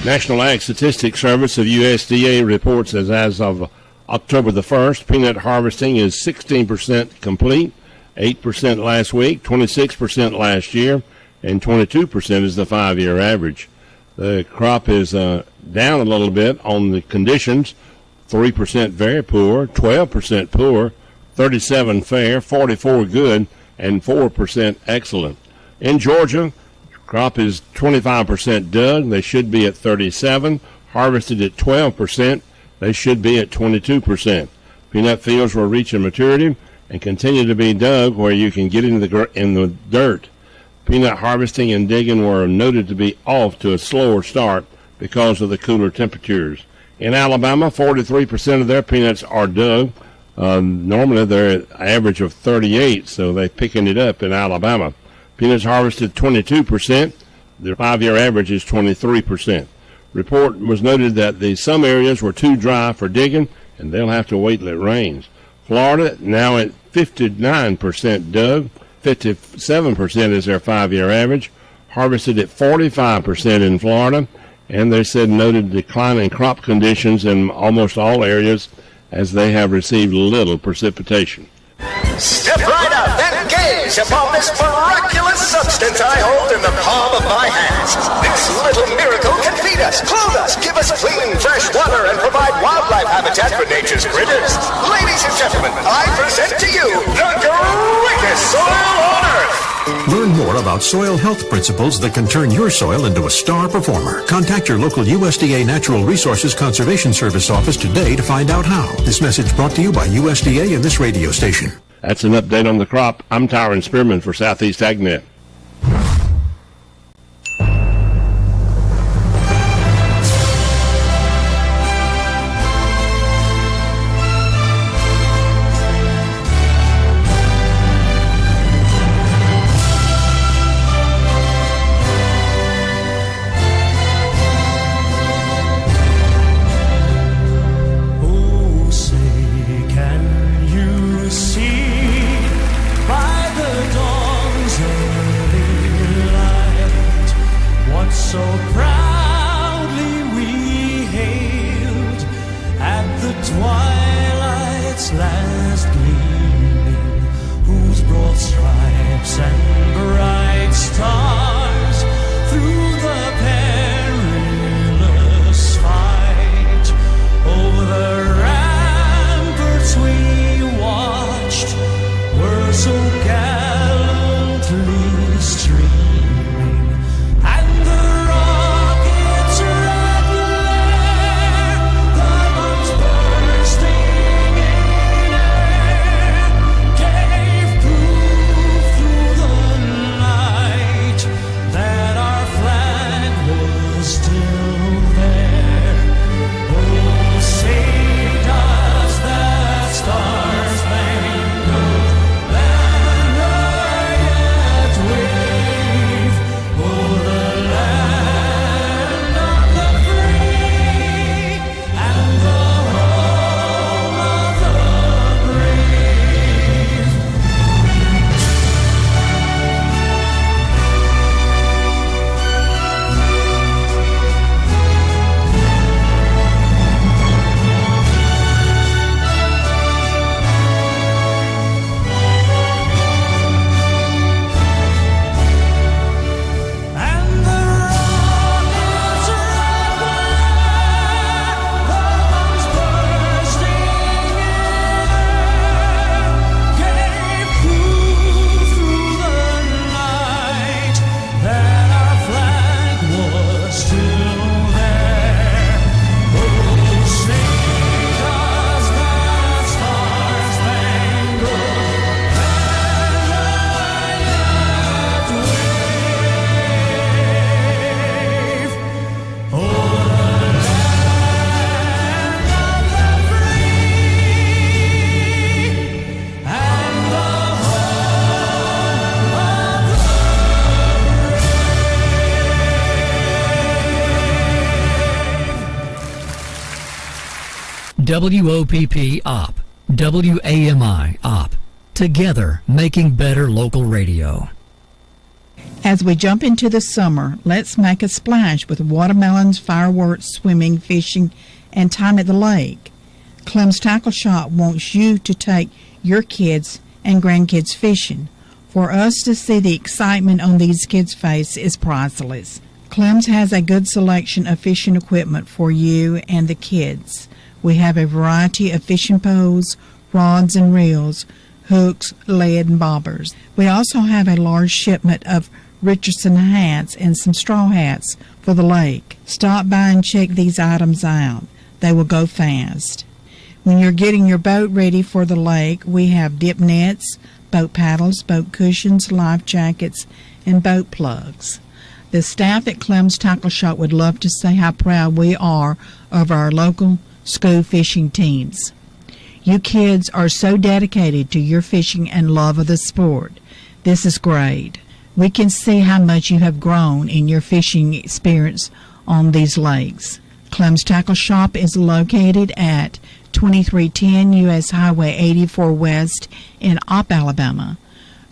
National Ag Statistics Service of USDA reports as of October the 1st, peanut harvesting is 16% complete, 8% last week, 26% last year, and 22% is the 5-year average. The crop is down a little bit on the conditions, 3% very poor, 12% poor, 37 fair, 44 good, and 4% excellent. In Georgia, crop is 25% dug. They should be at 37. Harvested at 12%. They should be at 22%. Peanut fields were reaching maturity and continue to be dug where you can get in the dirt. Peanut harvesting and digging were noted to be off to a slower start because of the cooler temperatures. In Alabama, 43% of their peanuts are dug. Normally they're at an average of 38, so they're picking it up in Alabama. Peanuts harvested 22%. Their 5-year average is 23%. Report was noted that some areas were too dry for digging, and they'll have to wait till it rains. Florida now at 59% dug. 57% is their 5-year average. Harvested at 45% in Florida, and they said noted decline in crop conditions in almost all areas as they have received little precipitation. Step right up and gaze upon this miraculous substance I hold in the palm of my hands. This little miracle can feed us, clothe us, give us clean, fresh water, and provide wildlife habitat for nature's critters. Ladies and gentlemen, I present to you the greatest soil on earth. Learn more about soil health principles that can turn your soil into a star performer. Contact your local USDA Natural Resources Conservation Service office today to find out how. This message brought to you by USDA and this radio station. That's an update on the crop. I'm Tyron Spearman for Southeast AgNet. WOPP OP, WAMI OP, together making better local radio. As we jump into the summer, let's make a splash with watermelons, fireworks, swimming, fishing, and time at the lake. Clem's Tackle Shop wants you to take your kids and grandkids fishing. For us to see the excitement on these kids' faces is priceless. Clem's has a good selection of fishing equipment for you and the kids. We have a variety of fishing poles, rods and reels, hooks, lead, and bobbers. We also have a large shipment of Richardson hats and some straw hats for the lake. Stop by and check these items out. They will go fast. When you're getting your boat ready for the lake, we have dip nets, boat paddles, boat cushions, life jackets, and boat plugs. The staff at Clem's Tackle Shop would love to say how proud we are of our local school fishing teams. You kids are so dedicated to your fishing and love of the sport. This is great. We can see how much you have grown in your fishing experience on these lakes. Clem's Tackle Shop is located at 2310 U.S. Highway 84 West in Opp, Alabama.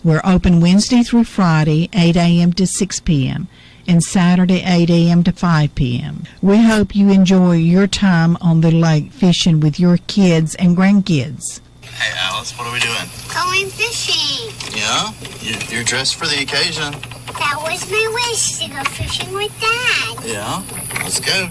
We're open Wednesday through Friday, 8 a.m. to 6 p.m., and Saturday, 8 a.m. to 5 p.m. We hope you enjoy your time on the lake fishing with your kids and grandkids. Hey, Alice, what are we doing? Going fishing. Yeah? You're dressed for the occasion. That was my wish, to go fishing with Dad. Yeah? Let's go.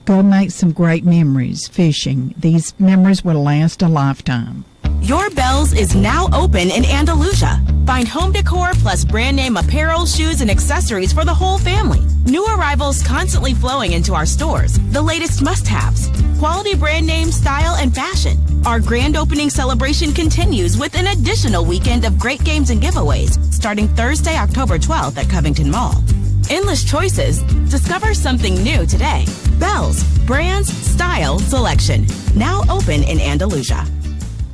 Go make some great memories fishing. These memories will last a lifetime. Your Bells is now open in Andalusia. Find home decor plus brand name apparel, shoes, and accessories for the whole family. New arrivals constantly flowing into our stores. The latest must-haves. Quality brand name, style, and fashion. Our grand opening celebration continues with an additional weekend of great games and giveaways starting Thursday, October 12th at Covington Mall. Endless choices. Discover something new today. Bells, brands, style, selection. Now open in Andalusia.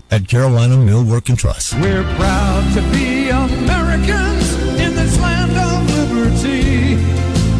At Carolina Millwork and Truss, we're proud to be Americans in this land of liberty,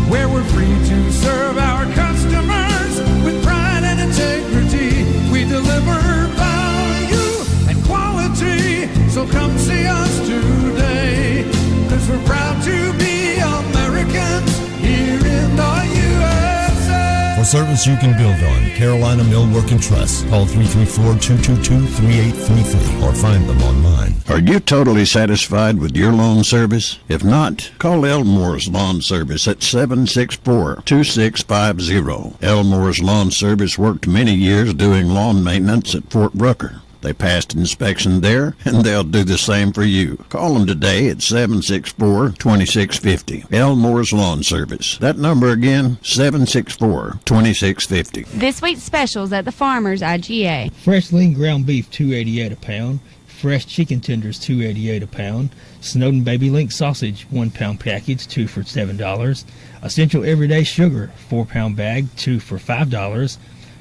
where we're free to serve our customers with pride and integrity. We deliver value and quality, so come see us today, 'cause we're proud to be Americans here in the USA. For service you can build on, Carolina Millwork and Truss. Call 334-222-3833 or find them online. Are you totally satisfied with your lawn service? If not, call Elmore's Lawn Service at 764-2650. Elmore's Lawn Service worked many years doing lawn maintenance at Fort Rucker. They passed inspection there, and they'll do the same for you. Call them today at 764-2650. Elmore's Lawn Service. That number again, 764-2650. This week's specials at the Farmers IGA. Fresh lean ground beef, $2.88 a pound. Fresh chicken tenders, $2.88 a pound. Snowden Baby Link sausage, 1 pound package, 2 for $7. Essential Everyday Sugar, 4-pound bag, 2 for $5.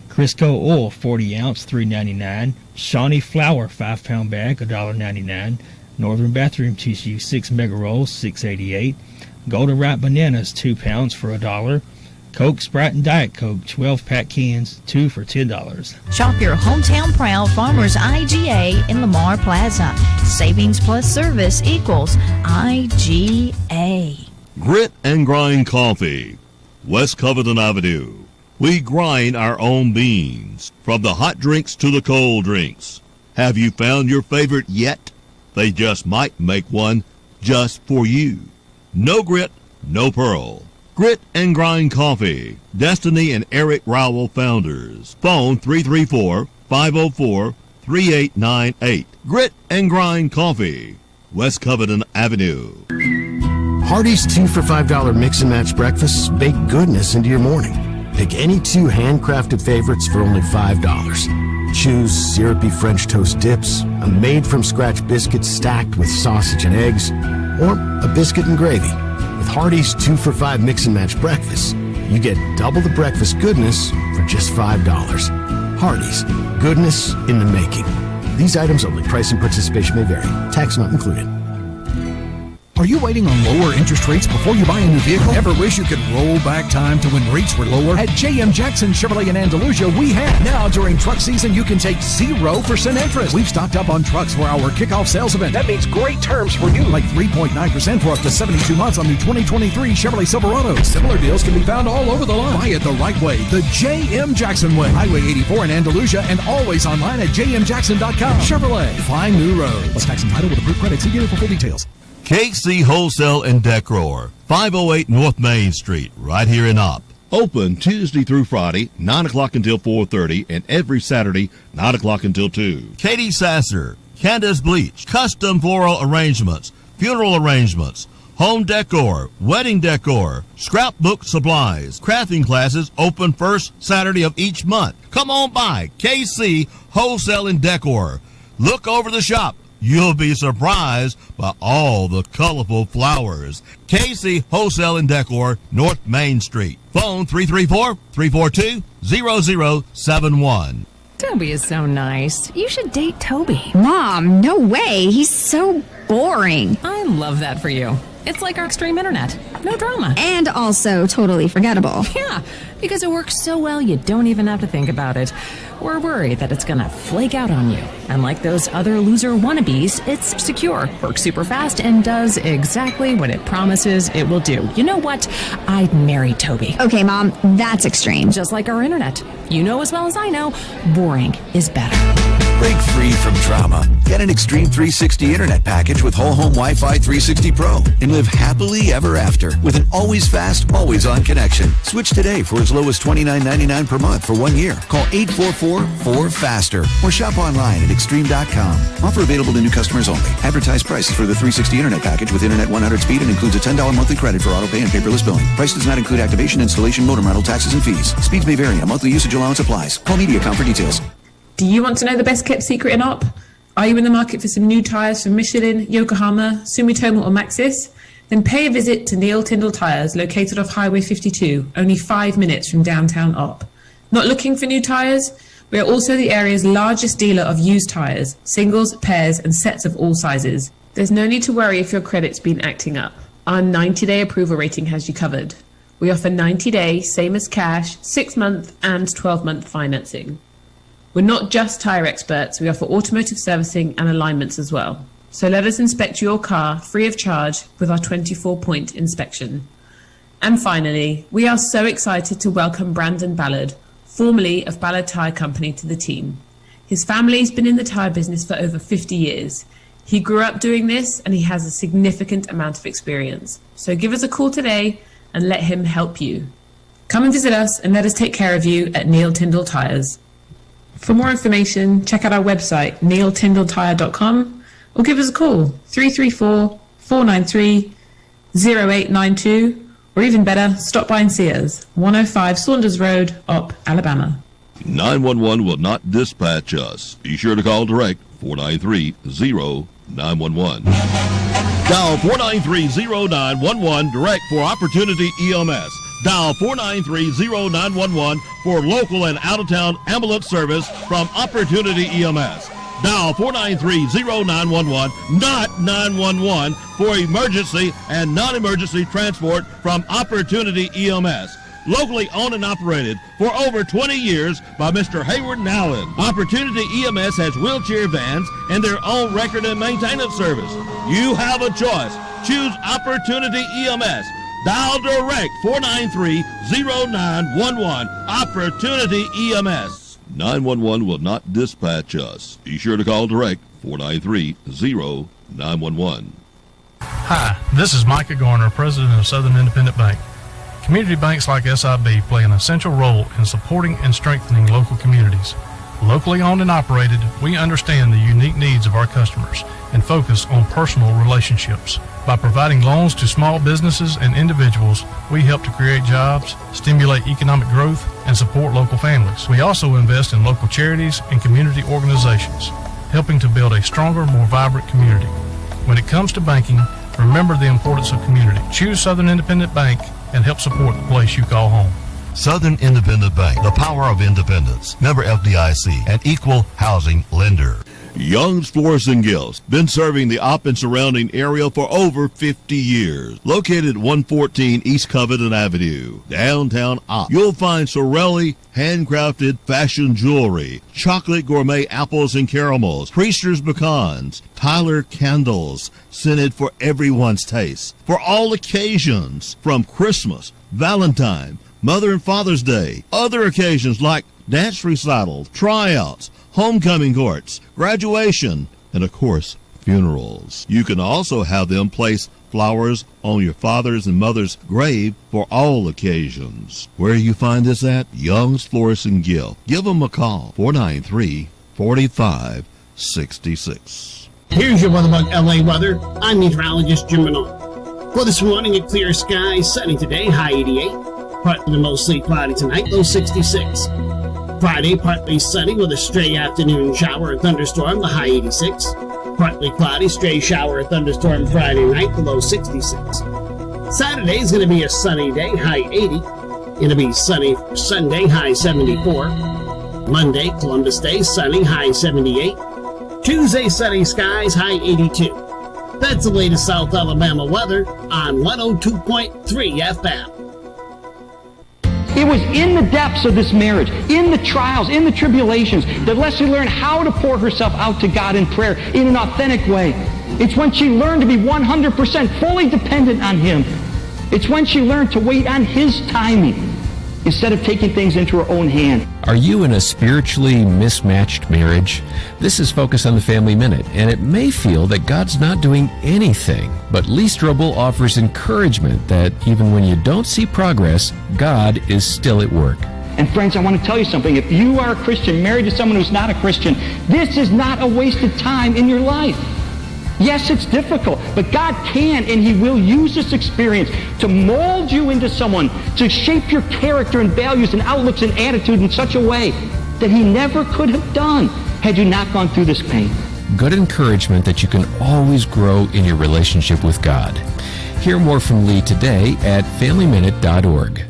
Crisco oil, 40 ounce, $3.99. Shawnee flour, 5-pound bag, $1.99. Northern bathroom tissue, 6 mega rolls, $6.88. Goldenripe bananas, 2 pounds for $1. Coke, Sprite, and Diet Coke, 12-pack cans, 2 for $10. Shop your hometown proud Farmers IGA in Lamar Plaza. Savings plus service equals IGA. Grit and Grind Coffee, West Covington Avenue. We grind our own beans, from the hot drinks to the cold drinks. Have you found your favorite yet? They just might make one just for you. No grit, no pearl. Grit and Grind Coffee. Destiny and Eric Rowell founders. Phone 334-504-3898. Grit and Grind Coffee, West Covington Avenue. Hardee's 2 for $5 mix and match breakfasts bake goodness into your morning. Pick any 2 handcrafted favorites for only $5. Choose syrupy French toast dips, a made-from-scratch biscuit stacked with sausage and eggs, or a biscuit and gravy. With Hardee's 2 for $5 mix and match breakfasts, you get double the breakfast goodness for just $5. Hardee's, goodness in the making. These items only. Price and participation may vary. Tax not included. Are you waiting on lower interest rates before you buy a new vehicle? Ever wish you could roll back time to when rates were lower? At J.M. Jackson Chevrolet in Andalusia, we have. Now during truck season, you can take 0% interest. We've stocked up on trucks for our kickoff sales event. That means great terms for you, like 3.9% for up to 72 months on the 2023 Chevrolet Silverado. Similar deals can be found all over the line. Buy it the right way, the J.M. Jackson way. Highway 84 in Andalusia and always online at jmjackson.com. Chevrolet, find new roads. Plus tax and title with approved credit. See dealer for full details. KC Wholesale and Decor, 508 North Main Street, right here in Opp. Open Tuesday through Friday, 9 o'clock until 4:30, and every Saturday, 9 o'clock until 2. Katie Sasser, Candace Bleach, custom floral arrangements, funeral arrangements, home decor, wedding decor, scrapbook supplies, crafting classes open first Saturday of each month. Come on by KC Wholesale and Decor. Look over the shop. You'll be surprised by all the colorful flowers. KC Wholesale and Decor, North Main Street. Phone 334-342-0071. Toby is so nice. You should date Toby. Mom, no way. He's so boring. I love that for you. It's like our extreme internet. No drama. And also totally forgettable. Yeah, because it works so well you don't even have to think about it. We're worried that it's gonna flake out on you. And like those other loser wannabes, it's secure, works super fast, and does exactly what it promises it will do. You know what? I'd marry Toby. Okay, Mom, that's extreme. Just like our internet. You know as well as I know, boring is better. Break free from drama. Get an Extreme 360 internet package with whole home Wi-Fi 360 Pro and live happily ever after with an always fast, always on connection. Switch today for as low as $29.99 per month for 1 year. Call 844-4FASTER or shop online at extreme.com. Offer available to new customers only. Advertised prices for the 360 internet package with internet 100 speed and includes a $10 monthly credit for auto pay and paperless billing. Price does not include activation, installation, modem rental, taxes, and fees. Speeds may vary and a monthly usage allowance applies. Call MediaCom for details. Do you want to know the best kept secret in Opp? Are you in the market for some new tyres from Michelin, Yokohama, Sumitomo or Maxxis? Then pay a visit to Neil Tyndall Tyres, located off Highway 52, only 5 minutes from downtown Opp. Not looking for new tyres? We are also the area's largest dealer of used tyres, singles, pairs and sets of all sizes. There's no need to worry if your credit's been acting up. Our 90-day approval rating has you covered. We offer 90-day, same as cash, 6-month and 12-month financing. We're not just tyre experts, we offer automotive servicing and alignments as well. So let us inspect your car free of charge with our 24-point inspection. And finally, we are so excited to welcome Brandon Ballard, formerly of Ballard Tyre Company, to the team. His family's been in the tyre business for over 50 years. He grew up doing this and he has a significant amount of experience. So give us a call today and let him help you. Come and visit us and let us take care of you at Neil Tyndall Tyres. For more information, check out our website, neiltyndalltyre.com, or give us a call, 334-493-0892, or even better, stop by and see us, 105 Saunders Road, Opp, Alabama. 911 will not dispatch us. Be sure to call direct 493-0911. Dial 493-0911 direct for Opportunity EMS. Dial 493-0911 for local and out-of-town ambulance service from Opportunity EMS. Dial 493-0911, not 911, for emergency and non-emergency transport from Opportunity EMS. Locally owned and operated for over 20 years by Mr. Hayward and Allen. Opportunity EMS has wheelchair vans and their own record and maintenance service. You have a choice. Choose Opportunity EMS. Dial direct 493-0911. Opportunity EMS. 911 will not dispatch us. Be sure to call direct 493-0911. Hi, this is Micah Garner, President of Southern Independent Bank. Community banks like SIB play an essential role in supporting and strengthening local communities. Locally owned and operated, we understand the unique needs of our customers and focus on personal relationships. By providing loans to small businesses and individuals, we help to create jobs, stimulate economic growth, and support local families. We also invest in local charities and community organizations, helping to build a stronger, more vibrant community. When it comes to banking, remember the importance of community. Choose Southern Independent Bank and help support the place you call home. Southern Independent Bank, the power of independence. Member FDIC, an equal housing lender. Young's Florist and Gifts, been serving the Opp and surrounding area for over 50 years. Located at 114 East Covington Avenue, downtown Opp. You'll find Sorelli handcrafted fashion jewelry, chocolate gourmet apples and caramels, Priester's pecans, Tyler candles, scented for everyone's taste. For all occasions, from Christmas, Valentine, Mother and Father's Day, other occasions like dance recitals, tryouts, homecoming courts, graduation, and of course, funerals. You can also have them place flowers on your father's and mother's grave for all occasions. Where you find this at? Young's Florist and Gift. Give them a call, 493-4566. Here's your Weatherbug LA weather. I'm meteorologist Jim Renaud. For this morning, a clear sky, sunny today, high 88. Partly to mostly cloudy tonight, low 66. Friday, partly sunny with a stray afternoon shower or thunderstorm, the high 86. Partly cloudy, stray shower or thunderstorm Friday night, the low 66. Saturday is going to be a sunny day, high 80. Going to be sunny Sunday, high 74. Monday, Columbus Day, sunny, high 78. Tuesday, sunny skies, high 82. That's the latest South Alabama weather on 102.3 FM. It was in the depths of this marriage, in the trials, in the tribulations, that Leslie learned how to pour herself out to God in prayer in an authentic way. It's when she learned to be 100% fully dependent on Him. It's when she learned to wait on His timing instead of taking things into her own hand. Are you in a spiritually mismatched marriage? This is Focus on the Family Minute, and it may feel that God's not doing anything, but Lee Strobel offers encouragement that even when you don't see progress, God is still at work. And friends, I want to tell you something. If you are a Christian, married to someone who's not a Christian, this is not a wasted time in your life. Yes, it's difficult, but God can and He will use this experience to mold you into someone, to shape your character and values and outlooks and attitude in such a way that He never could have done had you not gone through this pain. Good encouragement that you can always grow in your relationship with God. Hear more from Lee today at FamilyMinute.org.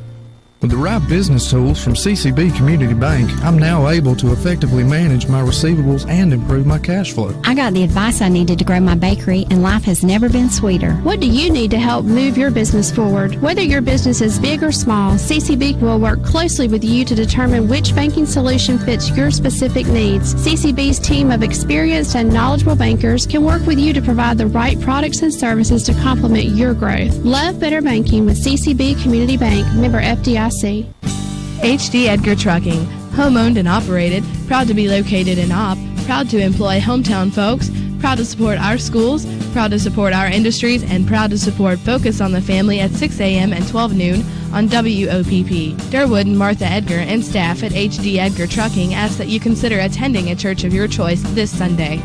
With the right business tools from CCB Community Bank, I'm now able to effectively manage my receivables and improve my cash flow. I got the advice I needed to grow my bakery, and life has never been sweeter. What do you need to help move your business forward? Whether your business is big or small, CCB will work closely with you to determine which banking solution fits your specific needs. CCB's team of experienced and knowledgeable bankers can work with you to provide the right products and services to complement your growth. Love better banking with CCB Community Bank, member FDIC. HD Edgar Trucking, home-owned and operated, proud to be located in Opp, proud to employ hometown folks, proud to support our schools, proud to support our industries, and proud to support Focus on the Family at 6 a.m. and 12 noon on WOPP. Durwood and Martha Edgar and staff at HD Edgar Trucking ask that you consider attending a church of your choice this Sunday.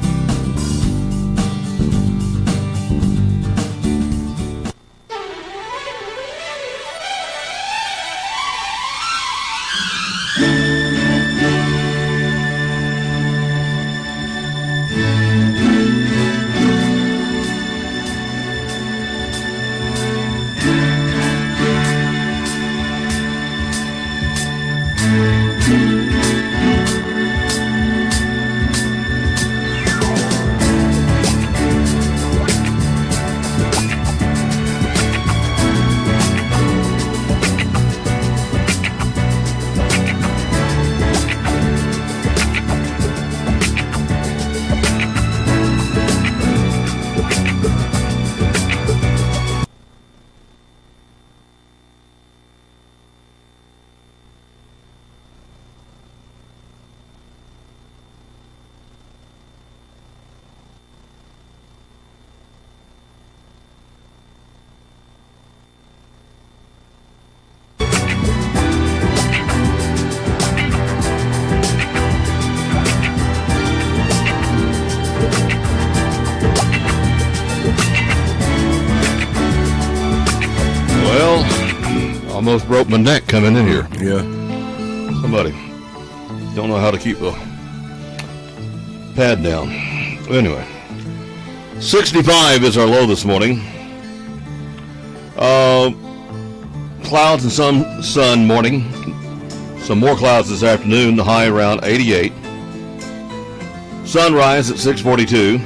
Almost broke my neck coming in here. Yeah. Somebody don't know how to keep the pad down. Anyway, 65 is our low this morning. Clouds and some sun morning. Some more clouds this afternoon. The high around 88. Sunrise at 6:42.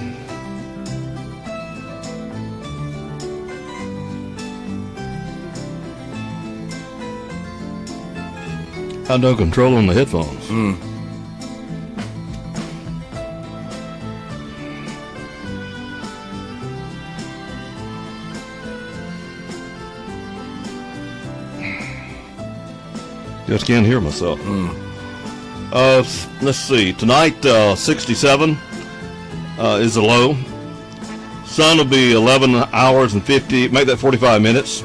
I no control on the headphones. Just can't hear myself. Let's see. Tonight, 67 is the low. Sun will be 11 hours and 50. Make that 45 minutes.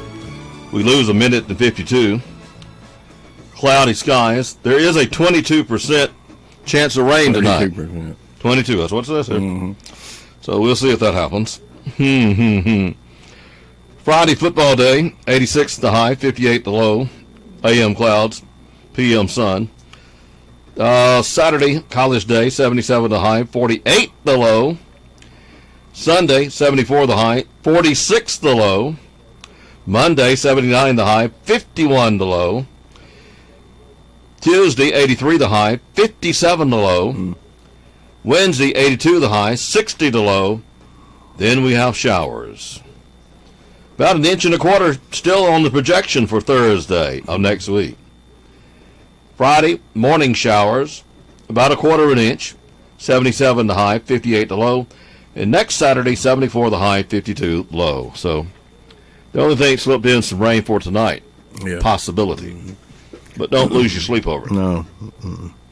We lose a minute and 52. Cloudy skies. There is a 22% chance of rain tonight. 22. That's what it says here. So we'll see if that happens. Friday football day. 86 the high, 58 the low. AM clouds. PM sun. Saturday, college day, 77 the high, 48 the low. Sunday, 74 the high, 46 the low. Monday, 79 the high, 51 the low. Tuesday, 83 the high, 57 the low. Wednesday, 82 the high, 60 the low. Then we have showers. About 1.25 inches still on the projection for Thursday of next week. Friday, morning showers, about 1/4 inch, 77 the high, 58 the low. And next Saturday, 74 the high, 52 low. So the only thing slipped in some rain for tonight. Possibility. But don't lose your sleep over it. No.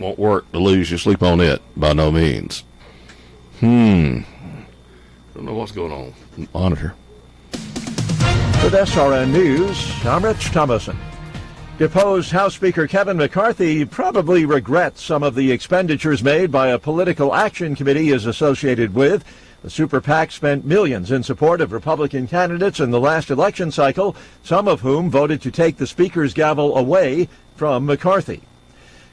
Won't work to lose your sleep on it, by no means. Don't know what's going on. Monitor. With SRN News, I'm Rich Thomason. Deposed House Speaker Kevin McCarthy probably regrets some of the expenditures made by a political action committee he is associated with. The super PAC spent millions in support of Republican candidates in the last election cycle, some of whom voted to take the Speaker's gavel away from McCarthy.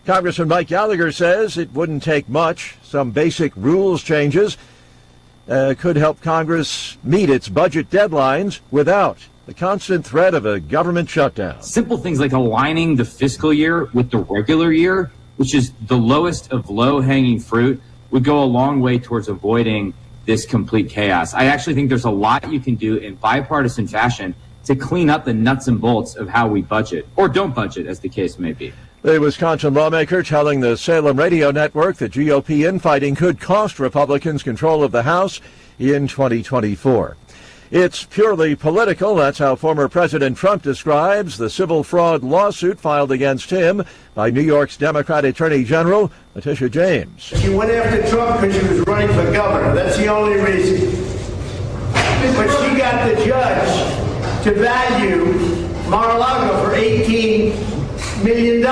Congressman Mike Gallagher says it wouldn't take much. Some basic rules changes could help Congress meet its budget deadlines without the constant threat of a government shutdown. Simple things like aligning the fiscal year with the regular year, which is the lowest of low-hanging fruit, would go a long way towards avoiding this complete chaos. I actually think there's a lot you can do in bipartisan fashion to clean up the nuts and bolts of how we budget, or don't budget, as the case may be. The Wisconsin lawmaker telling the Salem Radio Network that GOP infighting could cost Republicans control of the House in 2024. It's purely political. That's how former President Trump describes the civil fraud lawsuit filed against him by New York's Democrat Attorney General Letitia James. She went after Trump because he was running for governor. That's the only reason. But she got the judge to value Mar-a-Lago for $18 million,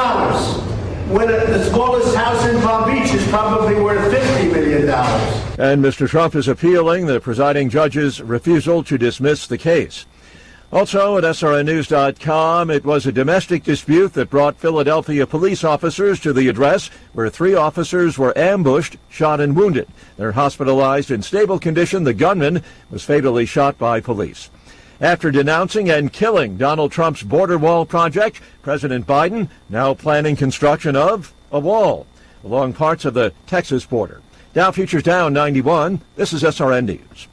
when the smallest house in Palm Beach is probably worth $50 million. And Mr. Trump is appealing the presiding judge's refusal to dismiss the case. Also at srnnews.com, it was a domestic dispute that brought Philadelphia police officers to the address where 3 officers were ambushed, shot, and wounded. They're hospitalized in stable condition. The gunman was fatally shot by police. After denouncing and killing Donald Trump's border wall project, President Biden now planning construction of a wall along parts of the Texas border. Dow futures down 91. This is SRN News.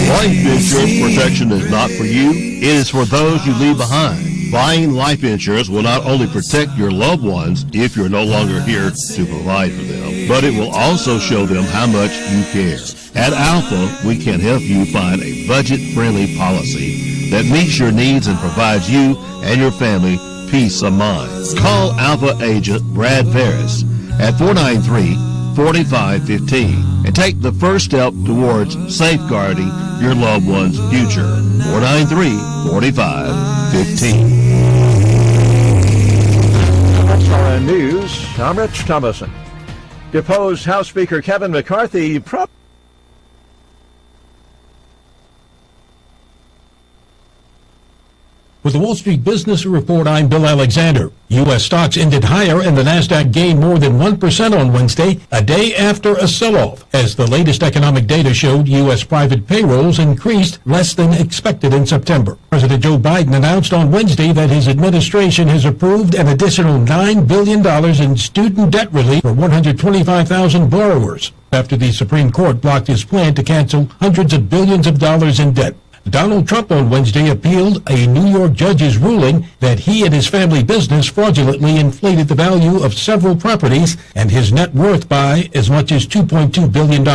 Life insurance protection is not for you. It is for those you leave behind. Buying life insurance will not only protect your loved ones if you're no longer here to provide for them, but it will also show them how much you care. At Alpha, we can help you find a budget-friendly policy that meets your needs and provides you and your family peace of mind. Call Alpha agent Brad Ferris at 493-4515 and take the first step towards safeguarding your loved one's future. 493-4515. SRN News, I'm Rich Thomason. Deposed House Speaker Kevin McCarthy With the Wall Street Business Report, I'm Bill Alexander. U.S. stocks ended higher and the Nasdaq gained more than 1% on Wednesday, a day after a sell-off, as the latest economic data showed U.S. private payrolls increased less than expected in September. President Joe Biden announced on Wednesday that his administration has approved an additional $9 billion in student debt relief for 125,000 borrowers, after the Supreme Court blocked his plan to cancel hundreds of billions of dollars in debt. Donald Trump on Wednesday appealed a New York judge's ruling that he and his family business fraudulently inflated the value of several properties and his net worth by as much as $2.2 billion.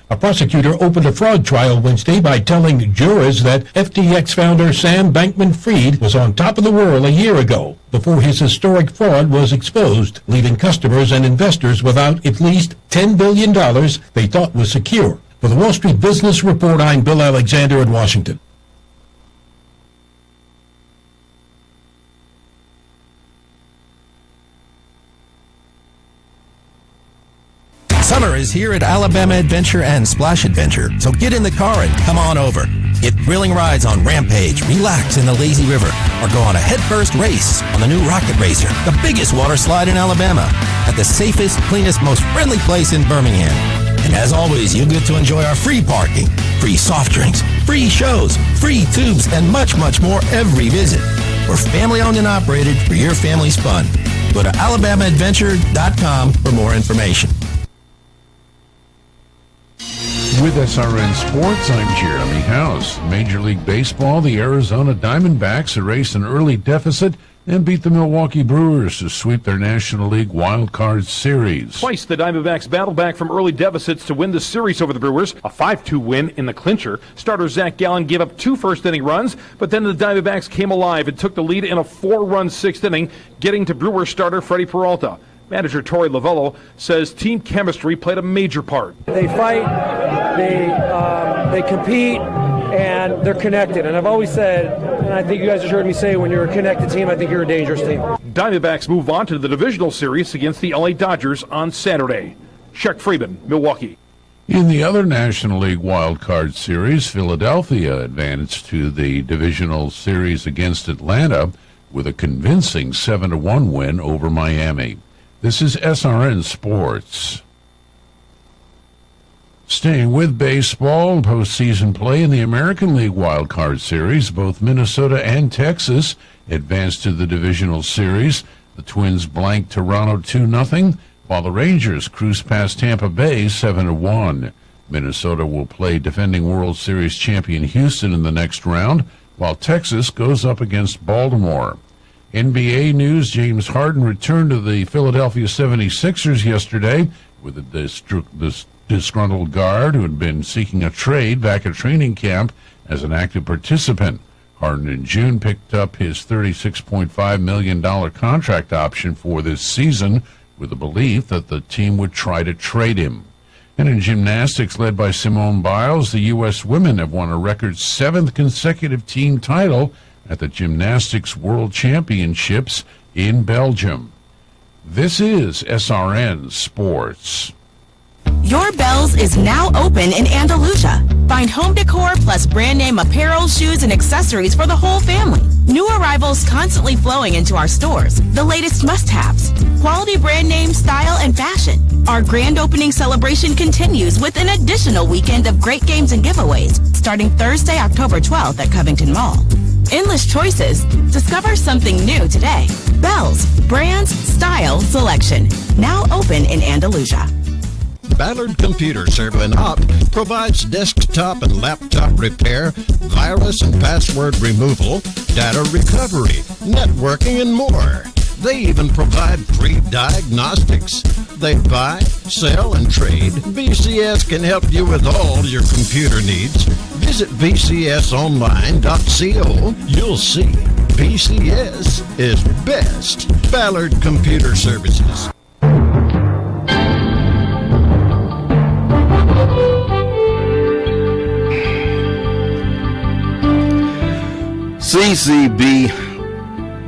A prosecutor opened a fraud trial Wednesday by telling jurors that FTX founder Sam Bankman-Fried was on top of the world a year ago before his historic fraud was exposed, leaving customers and investors without at least $10 billion they thought was secure. For the Wall Street Business Report, I'm Bill Alexander in Washington. Summer is here at Alabama Adventure and Splash Adventure, so get in the car and come on over. Get thrilling rides on Rampage, relax in the lazy river, or go on a headfirst race on the new Rocket Racer, the biggest water slide in Alabama, at the safest, cleanest, most friendly place in Birmingham. And as always, you'll get to enjoy our free parking, free soft drinks, free shows, free tubes, and much, much more every visit. We're family-owned and operated for your family's fun. Go to alabamaadventure.com for more information. With SRN Sports, I'm Jeremy House. Major League Baseball, the Arizona Diamondbacks erased an early deficit and beat the Milwaukee Brewers to sweep their National League Wild Card Series. Twice the Diamondbacks battled back from early deficits to win the series over the Brewers, a 5-2 win in the clincher. Starter Zach Gallen gave up 2 first-inning runs, but then the Diamondbacks came alive and took the lead in a 4-run sixth inning, getting to Brewers starter Freddie Peralta. Manager Torey Lovello says team chemistry played a major part. They fight, they compete, and they're connected. And I've always said, and I think you guys just heard me say, when you're a connected team, I think you're a dangerous team. Diamondbacks move on to the divisional series against the LA Dodgers on Saturday. Chuck Freeman, Milwaukee. In the other National League Wild Card Series, Philadelphia advanced to the divisional series against Atlanta with a convincing 7-1 win over Miami. This is SRN Sports. Staying with baseball, postseason play in the American League Wild Card Series, both Minnesota and Texas advanced to the divisional series. The Twins blanked Toronto 2-0, while the Rangers cruised past Tampa Bay 7-1. Minnesota will play defending World Series champion Houston in the next round, while Texas goes up against Baltimore. NBA news, James Harden returned to the Philadelphia 76ers yesterday with a disgruntled guard who had been seeking a trade back at training camp as an active participant. Harden in June picked up his $36.5 million contract option for this season with the belief that the team would try to trade him. And in gymnastics, led by Simone Biles, the U.S. women have won a record 7th consecutive team title at the Gymnastics World Championships in Belgium. This is SRN Sports. Your Bells is now open in Andalusia. Find home decor plus brand name apparel, shoes, and accessories for the whole family. New arrivals constantly flowing into our stores. The latest must-haves. Quality brand name, style, and fashion. Our grand opening celebration continues with an additional weekend of great games and giveaways starting Thursday, October 12th at Covington Mall. Endless choices. Discover something new today. Bells, brands, style, selection. Now open in Andalusia. Ballard Computer Service and Op provides desktop and laptop repair, virus and password removal, data recovery, networking, and more. They even provide free diagnostics. They buy, sell, and trade. BCS can help you with all your computer needs. Visit bcsonline.co. You'll see BCS is best. Ballard Computer Services. CCB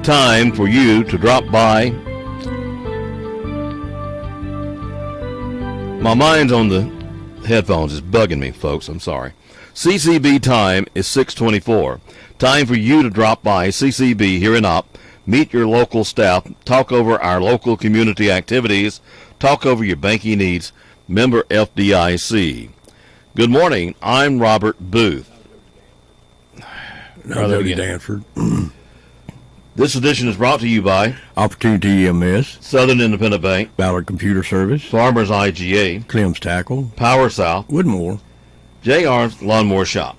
time for you to drop by. My mind's on the headphones. It's bugging me, folks. I'm sorry. CCB time is 6:24. Time for you to drop by CCB here in Opp, meet your local staff, talk over our local community activities, talk over your banking needs. Member FDIC. Good morning. I'm Robert Boothe. Jody Danford. This edition is brought to you by Opportunity EMS, Southern Independent Bank, Ballard Computer Service, Farmers IGA, Clem's Tackle, Power South, Woodmore, JR's Lawnmower Shop.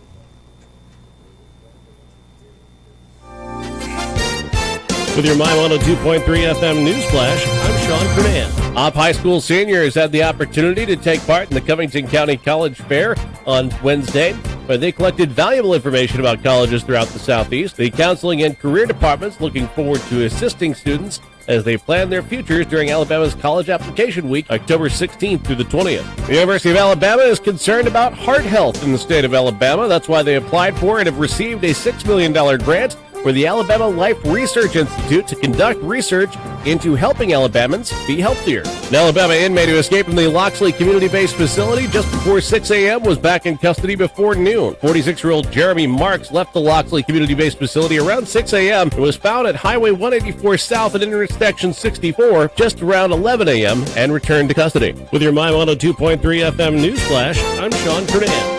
With your My 102.3 FM News Flash, I'm Sean Kernan. Opp High School seniors had the opportunity to take part in the Covington County College Fair on Wednesday, where they collected valuable information about colleges throughout the Southeast. The counseling and career departments looking forward to assisting students as they plan their futures during Alabama's College Application Week, October 16th through the 20th. The University of Alabama is concerned about heart health in the state of Alabama. That's why they applied for and have received a $6 million grant for the Alabama Life Research Institute to conduct research into helping Alabamans be healthier. An Alabama inmate who escaped from the Loxley community-based facility just before 6 a.m. was back in custody before noon. 46-year-old Jeremy Marks left the Loxley community-based facility around 6 a.m. and was found at Highway 184 South at intersection 64 just around 11 a.m. and returned to custody. With your My 102.3 FM News Flash, I'm Sean Kernan.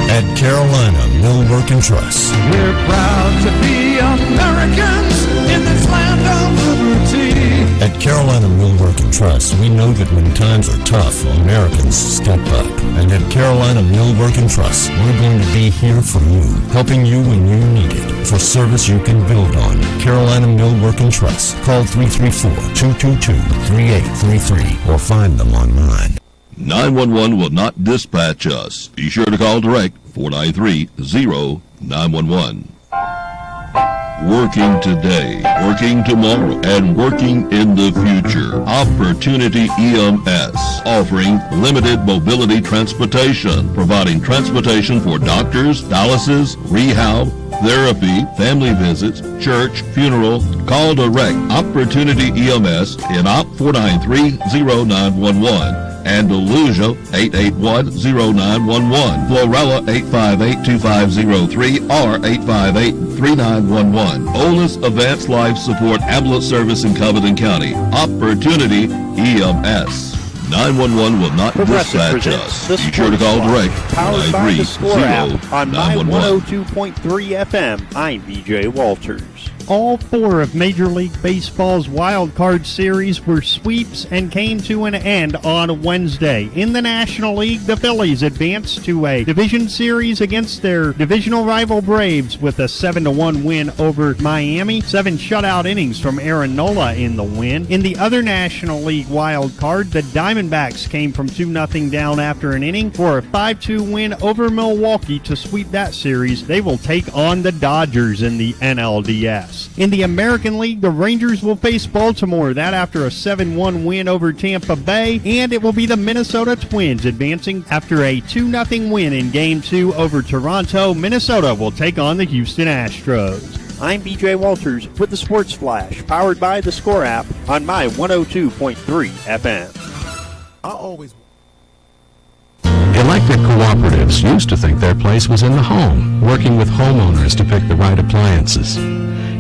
At Carolina Millwork and Truss. We're proud to be Americans in this land of liberty. At Carolina Millwork and Truss, we know that when times are tough, Americans step up. And at Carolina Millwork and Truss, we're going to be here for you, helping you when you need it, for service you can build on. Carolina Millwork and Truss. Call 334-222-3833 or find them online. 911 will not dispatch us. Be sure to call direct 493-0911. Working today, working tomorrow, and working in the future. Opportunity EMS, offering limited mobility transportation, providing transportation for doctors, dialysis, rehab, therapy, family visits, church, funeral. Call direct Opportunity EMS in Opp 493-0911. Andalusia 881-0911, Florella 858-2503 or 858-3911. Oldest Advanced Life Support Ambulance Service in Covington County. Opportunity EMS. 911 will not dispatch us. Be sure to call direct. Powered by the Score app on My 911. 102.3 FM. I'm BJ Walters. All four of Major League Baseball's Wild Card Series were sweeps and came to an end on Wednesday. In the National League, the Phillies advanced to a division series against their divisional rival Braves with a 7-1 win over Miami. 7 shutout innings from Aaron Nola in the win. In the other National League Wild Card, the Diamondbacks came from 2-0 down after an inning for a 5-2 win over Milwaukee to sweep that series. They will take on the Dodgers in the NLDS. In the American League, the Rangers will face Baltimore, that after a 7-1 win over Tampa Bay, and it will be the Minnesota Twins advancing after a 2-0 win in Game 2 over Toronto. Minnesota will take on the Houston Astros. I'm BJ Walters with the Sports Flash, powered by the Score app on My 102.3 FM. Electric cooperatives used to think their place was in the home, working with homeowners to pick the right appliances.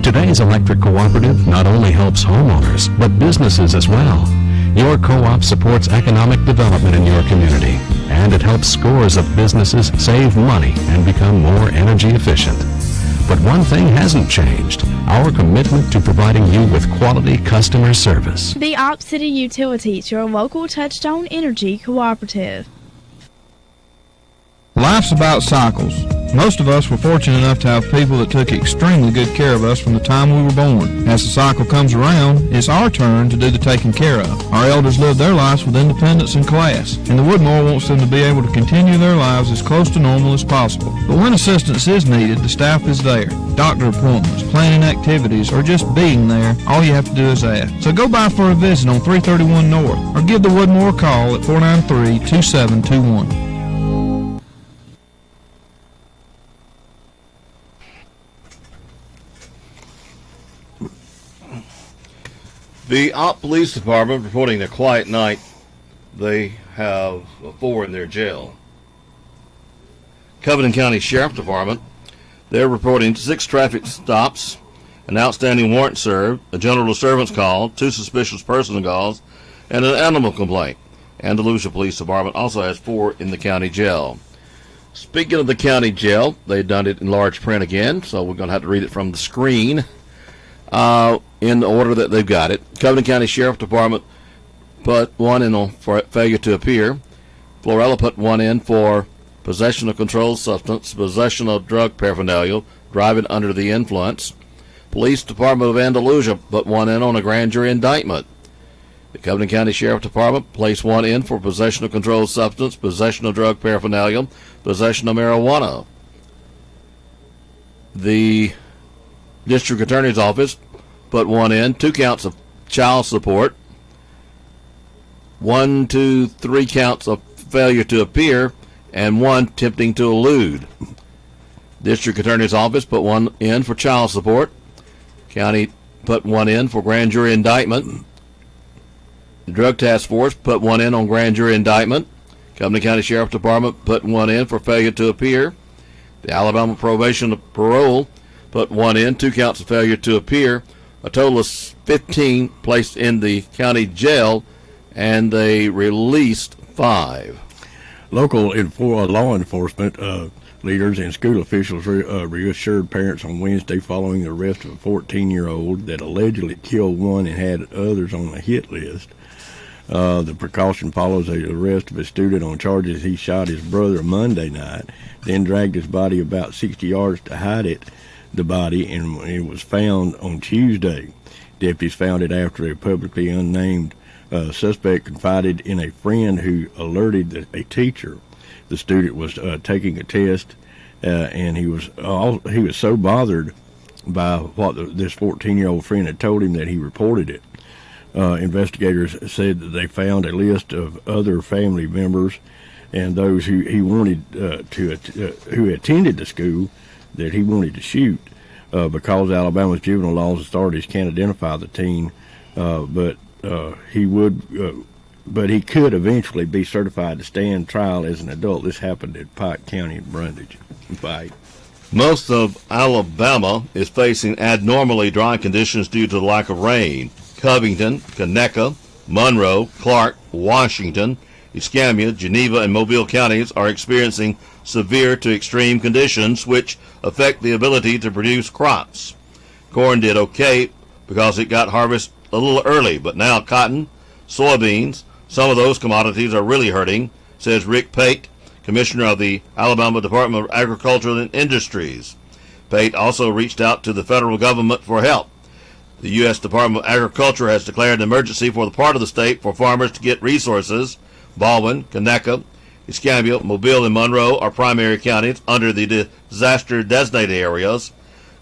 Today's electric cooperative not only helps homeowners, but businesses as well. Your co-op supports economic development in your community, and it helps scores of businesses save money and become more energy efficient. But one thing hasn't changed: our commitment to providing you with quality customer service. The Opp City Utilities, your local Touchstone Energy Cooperative. Life's about cycles. Most of us were fortunate enough to have people that took extremely good care of us from the time we were born. As the cycle comes around, it's our turn to do the taking care of. Our elders lived their lives with independence and class, and the Woodmore wants them to be able to continue their lives as close to normal as possible. But when assistance is needed, the staff is there. Doctor appointments, planning activities, or just being there, all you have to do is ask. So go by for a visit on 331 North, or give the Woodmore a call at 493-2721. The Opp Police Department reporting a quiet night. They have 4 in their jail. Covington County Sheriff Department, they're reporting 6 traffic stops, an outstanding warrant served, a general disturbance call, 2 suspicious person calls, and an animal complaint. Andalusia Police Department also has 4 in the county jail. Speaking of the county jail, they've done it in large print again, so we're going to have to read it from the screen in the order that they've got it. Covington County Sheriff Department put 1 in for failure to appear. Florella put 1 in for possession of controlled substance, possession of drug paraphernalia, driving under the influence. Police Department of Andalusia put 1 in on a grand jury indictment. The Covington County Sheriff Department placed 1 in for possession of controlled substance, possession of drug paraphernalia, possession of marijuana. The District Attorney's Office put 1 in, 2 counts of child support, 1, 2, 3 counts of failure to appear, and 1 attempting to elude. District Attorney's Office put 1 in for child support. County put 1 in for grand jury indictment. The Drug Task Force put 1 in on grand jury indictment. Covington County Sheriff Department put 1 in for failure to appear. The Alabama Probation and Parole put 1 in, 2 counts of failure to appear. A total of 15 placed in the county jail, and they released 5. Local law enforcement leaders and school officials reassured parents on Wednesday following the arrest of a 14-year-old that allegedly killed one and had others on a hit list. The precaution follows the arrest of a student on charges he shot his brother Monday night, then dragged his body about 60 yards to hide the body, and it was found on Tuesday. Deputies found it after a publicly unnamed suspect confided in a friend who alerted a teacher. The student was taking a test, and he was so bothered by what this 14-year-old friend had told him that he reported it. Investigators said that they found a list of other family members and those who he wanted who attended the school that he wanted to shoot. Because Alabama's juvenile laws authorities can't identify the teen, but he could eventually be certified to stand trial as an adult. This happened at Pike County in Brundage. Bye. Most of Alabama is facing abnormally dry conditions due to the lack of rain. Covington, Conecuh, Monroe, Clark, Washington, Escambia, Geneva, and Mobile counties are experiencing severe to extreme conditions which affect the ability to produce crops. Corn did okay because it got harvest a little early, but now cotton, soybeans, some of those commodities are really hurting, says Rick Pate, Commissioner of the Alabama Department of Agriculture and Industries. Pate also reached out to the federal government for help. The U.S. Department of Agriculture has declared an emergency for the part of the state for farmers to get resources. Baldwin, Conecuh, Escambia, Mobile, and Monroe are primary counties under the disaster-designated areas.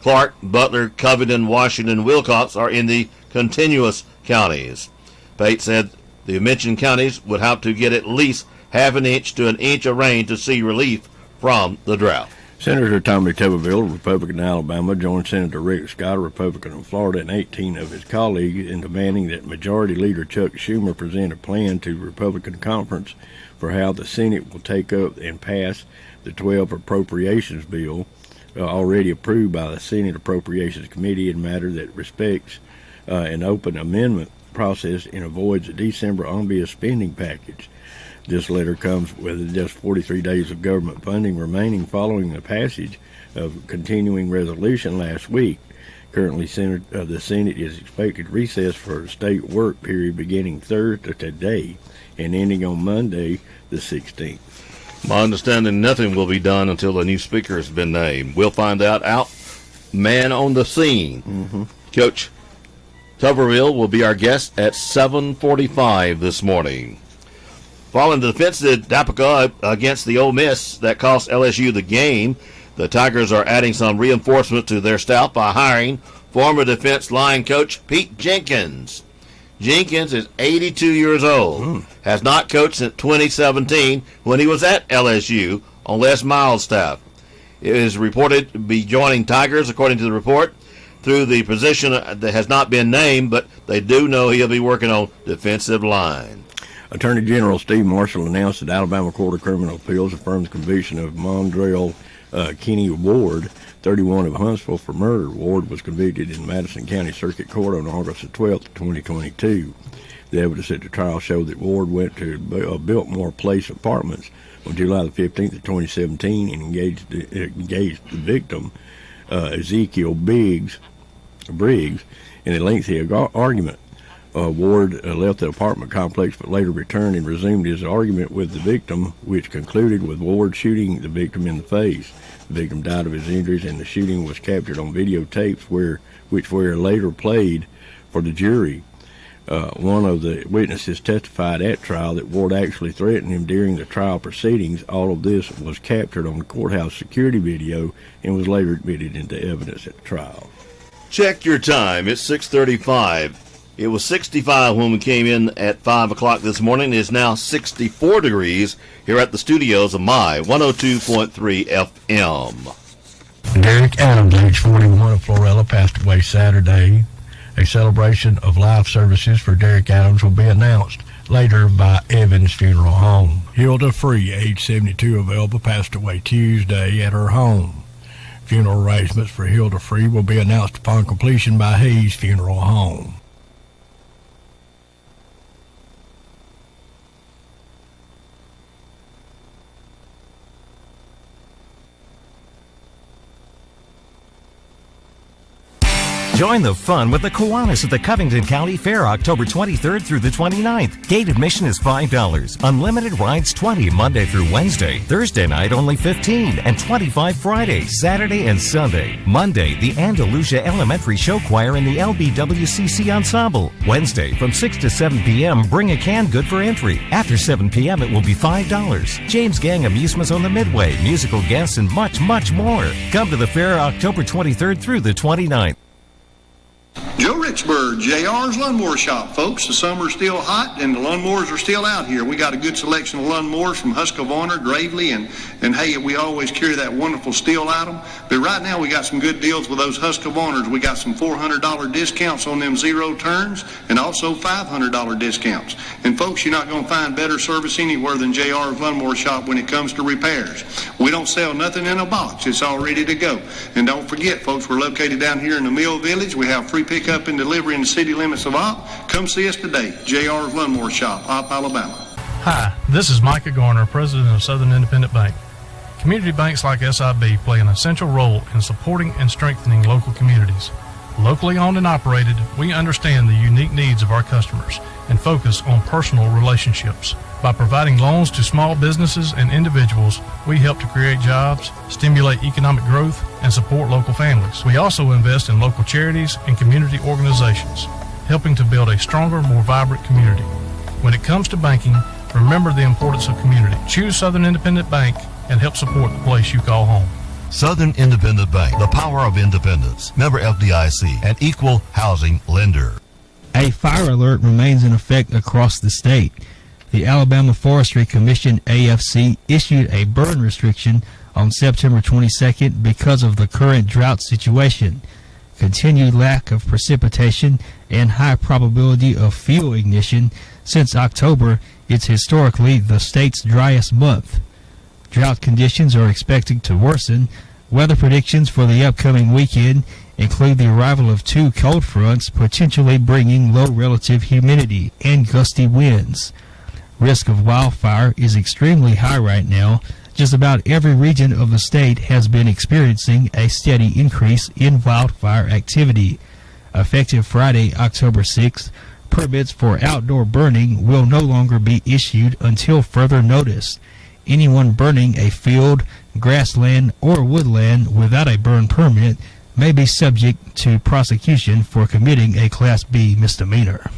Clark, Butler, Covington, Washington, and Wilcox are in the continuous counties. Pate said the mentioned counties would have to get at least half an inch to an inch of rain to see relief from the drought. Senator Tommy Tuberville, Republican in Alabama, joined Senator Rick Scott, a Republican in Florida, and 18 of his colleagues in demanding that Majority Leader Chuck Schumer present a plan to the Republican conference for how the Senate will take up and pass the 12 appropriations bill already approved by the Senate Appropriations Committee in a matter that respects an open amendment process and avoids a December omnibus spending package. This letter comes with just 43 days of government funding remaining following the passage of continuing resolution last week. Currently, the Senate is expected to recess for a state work period beginning Thursday today and ending on Monday, the 16th. My understanding, nothing will be done until a new speaker has been named. We'll find out man on the scene. Mm-hmm. Coach Tuberville will be our guest at 7:45 this morning. Following the defensive Dapaga against the Ole Miss that cost LSU the game, the Tigers are adding some reinforcement to their staff by hiring former defense line coach Pete Jenkins. Jenkins is 82 years old, has not coached since 2017 when he was at LSU on Les Miles' staff. It is reported to be joining Tigers, according to the report. through the position that has not been named, but they do know he'll be working on defensive line. Attorney General Steve Marshall announced that Alabama Court of Criminal Appeals affirmed the conviction of Mondrell Kenny Ward, 31 of Huntsville, for murder. Ward was convicted in Madison County Circuit Court on August the 12th, 2022. The evidence at the trial showed that Ward went to Biltmore Place Apartments on July the 15th of 2017 and engaged the victim, Ezekiel Briggs, in a lengthy argument. Ward left the apartment complex but later returned and resumed his argument with the victim, which concluded with Ward shooting the victim in the face. The victim died of his injuries, and the shooting was captured on videotapes, which were later played for the jury. One of the witnesses testified at trial that Ward actually threatened him during the trial proceedings. All of this was captured on the courthouse security video and was later admitted into evidence at the trial. Check your time. It's 6:35. It was 65 when we came in at 5 o'clock this morning. It is now 64 degrees here at the studios of My 102.3 FM. Derek Adams, age 41, of Florella, passed away Saturday. A celebration of life services for Derek Adams will be announced later by Evans Funeral Home. Hilda Free, age 72, of Elba, passed away Tuesday at her home. Funeral arrangements for Hilda Free will be announced upon completion by Hayes Funeral Home. Join the fun with the Kiwanis at the Covington County Fair, October 23rd through the 29th. Gate admission is $5. Unlimited rides $20 Monday through Wednesday. Thursday night only $15 and $25 Friday, Saturday, and Sunday. Monday, the Andalusia Elementary Show Choir and the LBWCC Ensemble. Wednesday from 6 to 7 p.m. Bring a canned good for entry. After 7 p.m. it will be $5. James Gang Amusements on the Midway, musical guests, and much, much more. Come to the fair October 23rd through the 29th. Joe Richburg, JR's Lawnmower Shop, folks. The summer's still hot and the lawnmowers are still out here. We got a good selection of lawnmowers from Husqvarna, Gravely, and hey, we always carry that wonderful steel item. But right now we got some good deals with those Husqvarnas. We got some $400 discounts on them zero turns and also $500 discounts. And folks, you're not going to find better service anywhere than JR's Lawnmower Shop when it comes to repairs. We don't sell nothing in a box. It's all ready to go. And don't forget, folks, we're located down here in the Mill Village. We have free pickup and delivery in the city limits of Opp. Come see us today. JR's Lawnmower Shop, Opp, Alabama. Hi, this is Micah Garner, President of Southern Independent Bank. Community banks like SIB play an essential role in supporting and strengthening local communities. Locally owned and operated, we understand the unique needs of our customers and focus on personal relationships. By providing loans to small businesses and individuals, we help to create jobs, stimulate economic growth, and support local families. We also invest in local charities and community organizations, helping to build a stronger, more vibrant community. When it comes to banking, remember the importance of community. Choose Southern Independent Bank and help support the place you call home. Southern Independent Bank, the power of independence. Member FDIC, an equal housing lender. A fire alert remains in effect across the state. The Alabama Forestry Commission, AFC, issued a burn restriction on September 22nd because of the current drought situation, continued lack of precipitation, and high probability of fuel ignition. Since October, it's historically the state's driest month. Drought conditions are expected to worsen. Weather predictions for the upcoming weekend include the arrival of 2 cold fronts, potentially bringing low relative humidity and gusty winds. Risk of wildfire is extremely high right now. Just about every region of the state has been experiencing a steady increase in wildfire activity. Effective Friday, October 6th, permits for outdoor burning will no longer be issued until further notice. Anyone burning a field, grassland, or woodland without a burn permit may be subject to prosecution for committing a Class B misdemeanor.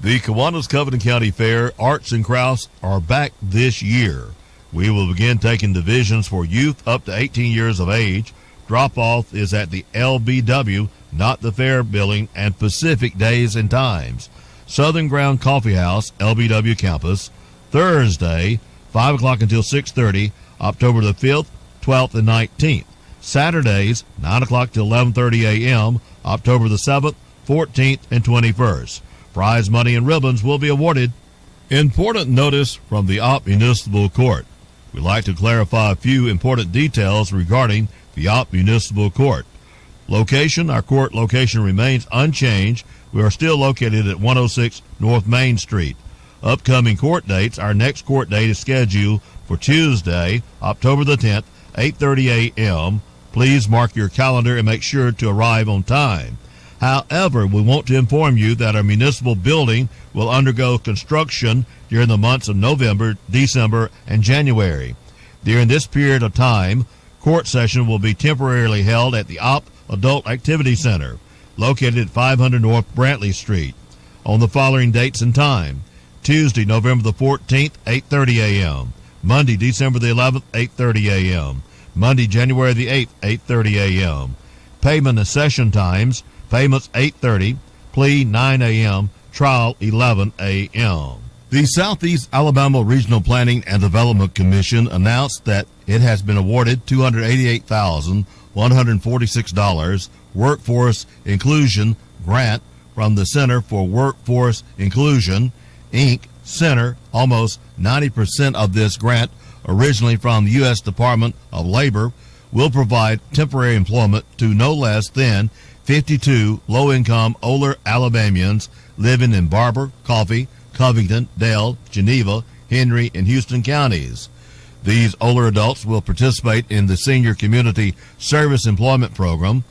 The Kiwanis Covington County Fair Arts and Crafts are back this year. We will begin taking divisions for youth up to 18 years of age. Drop-off is at the LBW, not the Fair Building, and Pacific days and times. Southern Ground Coffee House, LBW Campus, Thursday, 5 o'clock until 6:30, October the 5th, 12th, and 19th. Saturdays, 9 o'clock to 11:30 a.m., October the 7th, 14th, and 21st. Prize money and ribbons will be awarded. Important notice from the Opp Municipal Court. We'd like to clarify a few important details regarding the Opp Municipal Court. Location, our court location remains unchanged. We are still located at 106 North Main Street. Upcoming court dates, our next court date is scheduled for Tuesday, October the 10th, 8:30 a.m. Please mark your calendar and make sure to arrive on time. However, we want to inform you that our municipal building will undergo construction during the months of November, December, and January. During this period of time, court session will be temporarily held at the Opp Adult Activity Center, located at 500 North Brantley Street, on the following dates and time. Tuesday, November the 14th, 8:30 a.m. Monday, December the 11th, 8:30 a.m. Monday, January the 8th, 8:30 a.m. Payment and session times: payments 8:30, plea 9 a.m., trial 11 a.m. The Southeast Alabama Regional Planning and Development Commission announced that it has been awarded $288,146 Workforce Inclusion Grant from the Center for Workforce Inclusion, Inc. Center. Almost 90% of this grant, originally from the U.S. Department of Labor, will provide temporary employment to no less than 52 low-income older Alabamians living in Barber, Coffee, Covington, Dale, Geneva, Henry, and Houston counties. These older adults will participate in the Senior Community Service Employment Program.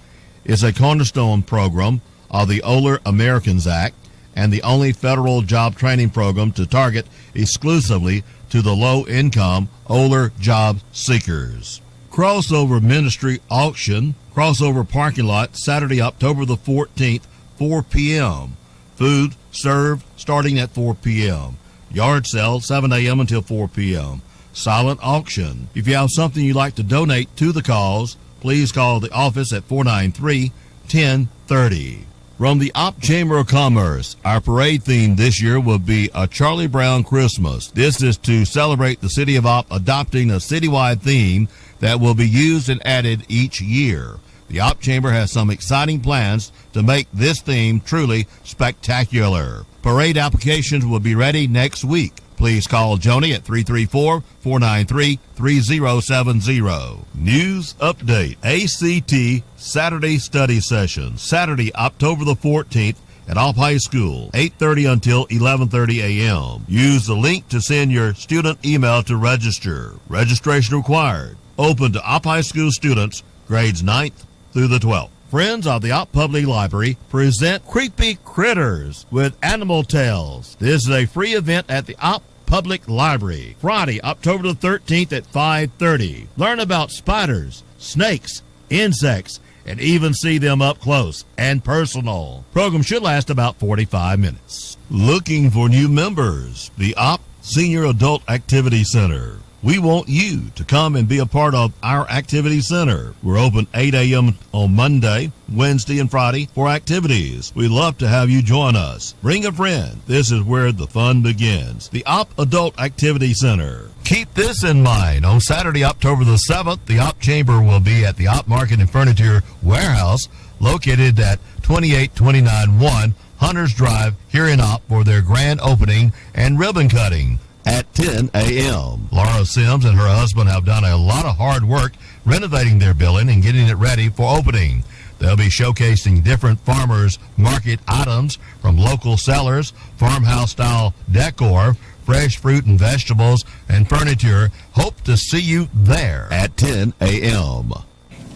It's a cornerstone program of the Older Americans Act and the only federal job training program to target exclusively to the low-income older job seekers. Crossover Ministry Auction, Crossover Parking Lot, Saturday, October the 14th, 4 p.m. Food served starting at 4 p.m. Yard sale, 7 a.m. until 4 p.m. Silent auction. If you have something you'd like to donate to the cause, please call the office at 493-1030. From the Opp Chamber of Commerce, our parade theme this year will be a Charlie Brown Christmas. This is to celebrate the city of Opp adopting a citywide theme that will be used and added each year. The Opp Chamber has some exciting plans to make this theme truly spectacular. Parade applications will be ready next week. Please call Joni at 334-493-3070. News update. ACT Saturday Study Session, Saturday, October the 14th at Opp High School, 8:30 until 11:30 a.m. Use the link to send your student email to register. Registration required. Open to Opp High School students, grades 9th through the 12th. Friends of the Opp Public Library present Creepy Critters with Animal Tales. This is a free event at the Opp Public Library, Friday, October the 13th at 5:30. Learn about spiders, snakes, insects, and even see them up close and personal. Program should last about 45 minutes. Looking for new members? The Opp Senior Adult Activity Center. We want you to come and be a part of our activity center. We're open 8 a.m. on Monday, Wednesday, and Friday for activities. We'd love to have you join us. Bring a friend. This is where the fun begins. The Opp Adult Activity Center. Keep this in mind. On Saturday, October the 7th, the Opp Chamber will be at the Opp Market and Furniture Warehouse, located at 28291 Hunters Drive here in Opp, for their grand opening and ribbon cutting at 10 a.m. Laura Sims and her husband have done a lot of hard work renovating their building and getting it ready for opening. They'll be showcasing different farmers market items from local sellers, farmhouse-style decor, fresh fruit and vegetables, and furniture. Hope to see you there at 10 a.m.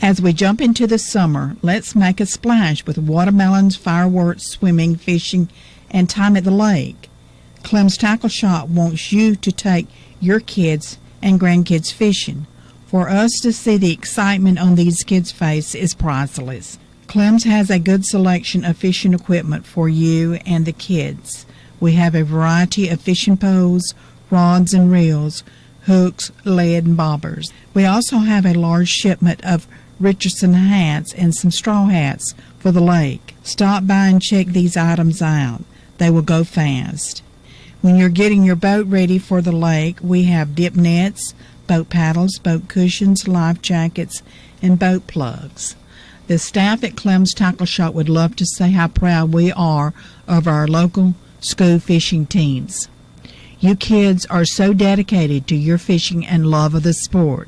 As we jump into the summer, let's make a splash with watermelons, fireworks, swimming, fishing, and time at the lake. Clem's Tackle Shop wants you to take your kids and grandkids fishing. For us to see the excitement on these kids' faces is priceless. Clem's has a good selection of fishing equipment for you and the kids. We have a variety of fishing poles, rods and reels, hooks, lead, and bobbers. We also have a large shipment of Richardson hats and some straw hats for the lake. Stop by and check these items out. They will go fast. When you're getting your boat ready for the lake, we have dip nets, boat paddles, boat cushions, life jackets, and boat plugs. The staff at Clem's Tackle Shop would love to say how proud we are of our local school fishing teams. You kids are so dedicated to your fishing and love of the sport.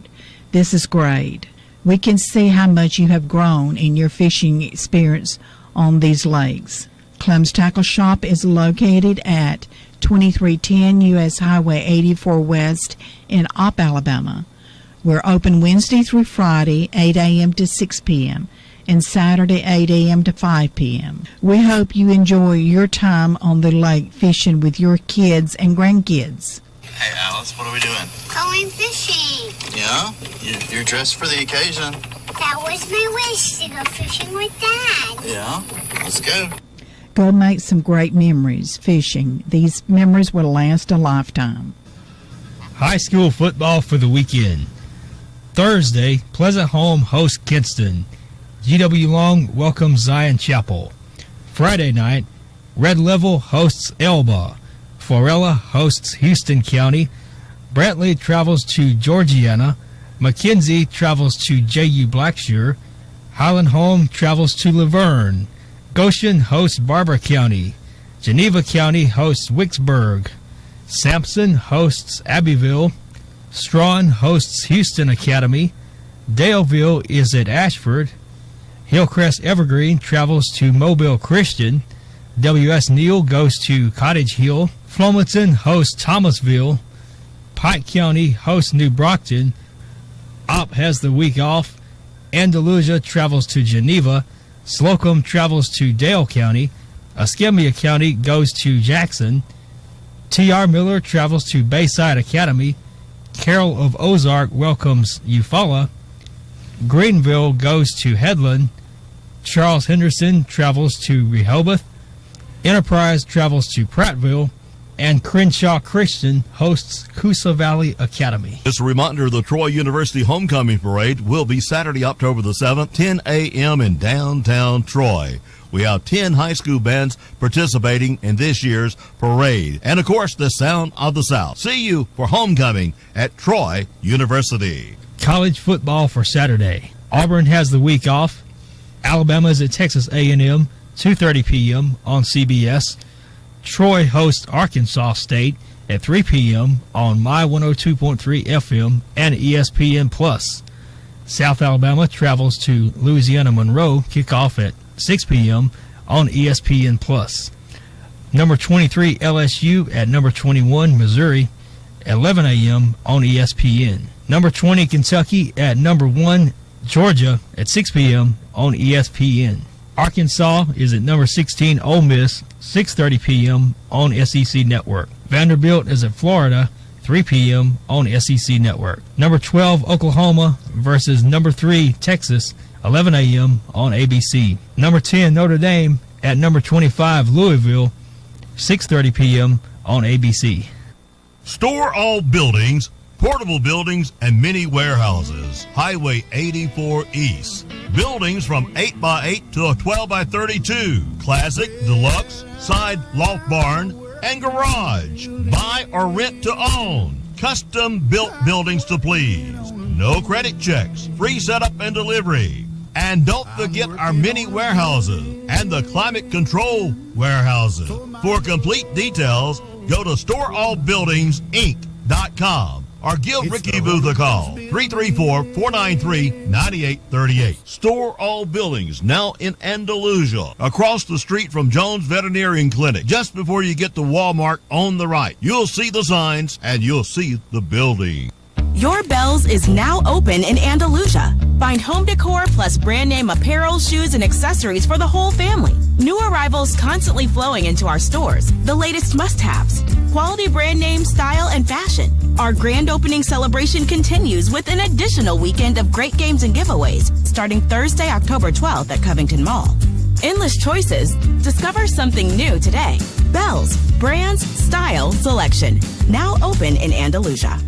This is great. We can see how much you have grown in your fishing experience on these lakes. Clem's Tackle Shop is located at 2310 U.S. Highway 84 West in Opp, Alabama. We're open Wednesday through Friday, 8 a.m. to 6 p.m., and Saturday, 8 a.m. to 5 p.m. We hope you enjoy your time on the lake fishing with your kids and grandkids. Hey, Alice, what are we doing? Going fishing. Yeah? You're dressed for the occasion. That was my wish, to go fishing with Dad. Yeah? Let's go. Go make some great memories fishing. These memories will last a lifetime. High school football for the weekend. Thursday, Pleasant Home hosts Kinston. GW Long welcomes Zion Chapel. Friday night, Red Level hosts Elba. Florella hosts Houston County. Brantley travels to Georgiana. McKenzie travels to J.U. Blackshear. Highland Home travels to Laverne. Goshen hosts Barber County. Geneva County hosts Wicksburg. Sampson hosts Abbeville. Strawn hosts Houston Academy. Daleville is at Ashford. Hillcrest Evergreen travels to Mobile Christian. W.S. Neal goes to Cottage Hill. Flomaton hosts Thomasville. Pike County hosts New Brockton. Opp has the week off. Andalusia travels to Geneva. Slocum travels to Dale County. Escambia County goes to Jackson. T.R. Miller travels to Bayside Academy. Carroll of Ozark welcomes Eufaula. Greenville goes to Headland. Charles Henderson travels to Rehoboth. Enterprise travels to Prattville. And Crenshaw Christian hosts Coosa Valley Academy. Just a reminder, the Troy University Homecoming Parade will be Saturday, October the 7th, 10 a.m. in downtown Troy. We have 10 high school bands participating in this year's parade. And, of course, the Sound of the South. See you for homecoming at Troy University. College football for Saturday. Auburn has the week off. Alabama is at Texas A&M, 2:30 p.m. on CBS. Troy hosts Arkansas State at 3 p.m. on My 102.3 FM and ESPN+. South Alabama travels to Louisiana Monroe, kickoff at 6 p.m. on ESPN+. Number 23 LSU at number 21 Missouri at 11 a.m. on ESPN. Number 20 Kentucky at number 1 Georgia at 6 p.m. on ESPN. Arkansas is at number 16 Ole Miss, 6:30 p.m. on SEC Network. Vanderbilt is at Florida, 3 p.m. on SEC Network. Number 12 Oklahoma versus number 3 Texas, 11 a.m. on ABC. Number 10 Notre Dame at number 25 Louisville, 6:30 p.m. on ABC. Store all buildings, portable buildings, and mini warehouses. Highway 84 East. Buildings from 8x8 to a 12x32. Classic, deluxe, side loft barn, and garage. Buy or rent to own. Custom built buildings to please. No credit checks. Free setup and delivery. And don't forget our mini warehouses and the climate control warehouses. For complete details, go to storeallbuildingsinc.com. Or give Ricky Booth a call, 334-493-9838. Store All Buildings, now in Andalusia, across the street from Jones Veterinarian Clinic. Just before you get to Walmart on the right, you'll see the signs and you'll see the building. Your Bells is now open in Andalusia. Find home decor plus brand name apparel, shoes, and accessories for the whole family. New arrivals constantly flowing into our stores. The latest must-haves. Quality brand name, style, and fashion. Our grand opening celebration continues with an additional weekend of great games and giveaways starting Thursday, October 12th at Covington Mall. Endless choices. Discover something new today. Bells, brands, style, selection. Now open in Andalusia.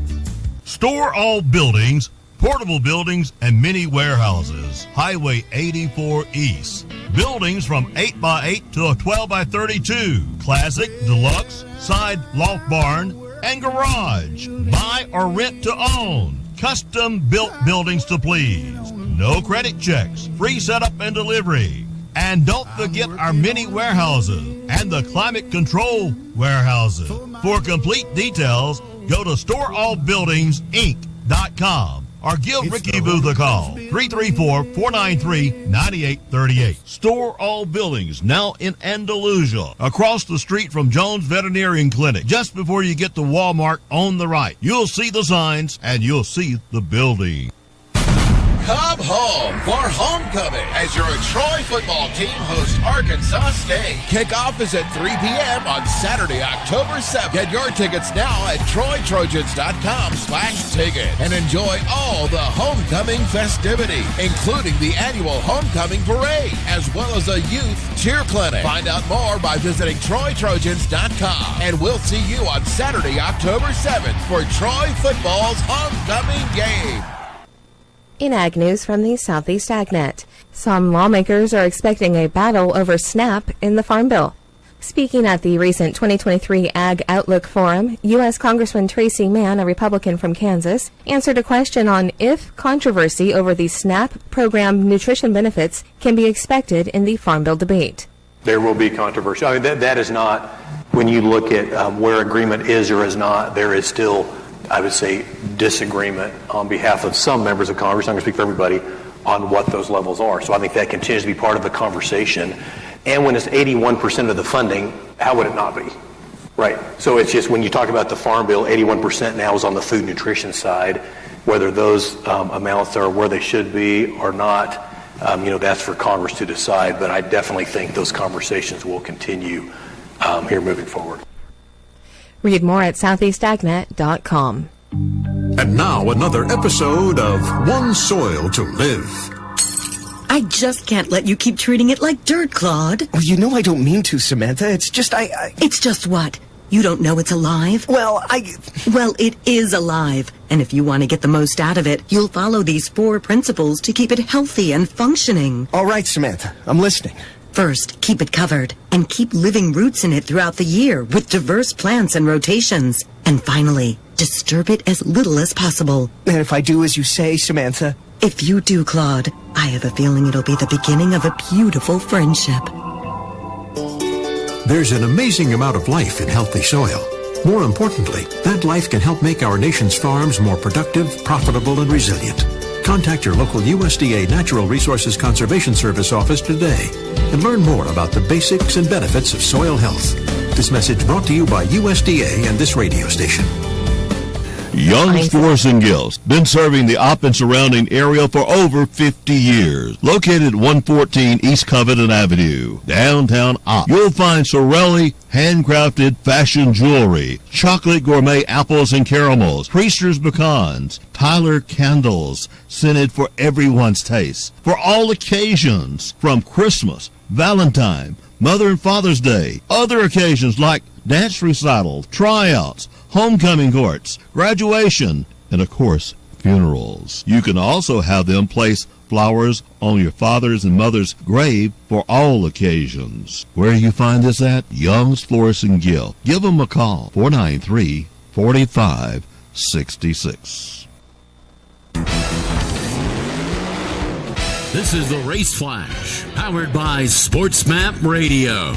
Store all buildings, portable buildings, and mini warehouses. Highway 84 East. Buildings from 8x8 to a 12x32. Classic, deluxe, side loft barn, and garage. Buy or rent to own. custom-built buildings to please. No credit checks, free setup and delivery. And don't forget our mini warehouses and the climate control warehouses. For complete details, go to StoreAllBuildingsInc.com or give Ricky Booth a call, 334-493-9838. Store All Buildings, now in Andalusia, across the street from Jones Veterinarian Clinic. Just before you get to Walmart on the right, you'll see the signs and you'll see the building. Come home for homecoming as your Troy football team hosts Arkansas State. Kickoff is at 3 p.m. on Saturday, October 7th. Get your tickets now at TroyTrojans.com/ticket and enjoy all the homecoming festivity, including the annual homecoming parade, as well as a youth cheer clinic. Find out more by visiting TroyTrojans.com, and we'll see you on Saturday, October 7th for Troy football's homecoming game. In Ag News from the Southeast AgNet, some lawmakers are expecting a battle over SNAP in the Farm Bill. Speaking at the recent 2023 Ag Outlook Forum, U.S. Congressman Tracy Mann, a Republican from Kansas, answered a question on if controversy over the SNAP program nutrition benefits can be expected in the Farm Bill debate. There will be controversy. I mean, that is not, when you look at where agreement is or is not, there is still, I would say, disagreement on behalf of some members of Congress, I'm going to speak for everybody, on what those levels are. So I think that continues to be part of the conversation. And when it's 81% of the funding, how would it not be? Right. So it's just when you talk about the Farm Bill, 81% now is on the food nutrition side. Whether those amounts are where they should be or not, that's for Congress to decide. But I definitely think those conversations will continue here moving forward. Read more at southeastagnet.com. And now another episode of One Soil to Live. I just can't let you keep treating it like dirt, Claude. Well, you know I don't mean to, Samantha. It's just It's just what? You don't know it's alive? Well, Well, it is alive. And if you want to get the most out of it, you'll follow these 4 principles to keep it healthy and functioning. All right, Samantha. I'm listening. First, keep it covered and keep living roots in it throughout the year with diverse plants and rotations. And finally, disturb it as little as possible. And if I do as you say, Samantha? If you do, Claude, I have a feeling it'll be the beginning of a beautiful friendship. There's an amazing amount of life in healthy soil. More importantly, that life can help make our nation's farms more productive, profitable, and resilient. Contact your local USDA Natural Resources Conservation Service office today and learn more about the basics and benefits of soil health. This message brought to you by USDA and this radio station. Young's Florist and Gifts, been serving the Opp and surrounding area for over 50 years. Located at 114 East Covington Avenue, downtown Opp. You'll find Sorelli handcrafted fashion jewelry, chocolate gourmet apples and caramels, Priester's pecans, Tyler candles, scented for everyone's taste. For all occasions, from Christmas, Valentine, Mother and Father's Day, other occasions like dance recitals, tryouts, homecoming courts, graduation, and of course, funerals. You can also have them place flowers on your father's and mother's grave for all occasions. Where you find this at? Young's Florist and Gift. Give them a call, 493-4566. This is the Race Flash, powered by SportsMap Radio.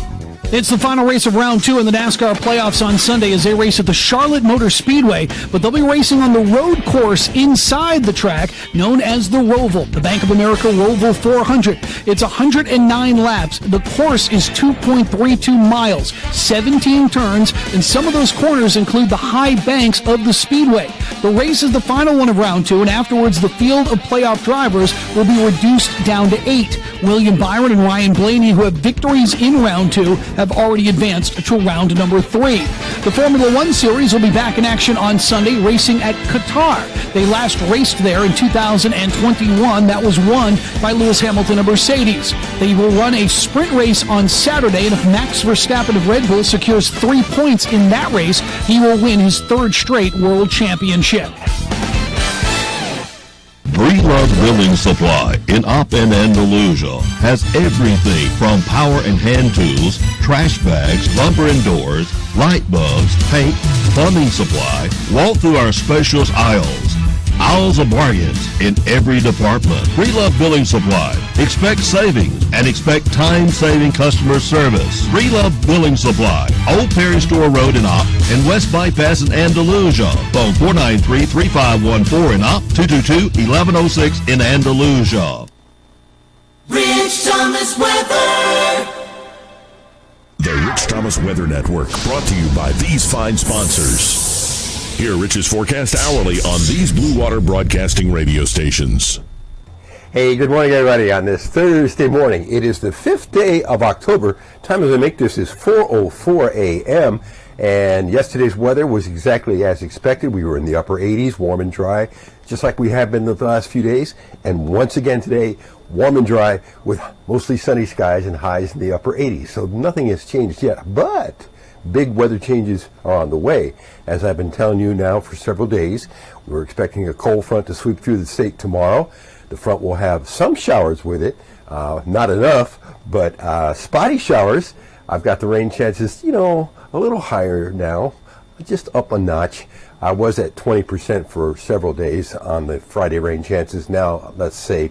It's the final race of round 2 in the NASCAR playoffs on Sunday as they race at the Charlotte Motor Speedway, but they'll be racing on the road course inside the track known as the Roval, the Bank of America Roval 400. It's 109 laps. The course is 2.32 miles, 17 turns, and some of those corners include the high banks of the Speedway. The race is the final one of round 2, and afterwards the field of playoff drivers will be reduced down to 8. William Byron and Ryan Blaney, who have victories in round 2, have already advanced to round number 3. The Formula One Series will be back in action on Sunday, racing at Qatar. They last raced there in 2021. That was won by Lewis Hamilton of Mercedes. They will run a sprint race on Saturday, and if Max Verstappen of Red Bull secures 3 points in that race, he will win his 3rd straight world championship. Breedlove Building Supply in Opp and Andalusia has everything from power and hand tools, trash bags, lumber and doors, light bulbs, paint, plumbing supply. Walk through our specialist aisles. piles of bargains in every department. We love Building Supply. Expect savings and expect time-saving customer service. We love Building Supply. Old Perry Store Road in Opp and West Bypass in Andalusia. Phone 493-3514 in Opp, 222-1106 in Andalusia. Rich Thomas Weather. The Rich Thomas Weather Network, brought to you by these fine sponsors. Hear Rich's forecast hourly on these Blue Water Broadcasting radio stations. Hey, good morning, everybody, on this Thursday morning. It is the 5th day of October. Time as I make this is 4:04 a.m., and yesterday's weather was exactly as expected. We were in the upper 80s, warm and dry, just like we have been the last few days. And once again today, warm and dry with mostly sunny skies and highs in the upper 80s. So nothing has changed yet, but big weather changes are on the way. As I've been telling you now for several days, we're expecting a cold front to sweep through the state tomorrow. The front will have some showers with it, not enough, but spotty showers. I've got the rain chances, a little higher now, just up a notch. I was at 20% for several days on the Friday rain chances. Now, let's say,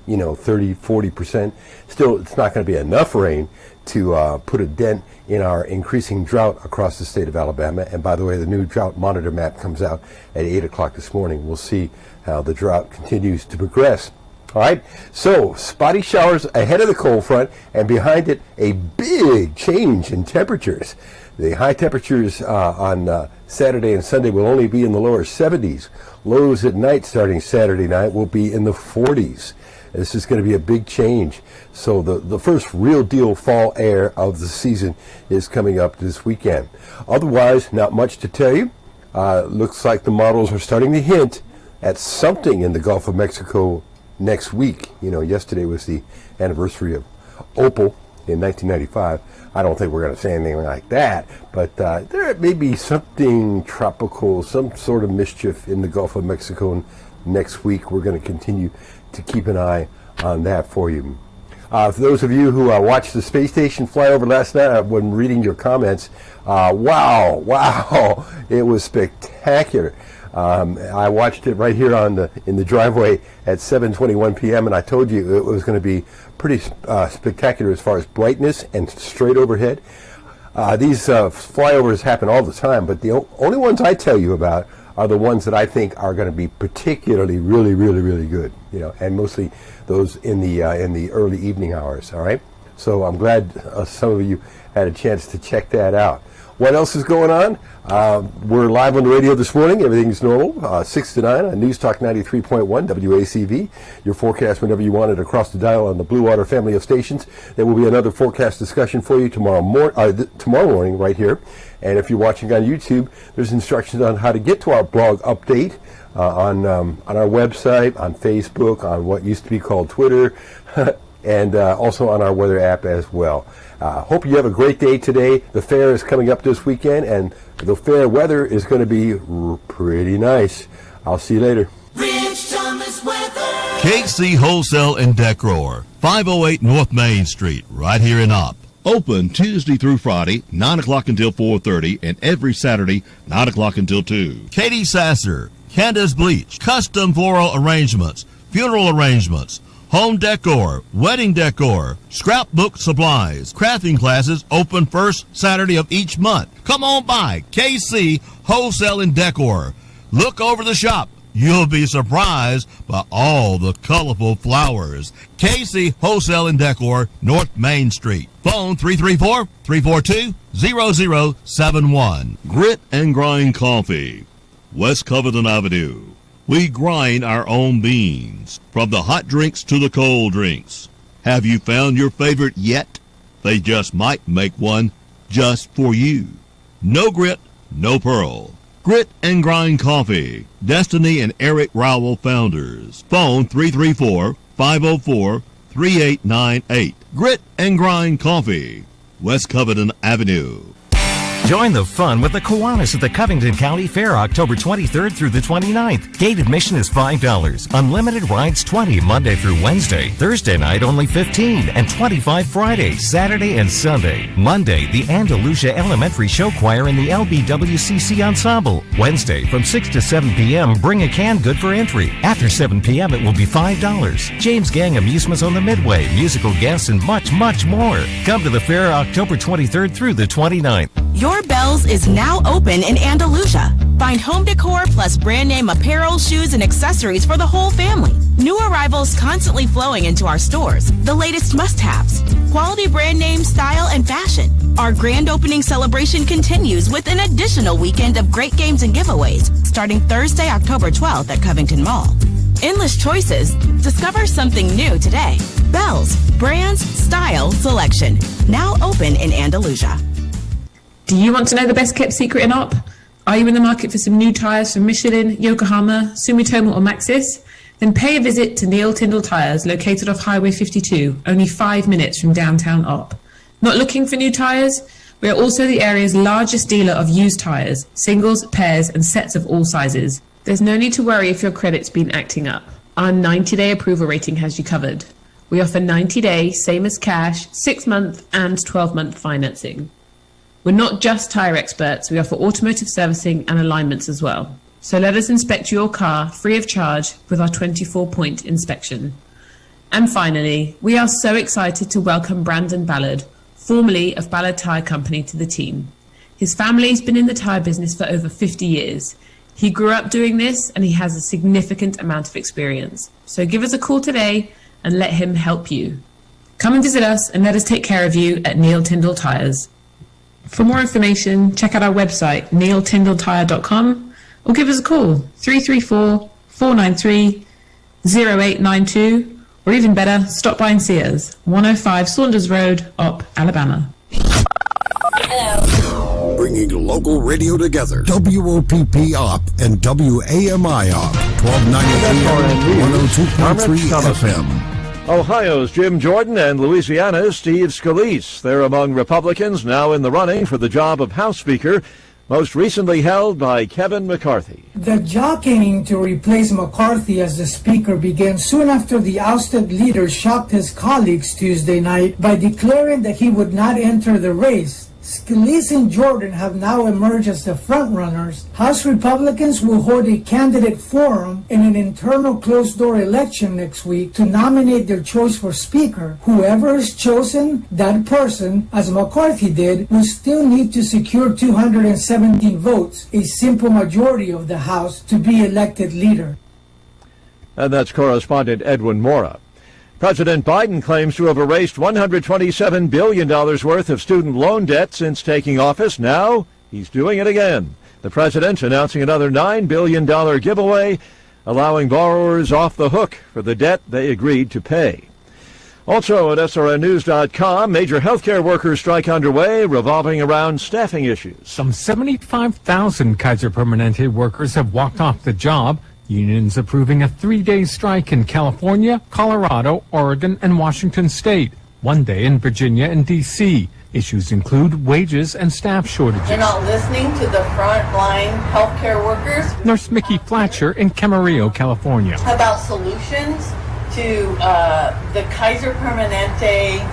30, 40%. Still, it's not going to be enough rain to put a dent in our increasing drought across the state of Alabama. And by the way, the new drought monitor map comes out at 8 o'clock this morning. We'll see how the drought continues to progress. All right, so spotty showers ahead of the cold front, and behind it, a big change in temperatures. The high temperatures on Saturday and Sunday will only be in the lower 70s. Lows at night starting Saturday night will be in the 40s. This is going to be a big change. So the first real deal fall air of the season is coming up this weekend. Otherwise, not much to tell you. Looks like the models are starting to hint at something in the Gulf of Mexico next week. Yesterday was the anniversary of Opal in 1995. I don't think we're going to say anything like that, but there may be something tropical, some sort of mischief in the Gulf of Mexico next week. We're going to continue to keep an eye on that for you. For those of you who watched the space station flyover last night, when reading your comments, wow, it was spectacular. I watched it right here in the driveway at 7:21 p.m. and I told you it was going to be pretty spectacular as far as brightness and straight overhead. These flyovers happen all the time, but the only ones I tell you about are the ones that I think are going to be particularly really, really, really good. And mostly those in the early evening hours. All right. So I'm glad some of you had a chance to check that out. What else is going on? We're live on the radio this morning. Everything's normal. 6 to 9 on News Talk 93.1 WACV. Your forecast whenever you want it across the dial on the Blue Water family of stations. There will be another forecast discussion for you tomorrow morning right here. And if you're watching on YouTube, there's instructions on how to get to our blog update on our website, on Facebook, on what used to be called Twitter, and also on our weather app as well. Hope you have a great day today. The fair is coming up this weekend, and the fair weather is going to be pretty nice. I'll see you later. Rich Thomas Weather. KC Wholesale and Decor, 508 North Main Street, right here in Opp. Open Tuesday through Friday, 9 o'clock until 4:30, and every Saturday, 9 o'clock until 2. Katie Sasser, Candace Bleach, custom floral arrangements, funeral arrangements, home decor, wedding decor, scrapbook supplies, crafting classes open first Saturday of each month. Come on by KC Wholesale and Decor. Look over the shop. You'll be surprised by all the colorful flowers. KC Wholesale and Decor, North Main Street. Phone 334-342-0071. Grit and Grind Coffee, West Covington Avenue. We grind our own beans, from the hot drinks to the cold drinks. Have you found your favorite yet? They just might make one just for you. No grit, no pearl. Grit and Grind Coffee. Destiny and Eric Rowell founders. Phone 334-504-3898. Grit and Grind Coffee, West Covington Avenue. Join the fun with the Kiwanis at the Covington County Fair October 23rd through the 29th. Gate admission is $5. Unlimited rides $20 Monday through Wednesday. Thursday night only $15 and $25 Friday, Saturday, and Sunday. Monday, the Andalusia Elementary Show Choir and the LBWCC Ensemble. Wednesday from 6 to 7 p.m. Bring a canned good for entry. After 7 p.m. it will be $5. James Gang Amusements on the Midway, musical guests, and much, much more. Come to the fair October 23rd through the 29th. Your Bells is now open in Andalusia. Find home decor plus brand name apparel, shoes, and accessories for the whole family. New arrivals constantly flowing into our stores. The latest must-haves. Quality brand name, style, and fashion. Our grand opening celebration continues with an additional weekend of great games and giveaways starting Thursday, October 12th at Covington Mall. Endless choices. Discover something new today. Bells, brands, style, selection. Now open in Andalusia. Do you want to know the best kept secret in op? Are you in the market for some new tyres from Michelin, Yokohama, Sumitomo or Maxxis? Then pay a visit to Neil Tyndall Tyres, located off Highway 52, only 5 minutes from downtown op. Not looking for new tyres? We are also the area's largest dealer of used tyres, singles, pairs and sets of all sizes. There's no need to worry if your credit's been acting up. Our 90-day approval rating has you covered. We offer 90-day, same as cash, 6-month and 12-month financing. We're not just tyre experts, we offer automotive servicing and alignments as well. So let us inspect your car free of charge with our 24-point inspection. And finally, we are so excited to welcome Brandon Ballard, formerly of Ballard Tyre Company, to the team. His family's been in the tyre business for over 50 years. He grew up doing this and he has a significant amount of experience. So give us a call today and let him help you. Come and visit us and let us take care of you at Neil Tyndall Tyres. For more information, check out our website, neiltyndalltyre.com, or give us a call, 334-493-0892, or even better, stop by and see us, 105 Saunders Road, Opp, Alabama. Hello. Bringing local radio together, WOPP Opp and WAMI Opp, 1290 AM, 102.3 FM. Ohio's Jim Jordan and Louisiana's Steve Scalise. They're among Republicans now in the running for the job of House Speaker, most recently held by Kevin McCarthy. The jockeying to replace McCarthy as the Speaker began soon after the ousted leader shocked his colleagues Tuesday night by declaring that he would not enter the race. Scalise and Jordan have now emerged as the frontrunners. House Republicans will hold a candidate forum in an internal closed-door election next week to nominate their choice for Speaker. Whoever is chosen, that person, as McCarthy did, will still need to secure 217 votes, a simple majority of the House, to be elected leader. And that's correspondent Edwin Mora. President Biden claims to have erased $127 billion worth of student loan debt since taking office. Now he's doing it again. The president announcing another $9 billion giveaway, allowing borrowers off the hook for the debt they agreed to pay. Also at SRNnews.com, major healthcare workers strike underway, revolving around staffing issues. Some 75,000 Kaiser Permanente workers have walked off the job. Unions approving a 3-day strike in California, Colorado, Oregon, and Washington State. 1 day in Virginia and D.C. Issues include wages and staff shortages. You're not listening to the frontline healthcare workers. Nurse Mickey Fletcher in Camarillo, California. About solutions to the Kaiser Permanente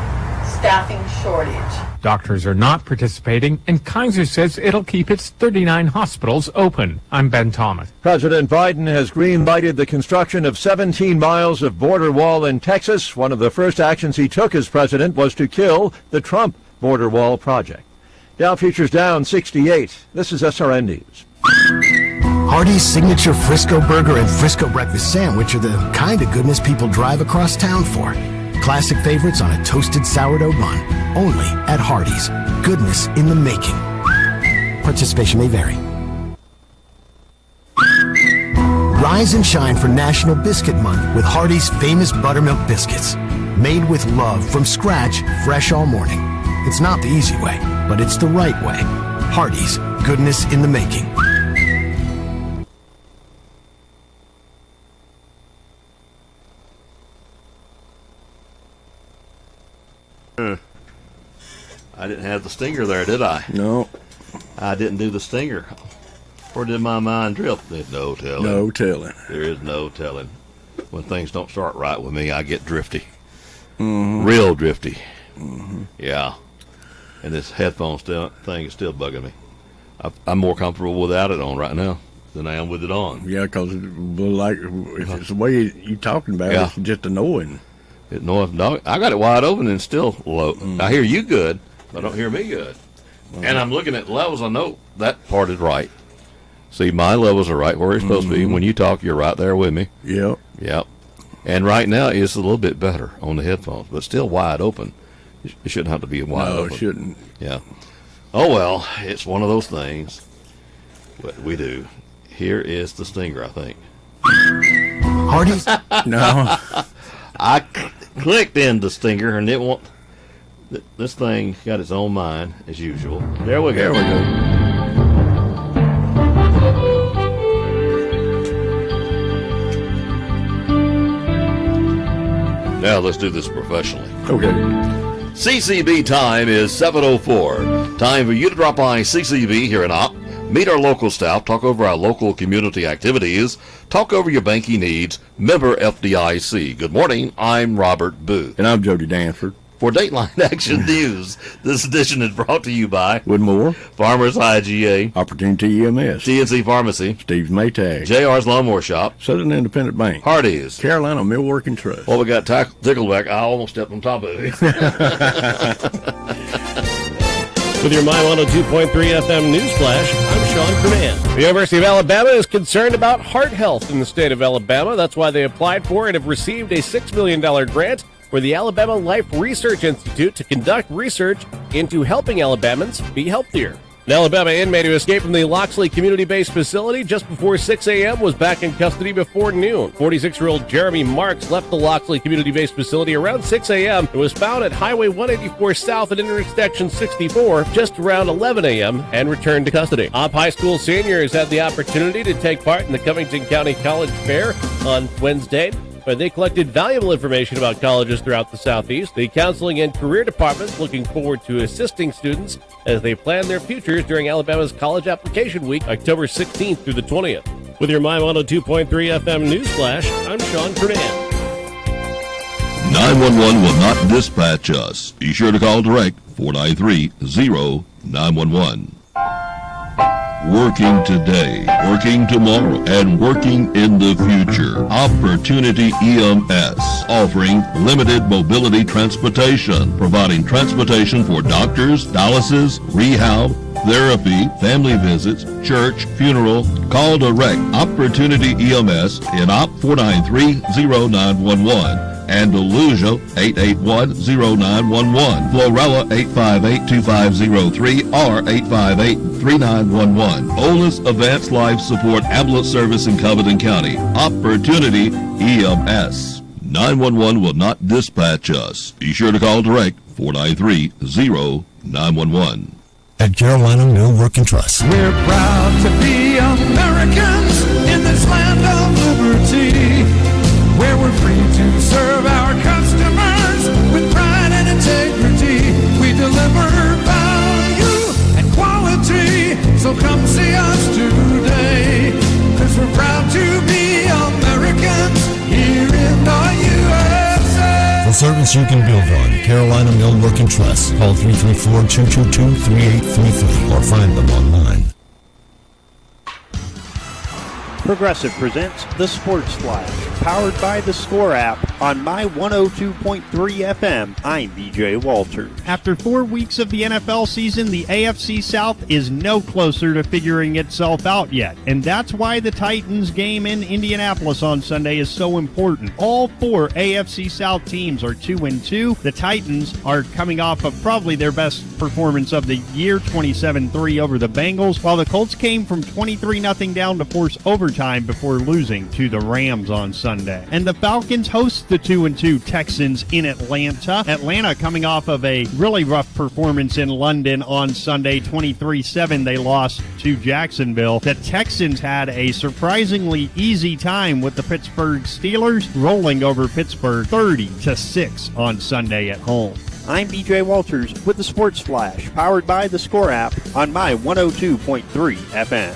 staffing shortage. Doctors are not participating, and Kaiser says it'll keep its 39 hospitals open. I'm Ben Thomas. President Biden has green-lighted the construction of 17 miles of border wall in Texas. One of the first actions he took as president was to kill the Trump border wall project. Dow futures down 68. This is SRN News. Hardee's signature Frisco Burger and Frisco Breakfast Sandwich are the kind of goodness people drive across town for. Classic favorites on a toasted sourdough bun. Only at Hardee's. Goodness in the making. Participation may vary. Rise and shine for National Biscuit Month with Hardee's famous buttermilk biscuits. Made with love from scratch, fresh all morning. It's not the easy way, but it's the right way. Hardee's. Goodness in the making. I didn't have the stinger there, did I? No. I didn't do the stinger. Or did my mind drift? There's no telling. No telling. There is no telling. When things don't start right with me, I get drifty. Mm-hmm. Real drifty. Mm-hmm. Yeah. And this headphone thing is still bugging me. I'm more comfortable without it on right now than I am with it on. Yeah, because like if it's the way you talking about it, it's just annoying. I got it wide open and still low. I hear you good, but I don't hear me good. And I'm looking at levels. I know that part is right. See, my levels are right where it's supposed to be. When you talk, you're right there with me. Yep. Yep. And right now, it's a little bit better on the headphones, but still wide open. It shouldn't have to be wide open. No, it shouldn't. Yeah. Oh, well, it's one of those things. What we do. Here is the stinger, I think. Hardee's? No. I clicked in the stinger, and it won't. This thing got its own mind, as usual. There we go. There we go. Now let's do this professionally. Okay. CCB time is 7:04. Time for you to drop by CCB here in Opp. Meet our local staff, talk over our local community activities, talk over your banking needs. Member FDIC. Good morning. I'm Robert Boothe. And I'm Jody Danford. For Dateline Action News, this edition is brought to you by Woodmore, Farmers IGA, Opportunity EMS, GNC Pharmacy, Steve's Maytag, JR's Lawnmower Shop, Southern Independent Bank, Hardee's, Carolina Millworking Trust. Well, we got Tickleback. I almost stepped on top of it. With your My 102.3 FM News Flash, I'm Sean Kerman. The University of Alabama is concerned about heart health in the state of Alabama. That's why they applied for and have received a $6 million grant for the Alabama Life Research Institute to conduct research into helping Alabamans be healthier. An Alabama inmate who escaped from the Loxley community-based facility just before 6 a.m. was back in custody before noon. 46-year-old Jeremy Marks left the Loxley community-based facility around 6 a.m. and was found at Highway 184 South at intersection 64 just around 11 a.m. and returned to custody. Opp High School seniors had the opportunity to take part in the Covington County College Fair on Wednesday, where they collected valuable information about colleges throughout the Southeast. The Counseling and Career Department's looking forward to assisting students as they plan their futures during Alabama's College Application Week, October 16th through the 20th. With your My 102.3 FM News Flash, I'm Sean Kernan. 911 will not dispatch us. Be sure to call direct 493-0911. Working today, working tomorrow, and working in the future. Opportunity EMS, offering limited mobility transportation, providing transportation for doctors, dialysis, rehab, therapy, family visits, church, funeral. Call direct Opportunity EMS in Opp 493-0911. Andalusia 881-0911, Florella 858-2503 or 858-3911. Oldest advanced life support ambulance service in Covington County. Opportunity EMS. 911 will not dispatch us. Be sure to call direct 493-0911. At Carolina Millworking Trust. We're proud to be Americans in this land of liberty, where we're free to serve our customers with pride and integrity. We deliver value and quality, so come see us today, 'cause we're proud to be Americans here in the USA. For service you can build on, Carolina Millworking Trust. Call 334-222-3833 or find them online. Progressive presents The Sports Flash, powered by the Score app on My 102.3 FM. I'm BJ Walters. After 4 weeks of the NFL season, the AFC South is no closer to figuring itself out yet, and that's why the Titans game in Indianapolis on Sunday is so important. All 4 AFC South teams are 2-2. The Titans are coming off of probably their best performance of the year, 27-3 over the Bengals, while the Colts came from 23-0 down to force overtime before losing to the Rams on Sunday. And the Falcons host the 2-2 Texans in Atlanta. Atlanta coming off of a really rough performance in London on Sunday, 23-7. They lost to Jacksonville. The Texans had a surprisingly easy time with the Pittsburgh Steelers, rolling over Pittsburgh 30-6 on Sunday at home. I'm BJ Walters with the Sports Flash, powered by the Score app on my 102.3 FM.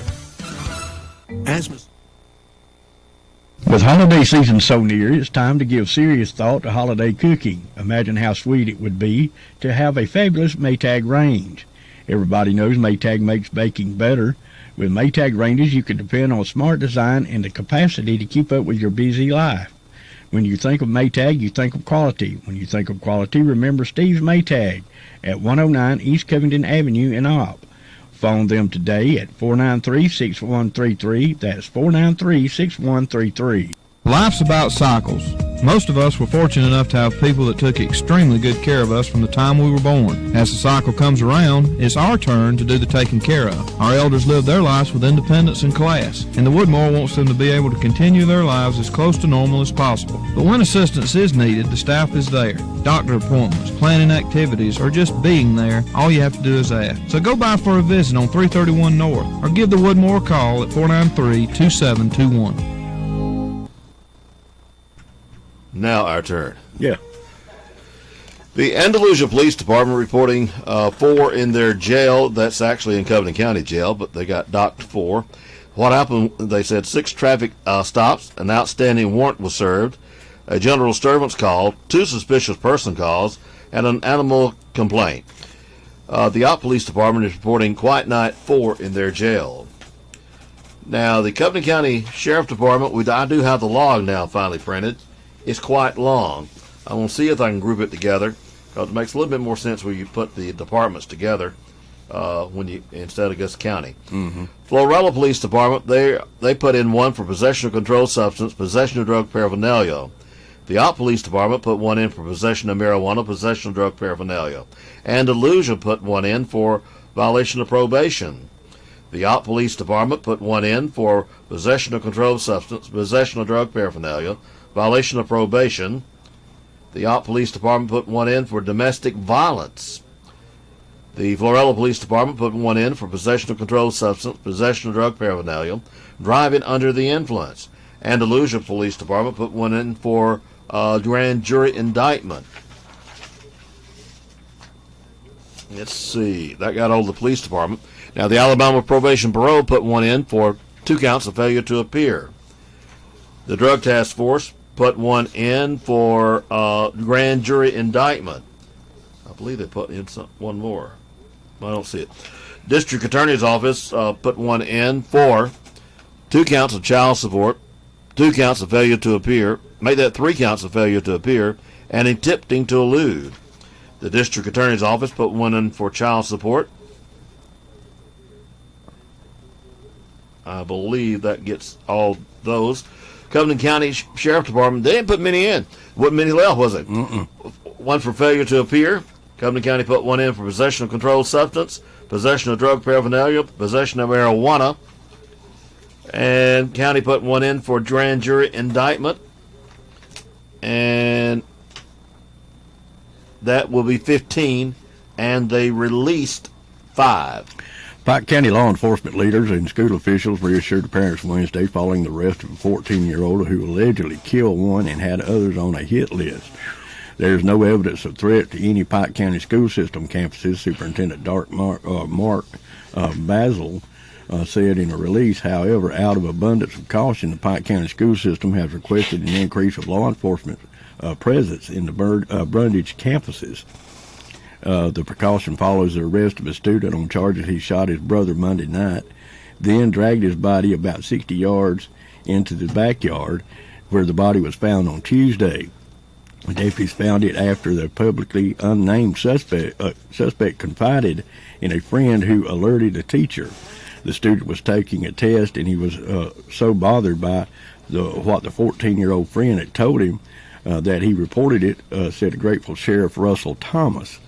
With holiday season so near, it's time to give serious thought to holiday cooking. Imagine how sweet it would be to have a fabulous Maytag range. Everybody knows Maytag makes baking better. With Maytag ranges, you can depend on smart design and the capacity to keep up with your busy life. When you think of Maytag, you think of quality. When you think of quality, remember Steve's Maytag at 109 East Covington Avenue in Opp. Phone them today at 493-6133. That's 493-6133. Life's about cycles. Most of us were fortunate enough to have people that took extremely good care of us from the time we were born. As the cycle comes around, it's our turn to do the taking care of. Our elders lived their lives with independence and class, and the Woodmore wants them to be able to continue their lives as close to normal as possible. But when assistance is needed, the staff is there. Doctor appointments, planning activities, or just being there, all you have to do is ask. So go by for a visit on 331 North, or give the Woodmore a call at 493-2721. Now our turn. Yeah. The Andalusia Police Department reporting 4 in their jail. That's actually in Covington County Jail, but they got docked 4. What happened, they said 6 traffic stops, an outstanding warrant was served, a general disturbance call, 2 suspicious person calls, and an animal complaint. The Opp Police Department is reporting quiet night 4 in their jail. Now, the Covington County Sheriff Department, I do have the log now finally printed. It's quite long. I'm going to see if I can group it together, because it makes a little bit more sense when you put the departments together instead of just county. Mm-hmm. Florella Police Department, they put in 1 for possession of controlled substance, possession of drug paraphernalia. The Opp Police Department put 1 in for possession of marijuana, possession of drug paraphernalia. Andalusia put 1 in for violation of probation. The Opp Police Department put 1 in for possession of controlled substance, possession of drug paraphernalia, violation of probation. The Opp Police Department put 1 in for domestic violence. The Florella Police Department put 1 in for possession of controlled substance, possession of drug paraphernalia, driving under the influence. Andalusia Police Department put 1 in for grand jury indictment. Let's see. That got all the police department. Now, the Alabama Probation Bureau put 1 in for 2 counts of failure to appear. The Drug Task Force put 1 in for grand jury indictment. I believe they put in 1 more. I don't see it. District Attorney's Office put 1 in for 2 counts of child support, 2 counts of failure to appear, made that 3 counts of failure to appear, and attempting to elude. The District Attorney's Office put 1 in for child support. I believe that gets all those. Covington County Sheriff Department, they didn't put many in. Wasn't many left, was it? 1 for failure to appear. Covington County put 1 in for possession of controlled substance, possession of drug paraphernalia, possession of marijuana. And county put 1 in for grand jury indictment. And that will be 15. And they released 5. Pike County law enforcement leaders and school officials reassured the parents Wednesday following the arrest of a 14-year-old who allegedly killed one and had others on a hit list. There is no evidence of threat to any Pike County school system campuses, Superintendent Mark Basil said in a release. However, out of abundance of caution, the Pike County school system has requested an increase of law enforcement presence in the Brundage campuses. The precaution follows the arrest of a student on charges he shot his brother Monday night, then dragged his body about 60 yards into the backyard where the body was found on Tuesday. Deputies found it after the publicly unnamed suspect confided in a friend who alerted a teacher. The student was taking a test, and he was so bothered by what the 14-year-old friend had told him that he reported it, said Grateful Sheriff Russell Thomas.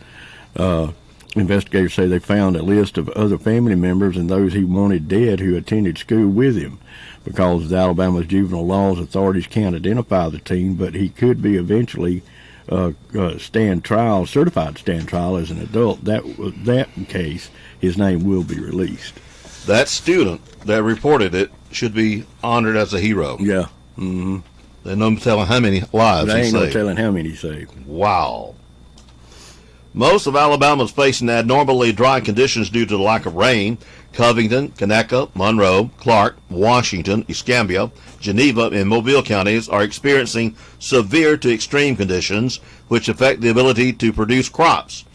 Investigators say they found a list of other family members and those he wanted dead who attended school with him. Because of Alabama's juvenile laws, authorities can't identify the teen, but he could be eventually certified to stand trial as an adult. That case, his name will be released. That student that reported it should be honored as a hero. Yeah. Mm-hmm. There's no telling how many lives he saved. There ain't no telling how many he saved. Wow. Most of Alabama is facing abnormally dry conditions due to the lack of rain. Covington, Conecuh, Monroe, Clark, Washington, Escambia, Geneva, and Mobile counties are experiencing severe to extreme conditions, which affect the ability to produce crops.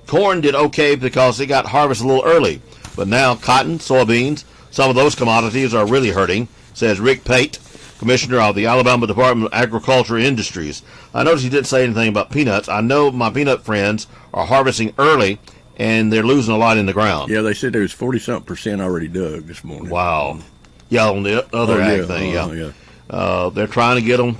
Corn did okay because it got harvested a little early, but now cotton, soybeans, some of those commodities are really hurting, says Rick Pate, Commissioner of the Alabama Department of Agriculture Industries. I noticed he didn't say anything about peanuts. I know my peanut friends are harvesting early, and they're losing a lot in the ground. Yeah, they said there was 40-something% already dug this morning. Wow. Yeah, on the other ag thing, yeah. They're trying to get them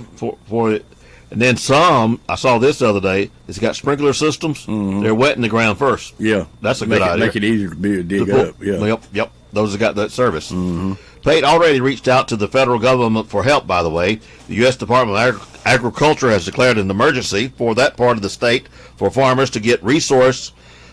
for it. And then some, I saw this the other day, it's got sprinkler systems. Mm-hmm. They're wetting the ground first. Yeah. That's a good idea. Make it easier to dig up. Yeah. Yep. Those have got that service. Mm-hmm. Pate already reached out to the federal government for help, by the way. The U.S. Department of Agriculture has declared an emergency for that part of the state for farmers to get resource.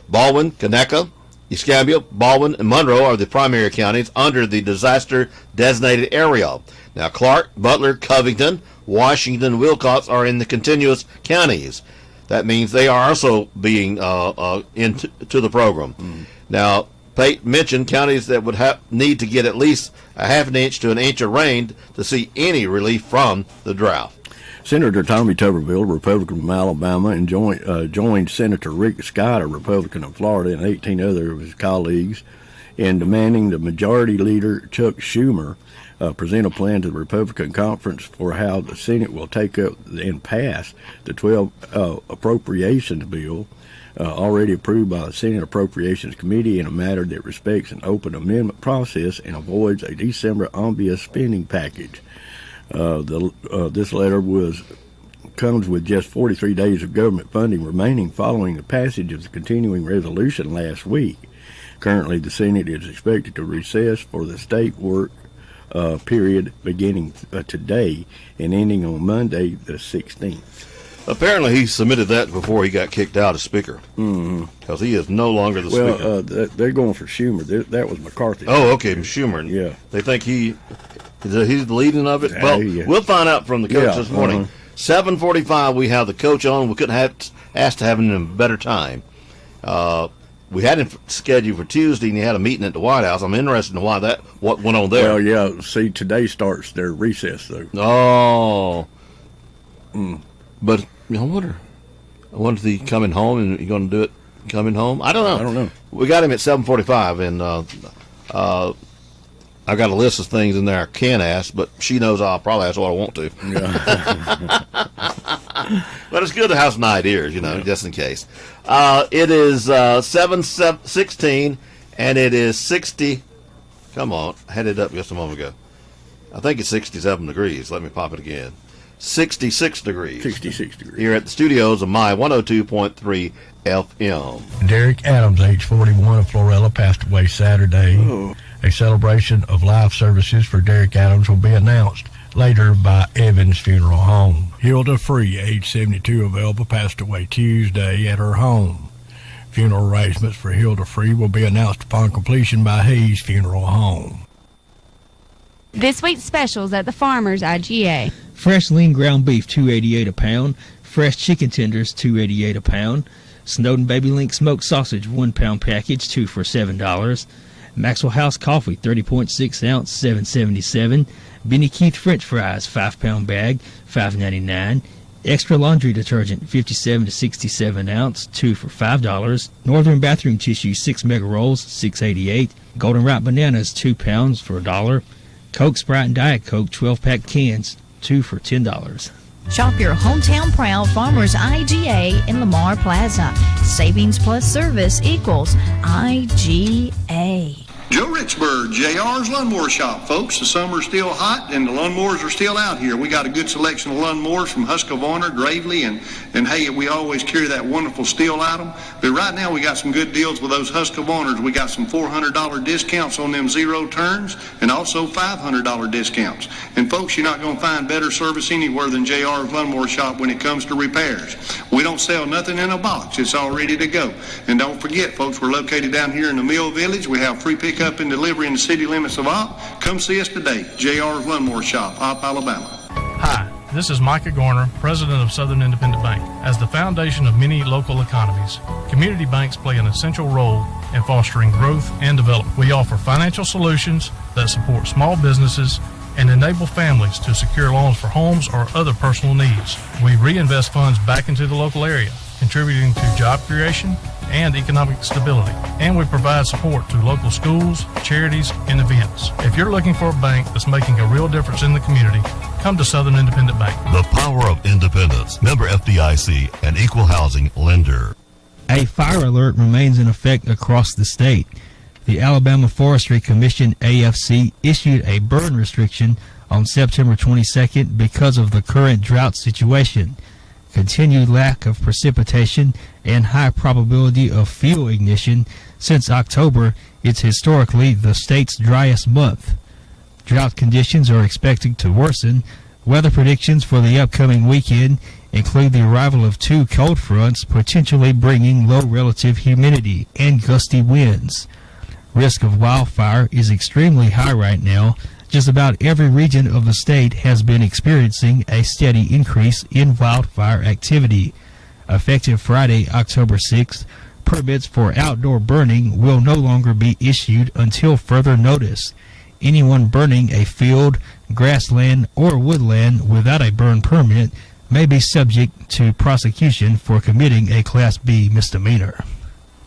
Baldwin, Conecuh, Escambia, Baldwin, and Monroe are the primary counties under the disaster-designated area. Now, Clark, Butler, Covington, Washington, and Wilcox are in the continuous counties. That means they are also being into the program. Mm. Now, Pate mentioned counties that would need to get at least a half an inch to an inch of rain to see any relief from the drought. Senator Tommy Tuberville, Republican from Alabama, and joined Senator Rick Scott, a Republican of Florida, and 18 other of his colleagues in demanding the Majority Leader Chuck Schumer present a plan to the Republican conference for how the Senate will take up and pass the 12 appropriations bill already approved by the Senate Appropriations Committee in a matter that respects an open amendment process and avoids a December omnibus spending package. This letter comes with just 43 days of government funding remaining following the passage of the continuing resolution last week. Currently, the Senate is expected to recess for the state work period beginning today and ending on Monday the 16th. Apparently, he submitted that before he got kicked out as Speaker. Because he is no longer the Speaker. They're going for Schumer. That was McCarthy. Oh, okay, Schumer. Yeah. They think he's the leading of it? Well, we'll find out from the coach this morning. 7:45, we have the coach on. We couldn't have asked to have him in a better time. We had him scheduled for Tuesday, and he had a meeting at the White House. I'm interested in what went on there. Well, yeah. See, today starts their recess, though. Oh. But I wonder if he's coming home, and he's going to do it coming home. I don't know. We got him at 7:45, and I got a list of things in there I can't ask, but she knows I'll probably ask what I want to. Yeah. But it's good to have some ideas, just in case. It is 7:16, and it is 60. Come on, I had it up just a moment ago. I think it's 67 degrees. Let me pop it again. 66 degrees. 66 degrees. Here at the studios of my 102.3 FM. Derek Adams, age 41, of Florella, passed away Saturday. Oh. A celebration of life services for Derek Adams will be announced later by Evans Funeral Home. Hilda Free, age 72, of Elba, passed away Tuesday at her home. Funeral arrangements for Hilda Free will be announced upon completion by Hayes Funeral Home. This week's specials at the Farmers IGA. Fresh lean ground beef, $2.88 a pound. Fresh chicken tenders, $2.88 a pound. Snowden Baby Link smoked sausage, 1 pound package, 2 for $7. Maxwell House coffee, 30.6 ounce, $7.77. Benny Keith French fries, 5 pound bag, $5.99. Extra laundry detergent, 57 to 67 ounce, 2 for $5. Northern bathroom tissue, 6 mega rolls, $6.88. Goldenrod bananas, 2 pounds for $1. Coke, Sprite, and Diet Coke 12-pack cans, 2 for $10. Shop your hometown proud Farmers IGA in Lamar Plaza. Savings plus service equals IGA. Joe Richburg, JR's Lawnmower Shop, folks. The summer's still hot and the lawnmowers are still out here. We got a good selection of lawnmowers from Husqvarna, Gravely, and hey, we always carry that wonderful steel item. But right now we got some good deals with those Husqvarnas. We got some $400 discounts on them zero turns and also $500 discounts. And folks, you're not going to find better service anywhere than JR's Lawnmower Shop when it comes to repairs. We don't sell nothing in a box. It's all ready to go. And don't forget, folks, we're located down here in the Mill Village. We have free pickup and delivery in the city limits of Opp. Come see us today. JR's Lawnmower Shop, Opp, Alabama. Hi, This is Micah Garner, President of Southern Independent Bank. As the foundation of many local economies, community banks play an essential role in fostering growth and development. We offer financial solutions that support small businesses and enable families to secure loans for homes or other personal needs. We reinvest funds back into the local area, contributing to job creation and economic stability. And we provide support to local schools, charities, and events. If you're looking for a bank that's making a real difference in the community, come to Southern Independent Bank. The power of independence. Member FDIC, an equal housing lender. A fire alert remains in effect across the state. The Alabama Forestry Commission, AFC, issued a burn restriction on September 22nd because of the current drought situation. Continued lack of precipitation and high probability of fuel ignition. Since October, it's historically the state's driest month. Drought conditions are expected to worsen. Weather predictions for the upcoming weekend include the arrival of 2 cold fronts, potentially bringing low relative humidity and gusty winds. Risk of wildfire is extremely high right now. Just about every region of the state has been experiencing a steady increase in wildfire activity. Effective Friday, October 6th, permits for outdoor burning will no longer be issued until further notice. Anyone burning a field, grassland, or woodland without a burn permit may be subject to prosecution for committing a Class B misdemeanor.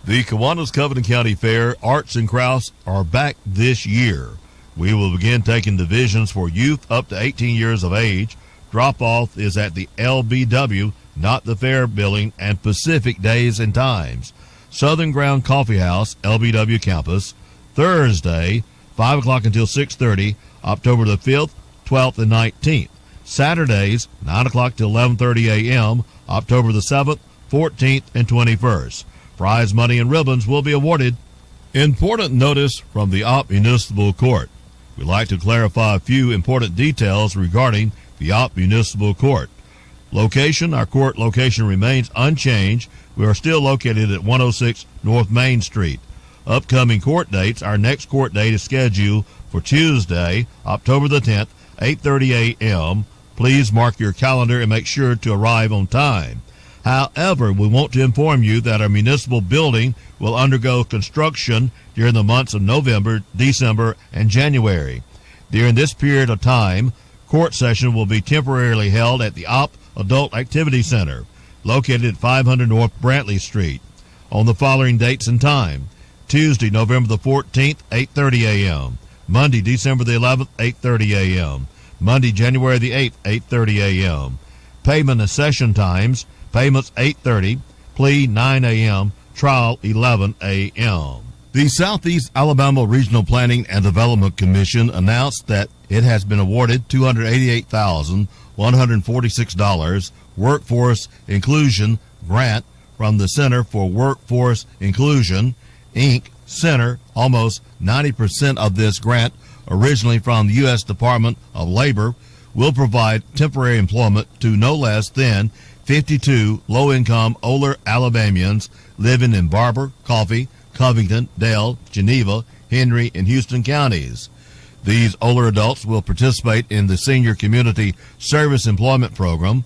The Kiwanis Covington County Fair Arts and Crafts are back this year. We will begin taking divisions for youth up to 18 years of age. Drop-off is at the LBW, not the Fair Building, and Pacific days and times. Southern Ground Coffee House, LBW Campus, Thursday, 5 o'clock until 6:30, October the 5th, 12th, and 19th. Saturdays, 9 o'clock till 11:30 a.m., October the 7th, 14th, and 21st. Prize money and ribbons will be awarded. Important notice from the Opp Municipal Court. We'd like to clarify a few important details regarding the Opp Municipal Court. Location, our court location remains unchanged. We are still located at 106 North Main Street. Upcoming court dates, our next court date is scheduled for Tuesday, October the 10th, 8:30 a.m. Please mark your calendar and make sure to arrive on time. However, we want to inform you that our municipal building will undergo construction during the months of November, December, and January. During this period of time, court session will be temporarily held at the Opp Adult Activity Center, located at 500 North Brantley Street, on the following dates and time. Tuesday, November the 14th, 8:30 a.m. Monday, December the 11th, 8:30 a.m. Monday, January the 8th, 8:30 a.m. Payment and session times: payments 8:30, plea 9 a.m., trial 11 a.m. The Southeast Alabama Regional Planning and Development Commission announced that it has been awarded $288,146 Workforce Inclusion Grant from the Center for Workforce Inclusion, Inc. Center. Almost 90% of this grant, originally from the U.S. Department of Labor, will provide temporary employment to no less than 52 low-income older Alabamians living in Barber, Coffee, Covington, Dale, Geneva, Henry, and Houston counties. These older adults will participate in the Senior Community Service Employment Program.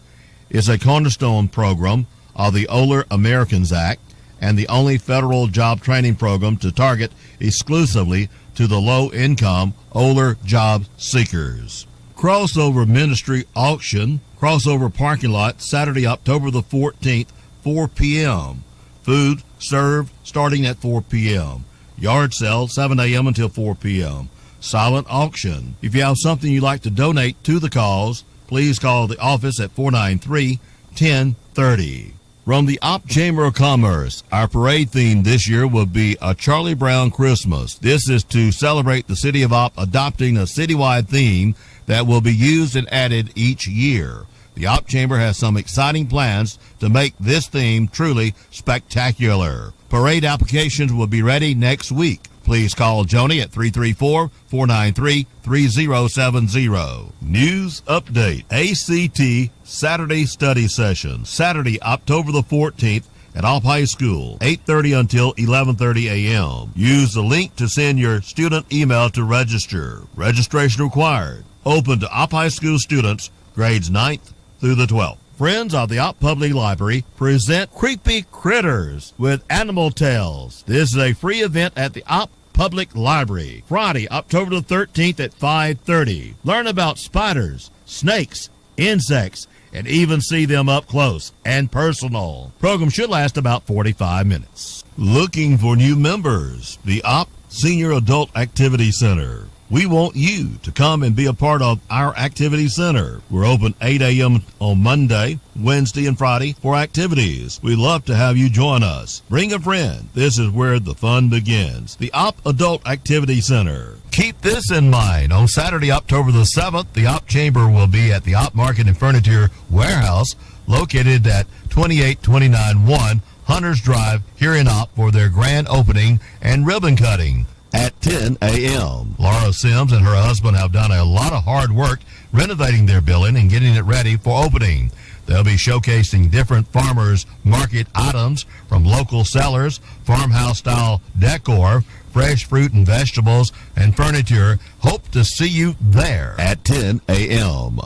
It's a cornerstone program of the Older Americans Act and the only federal job training program to target exclusively to the low-income older job seekers. Crossover Ministry Auction, Crossover Parking Lot, Saturday, October the 14th, 4 p.m. Food served starting at 4 p.m. Yard sale, 7 a.m. until 4 p.m. Silent auction. If you have something you'd like to donate to the cause, please call the office at 493-1030. From the Opp Chamber of Commerce, our parade theme this year will be a Charlie Brown Christmas. This is to celebrate the city of Opp adopting a citywide theme that will be used and added each year. The Opp Chamber has some exciting plans to make this theme truly spectacular. Parade applications will be ready next week. Please call Joni at 334-493-3070. News update. ACT Saturday Study Session, Saturday, October the 14th at Opp High School, 8:30 until 11:30 a.m. Use the link to send your student email to register. Registration required. Open to Opp High School students grades 9th through the 12th. Friends of the Opp Public Library present Creepy Critters with Animal Tales. This is a free event at the Opp Public Library, Friday, October the 13th at 5:30. Learn about spiders, snakes, insects, and even see them up close and personal. Program should last about 45 minutes. Looking for new members? The Opp Senior Adult Activity Center. We want you to come and be a part of our activity center. We're open 8 a.m. on Monday, Wednesday, and Friday for activities. We'd love to have you join us. Bring a friend. This is where the fun begins. The Opp Adult Activity Center. Keep this in mind. On Saturday, October the 7th, the Opp Chamber will be at the Opp Market and Furniture Warehouse located at 28291 Hunters Drive here in Opp for their grand opening and ribbon cutting at 10 a.m. Laura Sims and her husband have done a lot of hard work renovating their building and getting it ready for opening. They'll be showcasing different farmers market items from local sellers, farmhouse-style decor, fresh fruit and vegetables, and furniture. Hope to see you there at 10 a.m.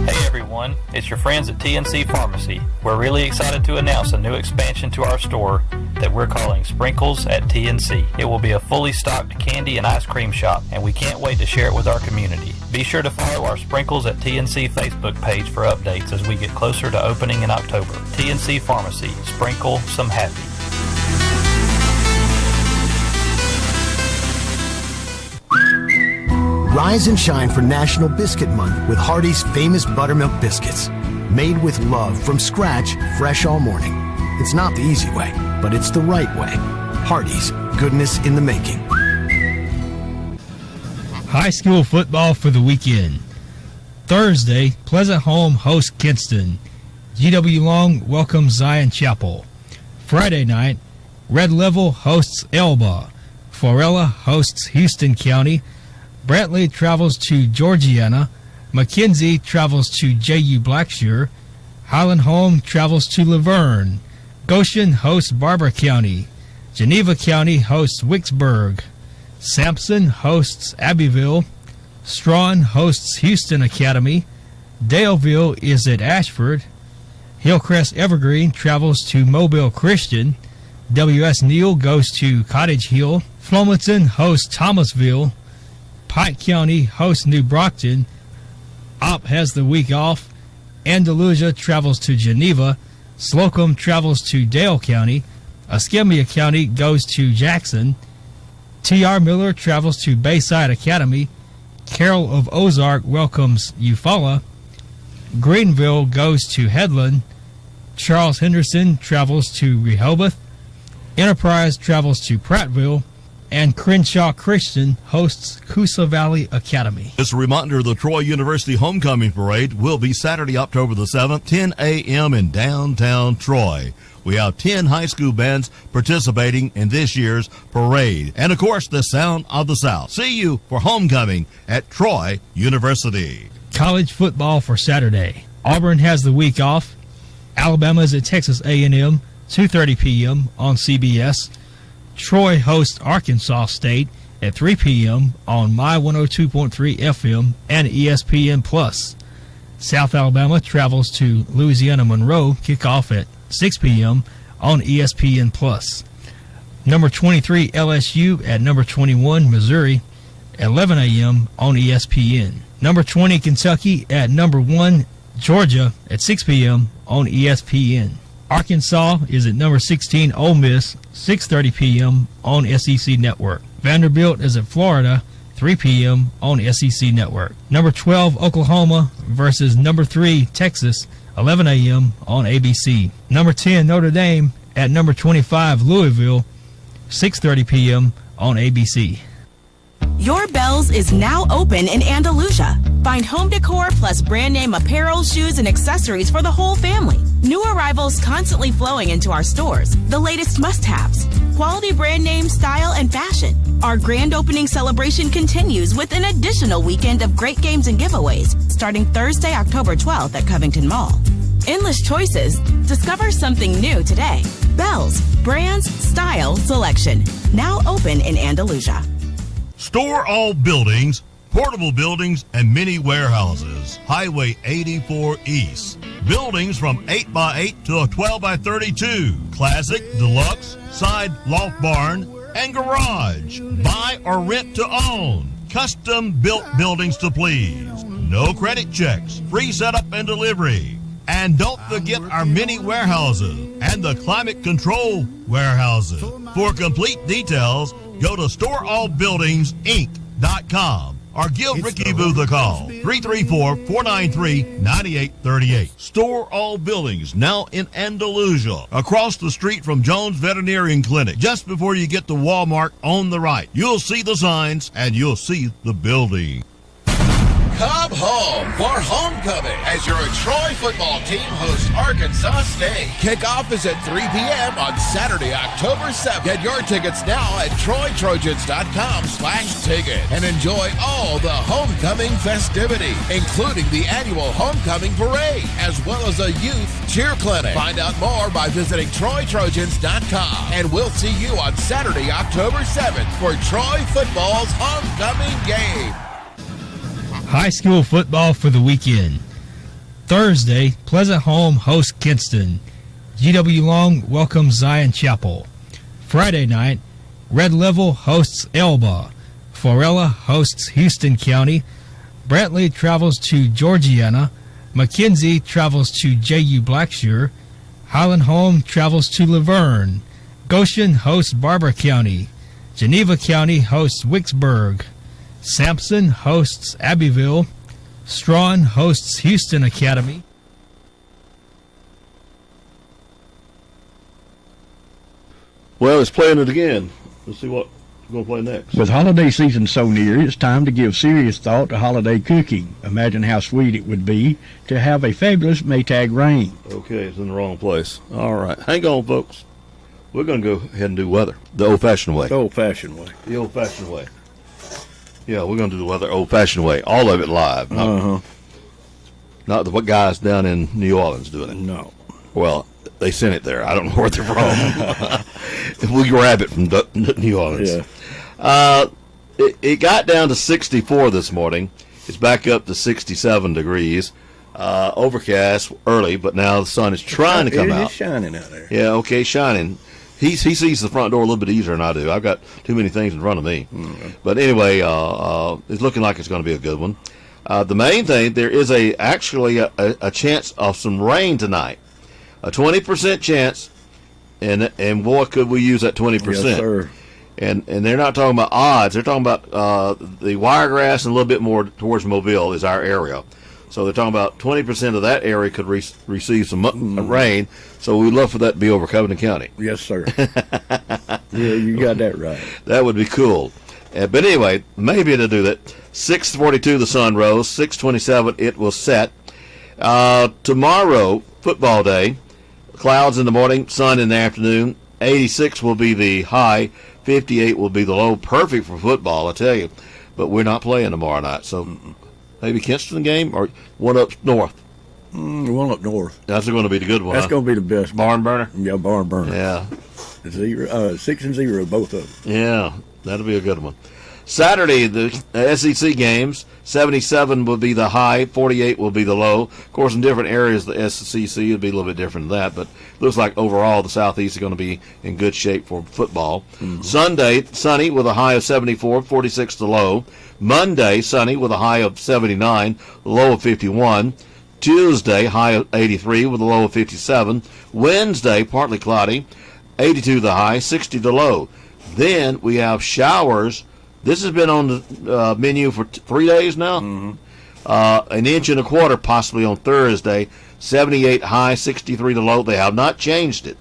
Hey everyone, it's your friends at TNC Pharmacy. We're really excited to announce a new expansion to our store that we're calling Sprinkles at TNC. It will be a fully stocked candy and ice cream shop, and we can't wait to share it with our community. Be sure to follow our Sprinkles at TNC Facebook page for updates as we get closer to opening in October. TNC Pharmacy, sprinkle some happy. Rise and shine for National Biscuit Month with Hardee's famous buttermilk biscuits. Made with love from scratch, fresh all morning. It's not the easy way, but it's the right way. Hardee's, goodness in the making. High school football for the weekend. Thursday, Pleasant Home hosts Kinston. GW Long welcomes Zion Chapel. Friday night, Red Level hosts Elba. Florella hosts Houston County. Brantley travels to Georgiana. McKenzie travels to J.U. Blackshear. Highland Home travels to Laverne. Goshen hosts Barber County. Geneva County hosts Wicksburg. Sampson hosts Abbeville. Strawn hosts Houston Academy. Daleville is at Ashford. Hillcrest Evergreen travels to Mobile Christian. W.S. Neal goes to Cottage Hill. Flomaton hosts Thomasville. Pike County hosts New Brockton. Opp has the week off. Andalusia travels to Geneva. Slocum travels to Dale County. Escambia County goes to Jackson. T.R. Miller travels to Bayside Academy. Carroll of Ozark welcomes Eufaula. Greenville goes to Headland. Charles Henderson travels to Rehoboth. Enterprise travels to Prattville. And Crenshaw Christian hosts Coosa Valley Academy. Just a reminder, the Troy University Homecoming Parade will be Saturday, October the 7th, 10 a.m. in downtown Troy. We have 10 high school bands participating in this year's parade. And, of course, the Sound of the South. See you for homecoming at Troy University. College football for Saturday. Auburn has the week off. Alabama is at Texas A&M, 2:30 p.m. on CBS. Troy hosts Arkansas State at 3 p.m. on My 102.3 FM and ESPN+. South Alabama travels to Louisiana Monroe, kickoff at 6 p.m. on ESPN+. Number 23 LSU at number 21 Missouri at 11 a.m. on ESPN. Number 20 Kentucky at number 1 Georgia at 6 p.m. on ESPN. Arkansas is at number 16 Ole Miss, 6:30 p.m. on SEC Network. Vanderbilt is at Florida, 3 p.m. on SEC Network. Number 12 Oklahoma versus number 3 Texas, 11 a.m. on ABC. Number 10 Notre Dame at number 25 Louisville, 6:30 p.m. on ABC. Your Bells is now open in Andalusia. Find home decor plus brand name apparel, shoes, and accessories for the whole family. New arrivals constantly flowing into our stores. The latest must-haves. Quality brand name, style, and fashion. Our grand opening celebration continues with an additional weekend of great games and giveaways starting Thursday, October 12th at Covington Mall. Endless choices. Discover something new today. Bells, brands, style, selection. Now open in Andalusia. Store all buildings, portable buildings, and mini warehouses. Highway 84 East. Buildings from 8x8 to a 12x32. Classic, deluxe, side loft barn, and garage. Buy or rent to own. Custom built buildings to please. No credit checks. Free setup and delivery. And don't forget our mini warehouses and the climate control warehouses. For complete details, go to StoreAllBuildingsInc.com or give Ricky Boothe a call. 334-493-9838. Store All Buildings, now in Andalusia, across the street from Jones Veterinarian Clinic. Just before you get to Walmart on the right, you'll see the signs and you'll see the building. Come home for homecoming as your Troy football team hosts Arkansas State. Kickoff is at 3 p.m. on Saturday, October 7th. Get your tickets now at TroyTrojans.com/ticket and enjoy all the homecoming festivity, including the annual homecoming parade, as well as a youth cheer clinic. Find out more by visiting TroyTrojans.com, and we'll see you on Saturday, October 7th for Troy football's homecoming game. High school football for the weekend. Thursday, Pleasant Home hosts Kinston. GW Long welcomes Zion Chapel. Friday night, Red Level hosts Elba. Florella hosts Houston County. Brantley travels to Georgiana. McKenzie travels to J.U. Blackshear. Highland Home travels to Laverne. Goshen hosts Barber County. Geneva County hosts Wicksburg. Sampson hosts Abbeville. Strawn hosts Houston Academy. Well, it's playing it again. Let's see what we're going to play next. With holiday season so near, it's time to give serious thought to holiday cooking. Imagine how sweet it would be to have a fabulous Maytag range. Okay, it's in the wrong place. All right. Hang on, folks. We're going to go ahead and do weather the old-fashioned way. The old-fashioned way. The old-fashioned way. Yeah, we're going to do the weather old-fashioned way. All of it live. Not the guys down in New Orleans doing it. No. Well, they sent it there. I don't know where they're from. We grab it from New Orleans. Yeah. It got down to 64 this morning. It's back up to 67 degrees. Overcast early, but now the sun is trying to come out. It's shining out there. Yeah, okay, shining. He sees the front door a little bit easier than I do. I've got too many things in front of me. Mm-hmm. But anyway, it's looking like it's going to be a good one. The main thing, there is actually a chance of some rain tonight. A 20% chance, and boy, could we use that 20%. Yes, sir. And they're not talking about odds. They're talking about the Wiregrass and a little bit more towards Mobile is our area. So they're talking about 20% of that area could receive some rain. So we'd love for that to be over Covington County. Yes, sir. Yeah, you got that right. That would be cool. But anyway, maybe to do that. 6:42 the sun rose. 6:27 it will set. Tomorrow, football day. Clouds in the morning, sun in the afternoon. 86 will be the high. 58 will be the low. Perfect for football, I tell you. But we're not playing tomorrow night. So maybe Kinston game or one up north. One up north. That's going to be the good one. That's going to be the best. Barn burner? Yeah, barn burner. Yeah. 6-0, both of them. Yeah, that'll be a good one. Saturday, the SEC games, 77 will be the high, 48 will be the low. Of course, in different areas, the SEC will be a little bit different than that, but it looks like overall the Southeast is going to be in good shape for football. Mm-hmm. Sunday, sunny with a high of 74, 46 the low. Monday, sunny with a high of 79, low of 51. Tuesday, high of 83 with a low of 57. Wednesday, partly cloudy, 82 the high, 60 the low. Then we have showers. This has been on the menu for 3 days now. Mm-hmm. An inch and a quarter possibly on Thursday. 78 high, 63 the low. They have not changed it.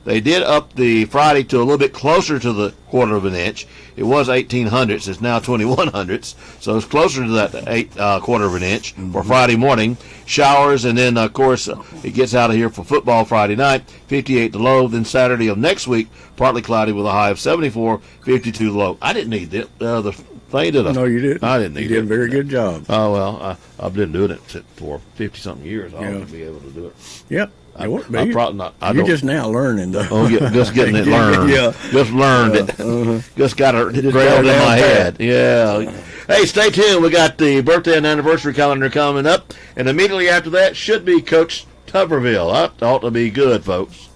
They did up the Friday to a little bit closer to the quarter of an inch. It was 1800ths. It's now 2100ths. So it's closer to that quarter of an inch for Friday morning. Showers, and then, of course, it gets out of here for football Friday night. 58 the low. Then Saturday of next week, partly cloudy with a high of 74, 52 the low. I didn't need the think you did. No, you didn't. I didn't. You did a very good job. Oh well, I've been doing it for 50-something years. I Yeah. ought to be able to do it. Yep. You're just now learning, though. Oh, just getting it learned. Yeah. Just learned it. Just got it drilled in my head. Yeah. Hey, stay tuned. We got the birthday and anniversary calendar coming up, and immediately after that should be Coach Tuberville. That ought to be good, folks.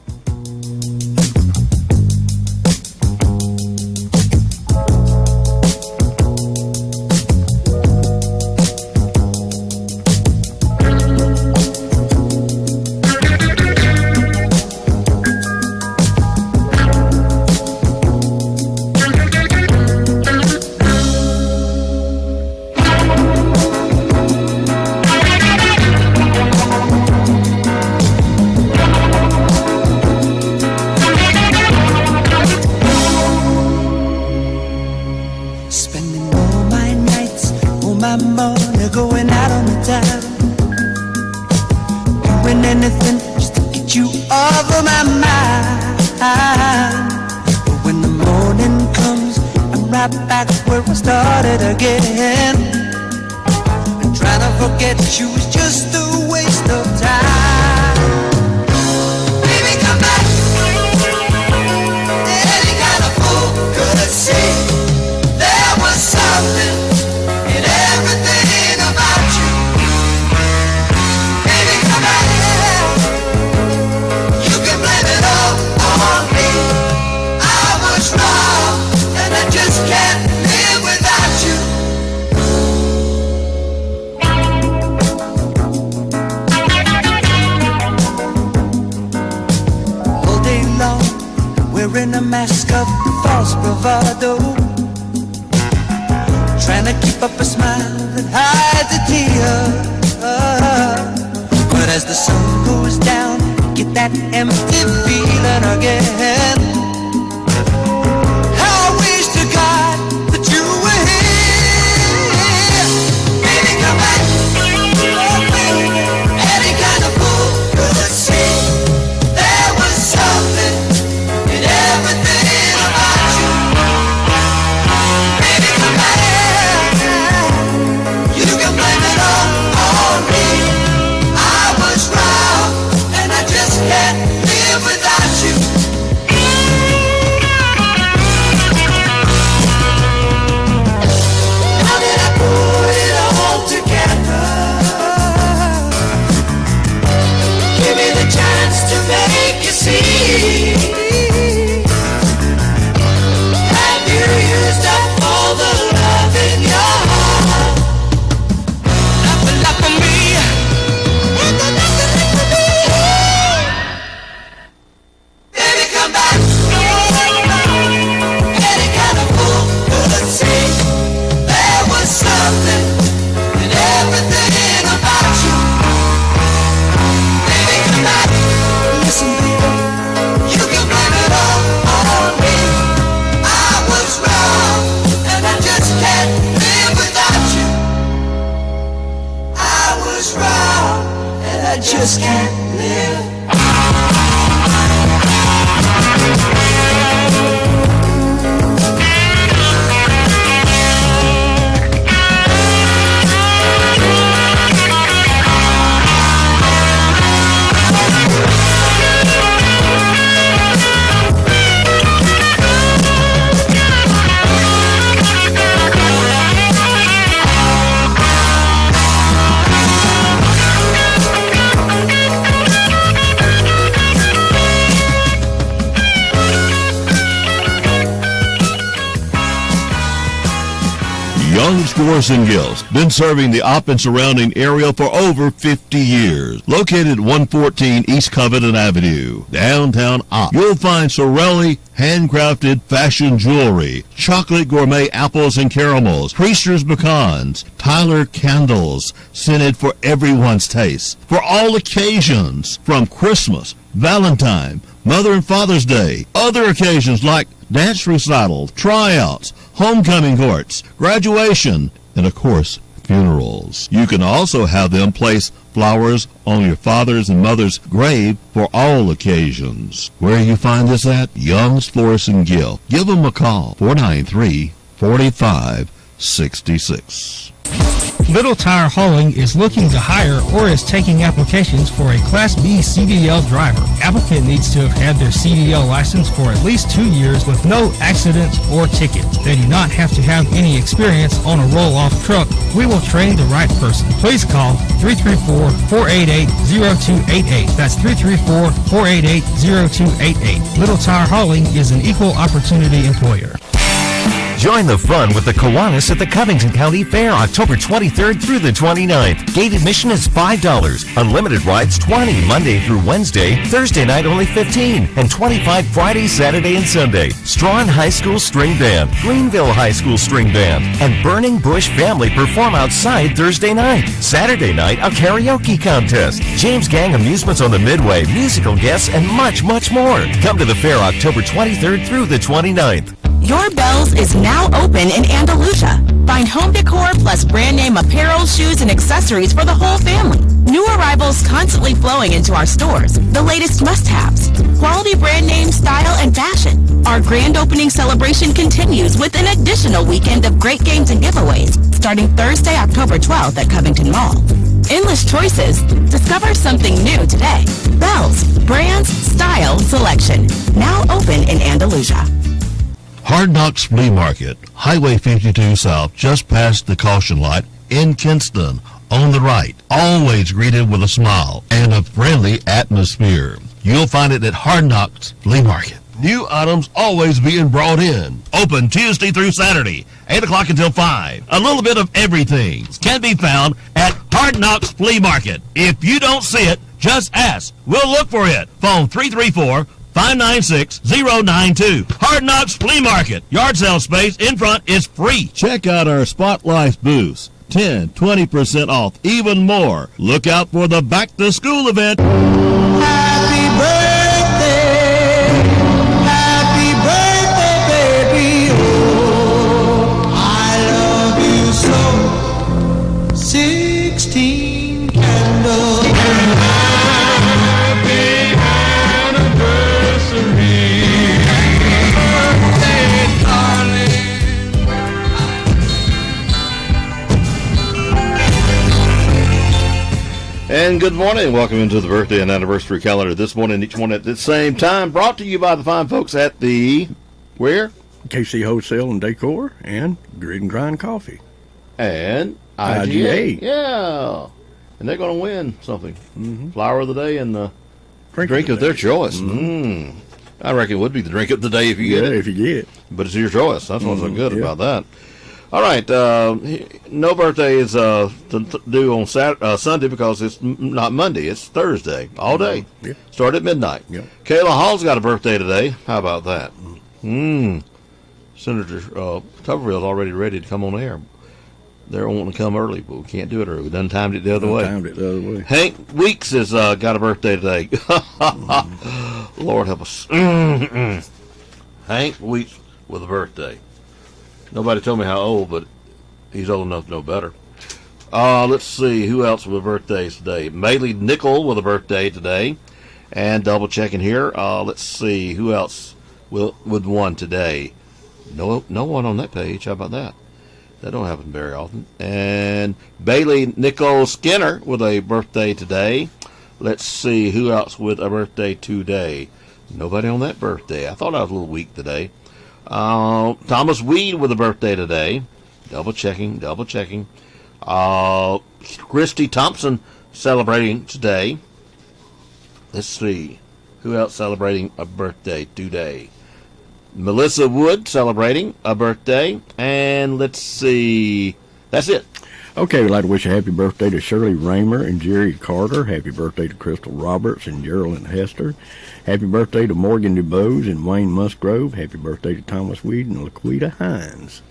Young's and Gills, been serving the Opp and surrounding area for over 50 years. Located at 114 East Covington Avenue, downtown Opp. You'll find Sorelli handcrafted fashion jewelry, chocolate gourmet apples and caramels, Priester's pecans, Tyler candles, scented for everyone's taste. For all occasions, from Christmas, Valentine, Mother and Father's Day, other occasions like dance recital, tryouts, homecoming courts, graduation, and of course, funerals. You can also have them place flowers on your father's and mother's grave for all occasions. Where you find this at? Young's Florist and Gill. Give them a call, 493-45 66. Little Tire Hauling is looking to hire or is taking applications for a Class B CDL driver. Applicant needs to have had their CDL license for at least 2 years with no accidents or tickets. They do not have to have any experience on a roll-off truck. We will train the right person. Please call 334-488-0288. That's 334-488-0288. Little Tire Hauling is an equal opportunity employer. Join the fun with the Kiwanis at the Covington County Fair, October 23rd through the 29th. Gate admission is $5. Unlimited rides $20 Monday through Wednesday. Thursday night only $15. And $25 Friday, Saturday, and Sunday. Strawn High School String Band, Greenville High School String Band, and Burning Bush Family perform outside Thursday night. Saturday night, a karaoke contest. James Gang Amusements on the Midway, musical guests, and much, much more. Come to the fair October 23rd through the 29th. Your Bells is now open in Andalusia. Find home decor plus brand name apparel, shoes, and accessories for the whole family. New arrivals constantly flowing into our stores. The latest must-haves. Quality brand name, style, and fashion. Our grand opening celebration continues with an additional weekend of great games and giveaways starting Thursday, October 12th at Covington Mall. Endless choices. Discover something new today. Bells. Brands, style, selection. Now open in Andalusia. Hard Knocks Flea Market, Highway 52 South, just past the caution light in Kinston, on the right. Always greeted with a smile and a friendly atmosphere. You'll find it at Hard Knocks Flea Market. New items always being brought in. Open Tuesday through Saturday, 8 o'clock until 5. A little bit of everything can be found at Hard Knocks Flea Market. If you don't see it, just ask. We'll look for it. Phone 334-596-092. Hard Knocks Flea Market. Yard sale space in front is free. Check out our Spotlight booths. 10, 20% off, even more. Look out for the back to school event. Happy birthday, baby. Oh, I love you so. 16 candles. And good morning. Welcome into the birthday and anniversary calendar this morning, each morning at the same time. Brought to you by the fine folks at the, where? KC Wholesale and Decor and Grid and Grind Coffee. And IGA. Yeah. And they're going to win something. Mm-hmm. Flower of the day and the drink of their choice. Mm-hmm. I reckon it would be the drink of the day if you get it. Yeah, if you get it. But it's your choice. That's what's so good about that. All right, no birthday is due on Sunday because it's not Monday. It's Thursday, all day. Yeah. Start at midnight. Yeah. Kayla Hall's got a birthday today. How about that? Senator Tuberville's already ready to come on air. They're wanting to come early, but we can't do it early. We done timed it the other way. Hank Weeks has got a birthday today. Lord help us. Hank Weeks with a birthday. Nobody told me how old, but he's old enough to know better. Let's see who else with birthdays today. Maylee Nickel with a birthday today, and double checking here. Let's see who else with one today. No one on that page. How about that? That don't happen very often. And Bailey Nicole Skinner with a birthday today. Let's see who else with a birthday today. Nobody on that birthday. I thought I was a little weak today. Thomas Weed with a birthday today. Double checking. Christy Thompson celebrating today. Let's see. Who else celebrating a birthday today? Melissa Wood celebrating a birthday. And let's see. That's it. Okay, we'd like to wish a happy birthday to Shirley Raymer and Jerry Carter. Happy birthday to Crystal Roberts and Geraldine Hester. Happy birthday to Morgan DuBose and Wayne Musgrove. Happy birthday to Thomas Weed and Laquita Hines.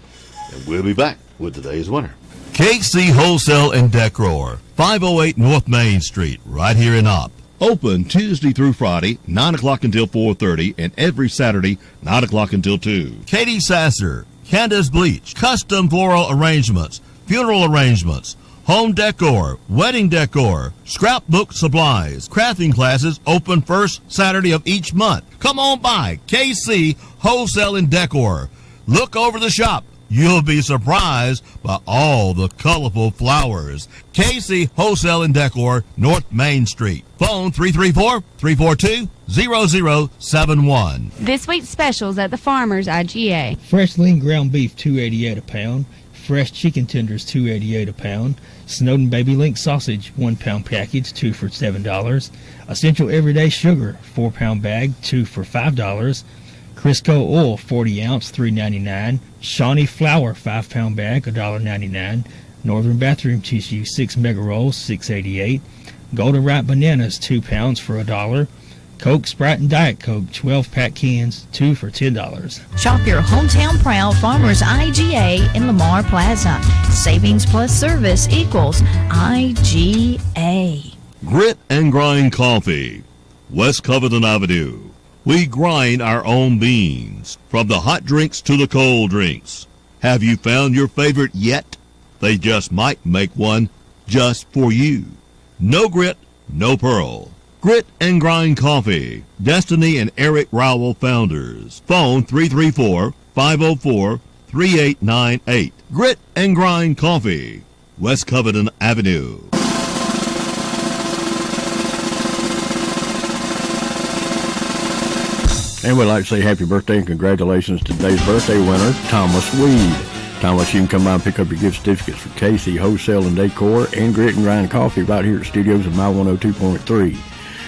And we'll be back with today's winner. KC Wholesale and Decor, 508 North Main Street, right here in Opp. Open Tuesday through Friday, 9 o'clock until 4:30, and every Saturday, 9 o'clock until 2. Katie Sasser, Candace Bleach, custom floral arrangements, funeral arrangements, home decor, wedding decor, scrapbook supplies, crafting classes open first Saturday of each month. Come on by KC Wholesale and Decor. Look over the shop. You'll be surprised by all the colorful flowers. Casey Wholesale and Decor, North Main Street. Phone 334-342-0071. This week's specials at the Farmers IGA. Fresh lean ground beef, $2.88 a pound. Fresh chicken tenders, $2.88 a pound. Snowden Baby Link sausage, 1 pound package, 2 for $7. Essential Everyday Sugar, 4 pound bag, 2 for $5. Crisco oil, 40 ounce, $3.99. Shawnee flour, 5 pound bag, $1.99. Northern bathroom tissue, 6 mega rolls, $6.88. Goldenripe bananas, 2 pounds for $1. Coke, Sprite, and Diet Coke, 12-pack cans, 2 for $10. Shop your hometown proud Farmers IGA in Lamar Plaza. Savings plus service equals IGA. Grit and Grind Coffee, West Covington Avenue. We grind our own beans, from the hot drinks to the cold drinks. Have you found your favorite yet? They just might make one just for you. No grit, no pearl. Grit and Grind Coffee. Destiny and Eric Rowell founders. Phone 334-504-3898. Grit and Grind Coffee, West Covington Avenue. And we'd like to say happy birthday and congratulations to today's birthday winner, Thomas Weed. Thomas, you can come by and pick up your gift certificates for Casey Wholesale and Decor and Grit and Grind Coffee right here at the studios of My 102.3.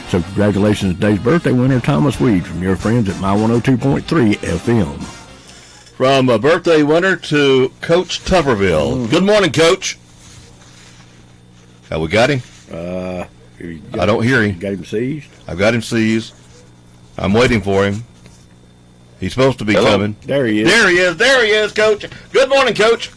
So congratulations to today's birthday winner, Thomas Weed, from your friends at My 102.3 FM. From a birthday winner to Coach Tupperville. Good morning, Coach. We got him? I don't hear him. You got him seized? I've got him seized. I'm waiting for him. He's supposed to be coming. There he is. There he is, Coach. Good morning, Coach.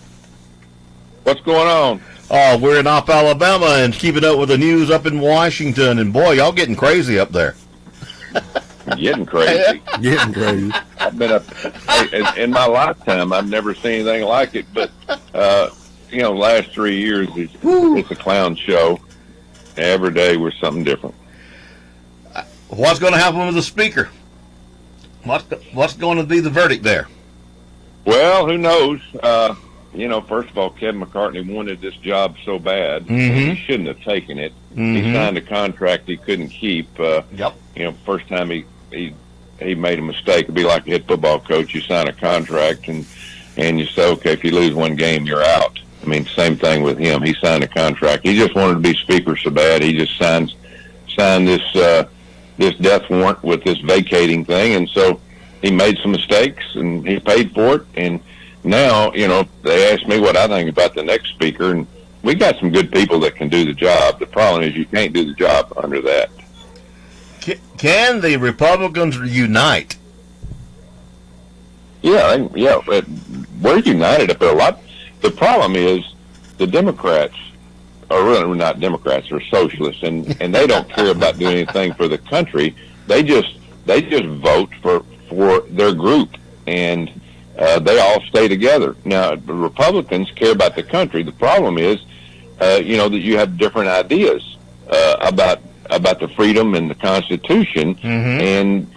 What's going on? Oh, we're in Opp, Alabama, and keeping up with the news up in Washington. And boy, y'all getting crazy up there. Getting crazy. Getting crazy. I've been in my lifetime, I've never seen anything like it. But last 3 years, it's a clown show. Every day we're something different. What's going to happen with the speaker? What's going to be the verdict there? Well, who knows? First of all, Kevin McCartney wanted this job so bad. He shouldn't have taken it. He signed a contract he couldn't keep. First time he made a mistake. It'd be like a head football coach. You sign a contract and you say, okay, if you lose one game, you're out. I mean, same thing with him. He signed a contract. He just wanted to be speaker so bad. He just signed this death warrant with this vacating thing, and so he made some mistakes and he paid for it. And now, they asked me what I think about the next speaker, and we got some good people that can do the job. The problem is you can't do the job under that. Can the Republicans unite? Yeah, we're united up there a lot. The problem is the Democrats are really not Democrats, they're socialists, and they don't care about doing anything for the country. They just vote for their group, and they all stay together. Now, the Republicans care about the country. The problem is, that you have different ideas about the freedom and the Constitution, and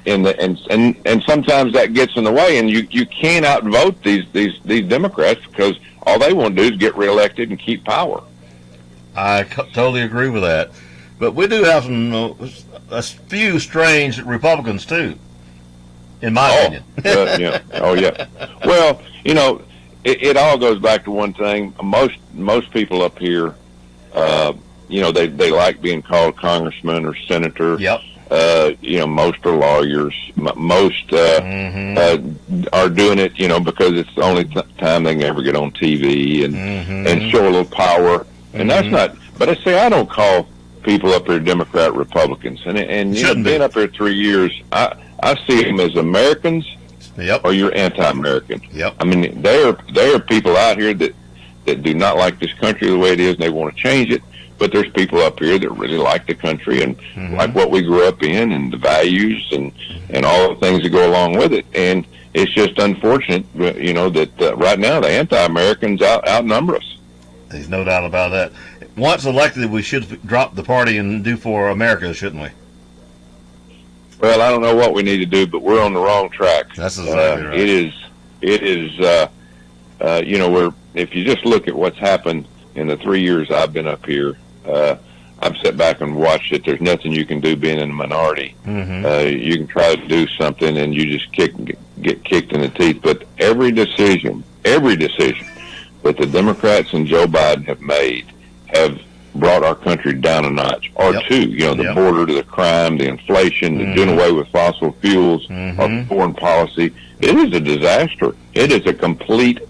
sometimes that gets in the way, and you can't outvote these Democrats because all they want to do is get reelected and keep power. I totally agree with that. But we do have a few strange Republicans, too, in my opinion. Oh, yeah. Well, it all goes back to one thing. Most people up here, they like being called congressman or senator. Yep. Most are lawyers. Most are doing it, because it's the only time they can ever get on TV and show a little power. And that's not. But I don't call people up here Democrat Republicans. And being up here 3 years, I see them as Americans. Yep. Or you're anti-American. Yep. I mean, there are people out here that do not like this country the way it is, and they want to change it. But there's people up here that really like the country and like what we grew up in and the values and all the things that go along with it. And it's just unfortunate, that right now the anti-Americans outnumber us. There's no doubt about that. Once elected, we should drop the party and do for America, shouldn't we? Well, I don't know what we need to do, but we're on the wrong track. That's exactly right. It is if you just look at what's happened in the 3 years I've been up here, I've sat back and watched it. There's nothing you can do being in a minority. You can try to do something and you just get kicked in the teeth. But every decision that the Democrats and Joe Biden have made have brought our country down a notch or two. The border to the crime, the inflation, the doing away with fossil fuels, our foreign policy. It is a disaster. It is a complete,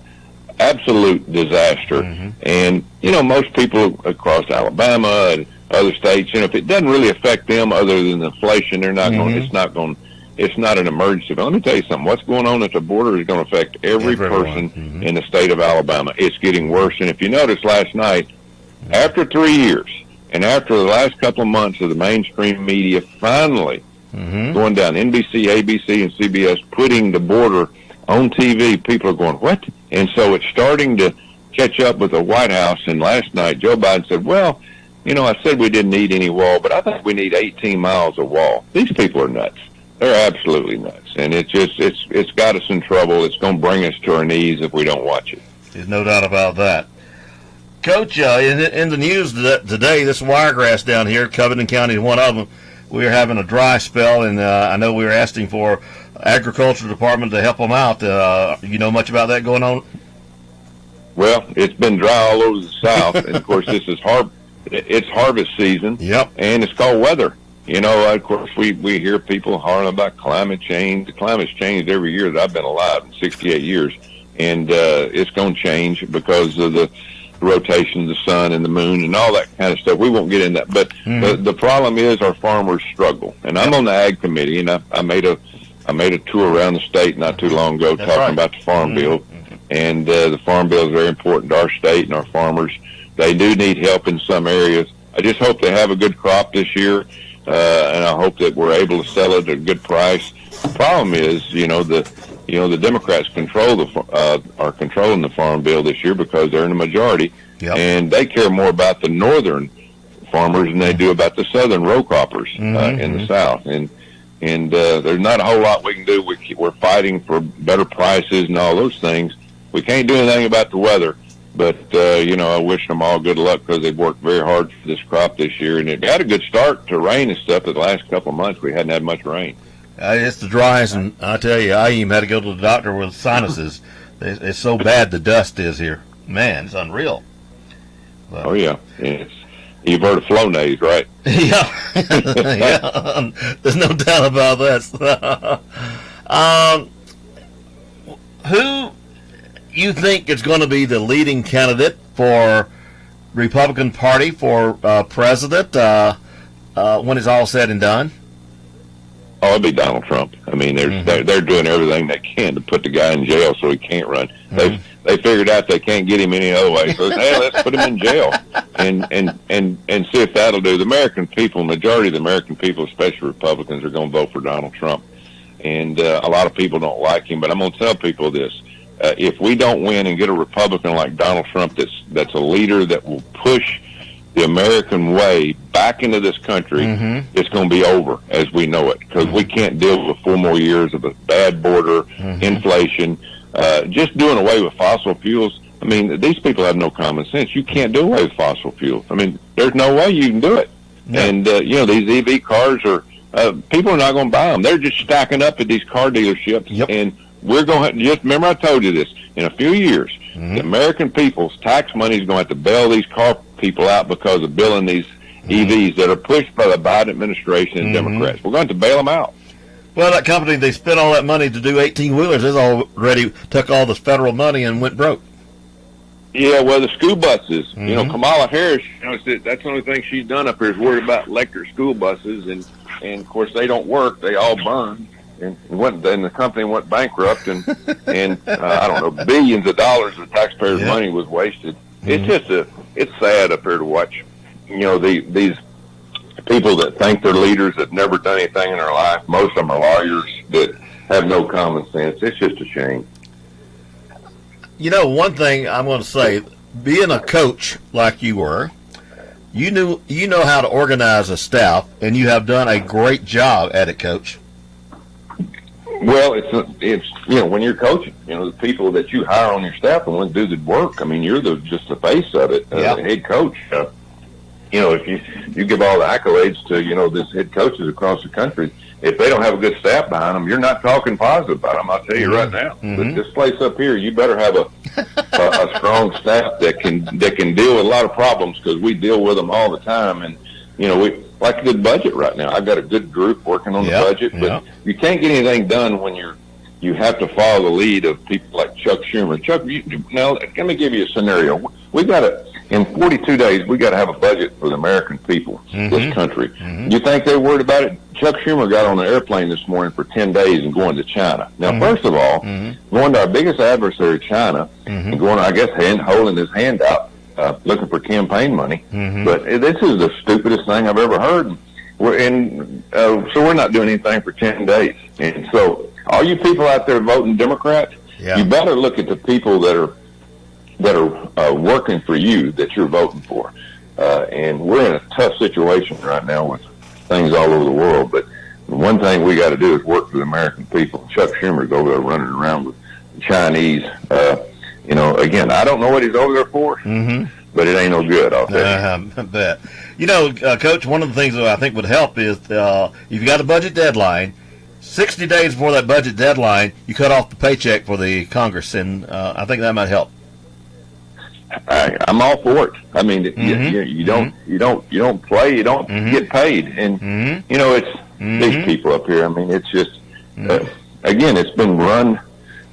absolute disaster. And, most people across Alabama and other states, if it doesn't really affect them other than inflation, they're not going, it's not an emergency. But let me tell you something. What's going on at the border is going to affect every person in the state of Alabama. It's getting worse. And if you noticed last night, after 3 years and after the last couple of months of the mainstream media finally going down, NBC, ABC, and CBS, putting the border on TV, people are going, what? And so it's starting to catch up with the White House. And last night, Joe Biden said, well, I said we didn't need any wall, but I think we need 18 miles of wall. These people are nuts. They're absolutely nuts. And it's got us in trouble. It's going to bring us to our knees if we don't watch it. There's no doubt about that. Coach, in the news today, this wiregrass down here, Covington County is one of them. We are having a dry spell, and I know we were asking for Agriculture Department to help them out. You know much about that going on? Well, it's been dry all over the South, and of course this is it's harvest season. And it's called weather. Of course we hear people hollering about climate change. The climate's changed every year that I've been alive, in 68 years, and it's going to change because of the rotation of the sun and the moon and all that kind of stuff. We won't get into that, but the problem is our farmers struggle. And I'm on the ag committee, and I made a tour around the state not too long ago talking about the farm bill. And the farm bill is very important to our state and our farmers. They do need help in some areas. I just hope they have a good crop this year, and I hope that we're able to sell it at a good price. The problem is, the Democrats are controlling the farm bill this year because they're in the majority, and they care more about the northern farmers than they do about the southern row croppers in the South. And there's not a whole lot we can do. We're fighting for better prices and all those things. We can't do anything about the weather, but I wish them all good luck because they've worked very hard for this crop this year, and it had a good start to rain and stuff. The last couple of months we hadn't had much rain. It's the driest, and I tell you, I even had to go to the doctor with sinuses. It's so bad the dust is here. Man, it's unreal. Well, oh, yeah. You've heard of Flonase, right? Yeah. There's no doubt about that. Who you think is going to be the leading candidate for Republican Party for president when it's all said and done? Oh, it'll be Donald Trump. I mean, they're doing everything they can to put the guy in jail so he can't run. They figured out they can't get him any other way. So hey, let's put him in jail and see if that'll do. The American people, majority of the American people, especially Republicans, are going to vote for Donald Trump. And a lot of people don't like him, but I'm going to tell people this: if we don't win and get a Republican like Donald Trump, that's a leader that will push the American way back into this country, it's going to be over as we know it, because we can't deal with 4 more years of a bad border, inflation, just doing away with fossil fuels. I mean, these people have no common sense. You can't do away with fossil fuels. I mean, there's no way you can do it. And, these EV cars people are not going to buy them. They're just stacking up at these car dealerships. And we're going to just remember I told you this, in a few years, the American people's tax money is going to have to bail these car people out because of billing these EVs that are pushed by the Biden administration and Democrats. We're going to bail them out. Well, that company, they spent all that money to do 18-wheelers. They already took all this federal money and went broke. Yeah, well, the school buses, Kamala Harris, that's the only thing she's done up here is worried about electric school buses, and of course they don't work. They all burn. And the company went bankrupt, and I don't know, billions of dollars of taxpayers' money was wasted. It's sad up here to watch, these people that think they're leaders that never done anything in their life. Most of them are lawyers that have no common sense. It's just a shame. One thing I'm going to say, being a coach like you were, you know how to organize a staff, and you have done a great job at it, Coach. Well, it's when you're coaching, the people that you hire on your staff and want to do the work. I mean, you're just the face of it, the head coach. If you give all the accolades to this head coaches across the country, if they don't have a good staff behind them, you're not talking positive about them. I'll tell you right now. But this place up here, you better have a strong staff that can deal with a lot of problems, because we deal with them all the time. And we like a good budget right now. I've got a good group working on the budget, but you can't get anything done when you have to follow the lead of people like Chuck Schumer. Chuck, now let me give you a scenario. In 42 days, we got to have a budget for the American people, this country. You think they're worried about it? Chuck Schumer got on an airplane this morning for 10 days and going to China. Now, first of all, going to our biggest adversary, China, and going, I guess, holding his hand out, looking for campaign money. But this is the stupidest thing I've ever heard. So we're not doing anything for 10 days. And so all you people out there voting Democrat, you better look at the people that are working for you, that you're voting for. And we're in a tough situation right now with things all over the world. But the one thing we got to do is work for the American people. Chuck Schumer's over there running around with the Chinese. Again, I don't know what he's over there for, but it ain't no good, I'll tell you. I bet. Coach, one of the things that I think would help is if you got a budget deadline, 60 days before that budget deadline, you cut off the paycheck for the Congress, and I think that might help. I'm all for it. I mean, you don't play, you don't get paid, and it's these people up here. I mean, it's just again, it's been run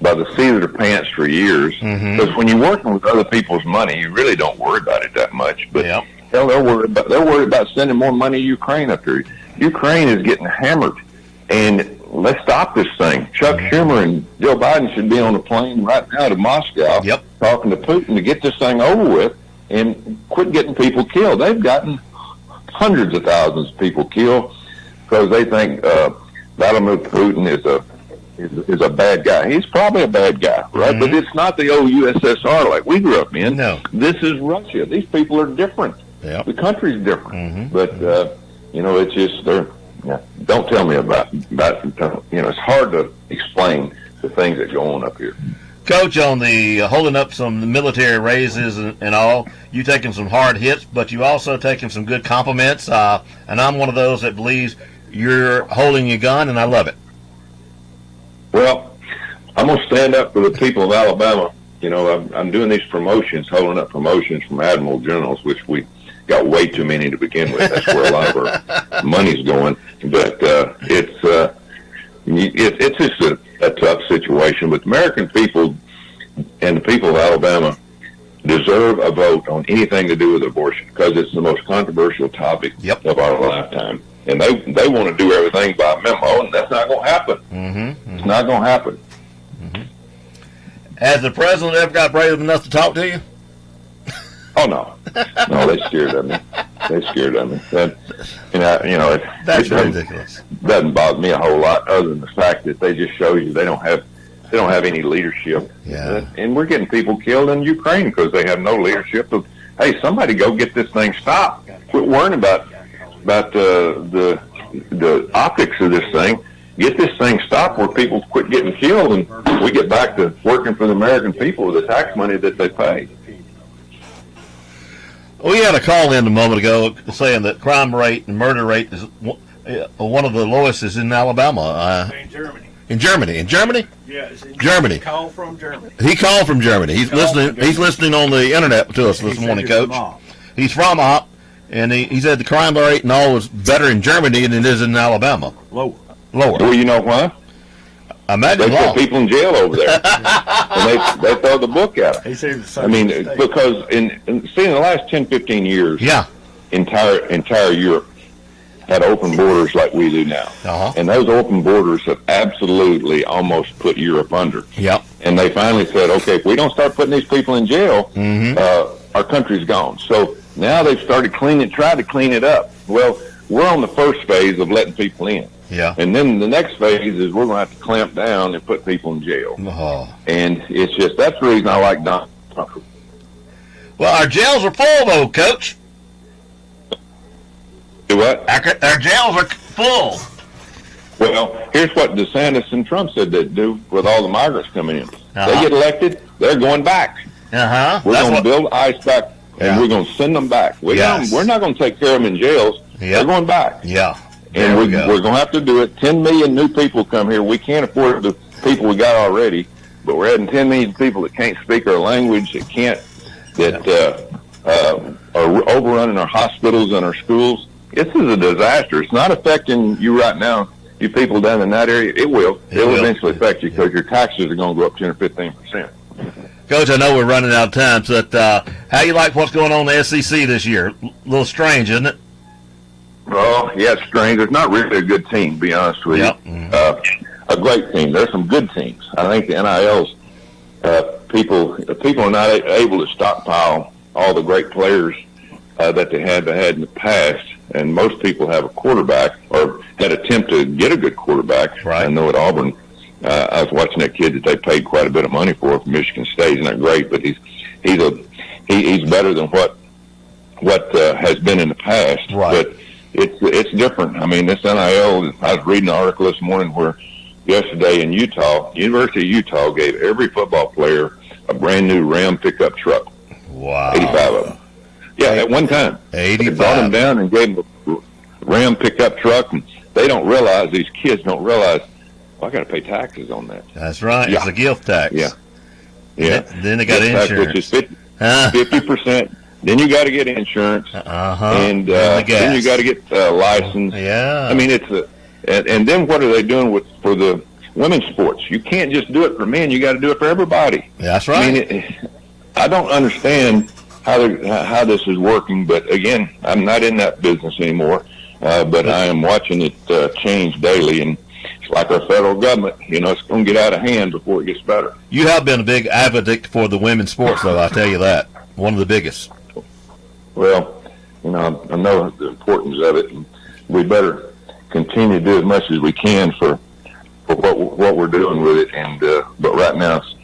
by the seat of their pants for years. Because when you're working with other people's money, you really don't worry about it that much. But hell, they're worried about sending more money to Ukraine up here. Ukraine is getting hammered, and let's stop this thing. Chuck Schumer and Joe Biden should be on a plane right now to Moscow, talking to Putin to get this thing over with and quit getting people killed. They've gotten hundreds of thousands of people killed because they think Vladimir Putin is a bad guy. He's probably a bad guy, right? But it's not the old USSR like we grew up in. No. This is Russia. These people are different. The country's different. But, it's just, don't tell me about it's hard to explain the things that go on up here. Coach, on the holding up some military raises and all, you taking some hard hits, but you also taking some good compliments. And I'm one of those that believes you're holding your gun, and I love it. Well, I'm going to stand up for the people of Alabama. I'm doing these promotions, holding up promotions from Admiral Generals, which we got way too many to begin with. That's where a lot of our money's going. But it's just a tough situation. But the American people and the people of Alabama deserve a vote on anything to do with abortion, because it's the most controversial topic of our lifetime. And they want to do everything by memo, and that's not going to happen. It's not going to happen. Has the president ever got brave enough to talk to you? Oh, no. No, they scared of me. That's ridiculous. Doesn't bother me a whole lot, other than the fact that they just show you they don't have any leadership. And we're getting people killed in Ukraine because they have no leadership. Hey, somebody go get this thing stopped. Quit worrying about the optics of this thing. Get this thing stopped where people quit getting killed, and we get back to working for the American people with the tax money that they pay. We had a call in a moment ago saying that crime rate and murder rate is one of the lowest is in Alabama. In Germany. In Germany? Yes. Germany. He called from Germany. He called from Germany. He's listening. He's listening on the internet to us this morning, Coach. He's from Op, and he said the crime rate and all was better in Germany than it is in Alabama. Lower. Well, you know why? I imagine they put people in jail over there, and they throw the book at them. I mean, because in the last 10, 15 years, entire Europe had open borders like we do now, and those open borders have absolutely almost put Europe under. And they finally said, okay, if we don't start putting these people in jail, our country's gone. So now they've started tried to clean it up. Well, we're on the first phase of letting people in. And then the next phase is we're going to have to clamp down and put people in jail. And it's just, that's the reason I like Donald Trump. Well, our jails are full, though, Coach. Do what? Our jails are full. Well, here's what DeSantis and Trump said they'd do with all the migrants coming in. Uh-huh. They get elected, they're going back. Uh-huh. We're going to build ICE back, and we're going to send them back. We're not going to take care of them in jails. They're going back. Yeah. And we're going to have to do it. 10 million new people come here. We can't afford the people we got already, but we're adding 10 million people that can't speak our language, that are overrunning our hospitals and our schools. This is a disaster. It's not affecting you right now, you people down in that area. It will. It will eventually affect you because your taxes are going to go up 10 or 15%. Coach, I know we're running out of time, but how you like what's going on in the SEC this year? A little strange, isn't it? Oh, yeah, it's strange. There's not really a good team, to be honest with you. A great team. There's some good teams. I think the NIL's people are not able to stockpile all the great players that they had in the past. And most people have a quarterback or had attempt to get a good quarterback. Right. I know at Auburn, I was watching that kid that they paid quite a bit of money for from Michigan State. He's not great, but he's better than what has been in the past. Right. But it's different. I mean, this NIL. I was reading an article this morning where yesterday in Utah, University of Utah gave every football player a brand new Ram pickup truck. Wow. 85 of them. Yeah, at one time. 85. They brought them down and gave them a Ram pickup truck, and they don't realize, these kids don't realize, I got to pay taxes on that. That's right. It's a gift tax. Yeah. Yeah. Then they got gift insurance. Tax, which is 50%. Then you got to get insurance. And then you got to get license. Yeah. I mean, and then what are they doing for the women's sports? You can't just do it for men. You got to do it for everybody. That's right. I mean, I don't understand how this is working, but again, I'm not in that business anymore. But I am watching it change daily, and it's like our federal government. It's going to get out of hand before it gets better. You have been a big advocate for the women's sports, though. I tell you that, one of the biggest. Well, I know the importance of it, and we better continue to do as much as we can for what we're doing with it. And but right now, it's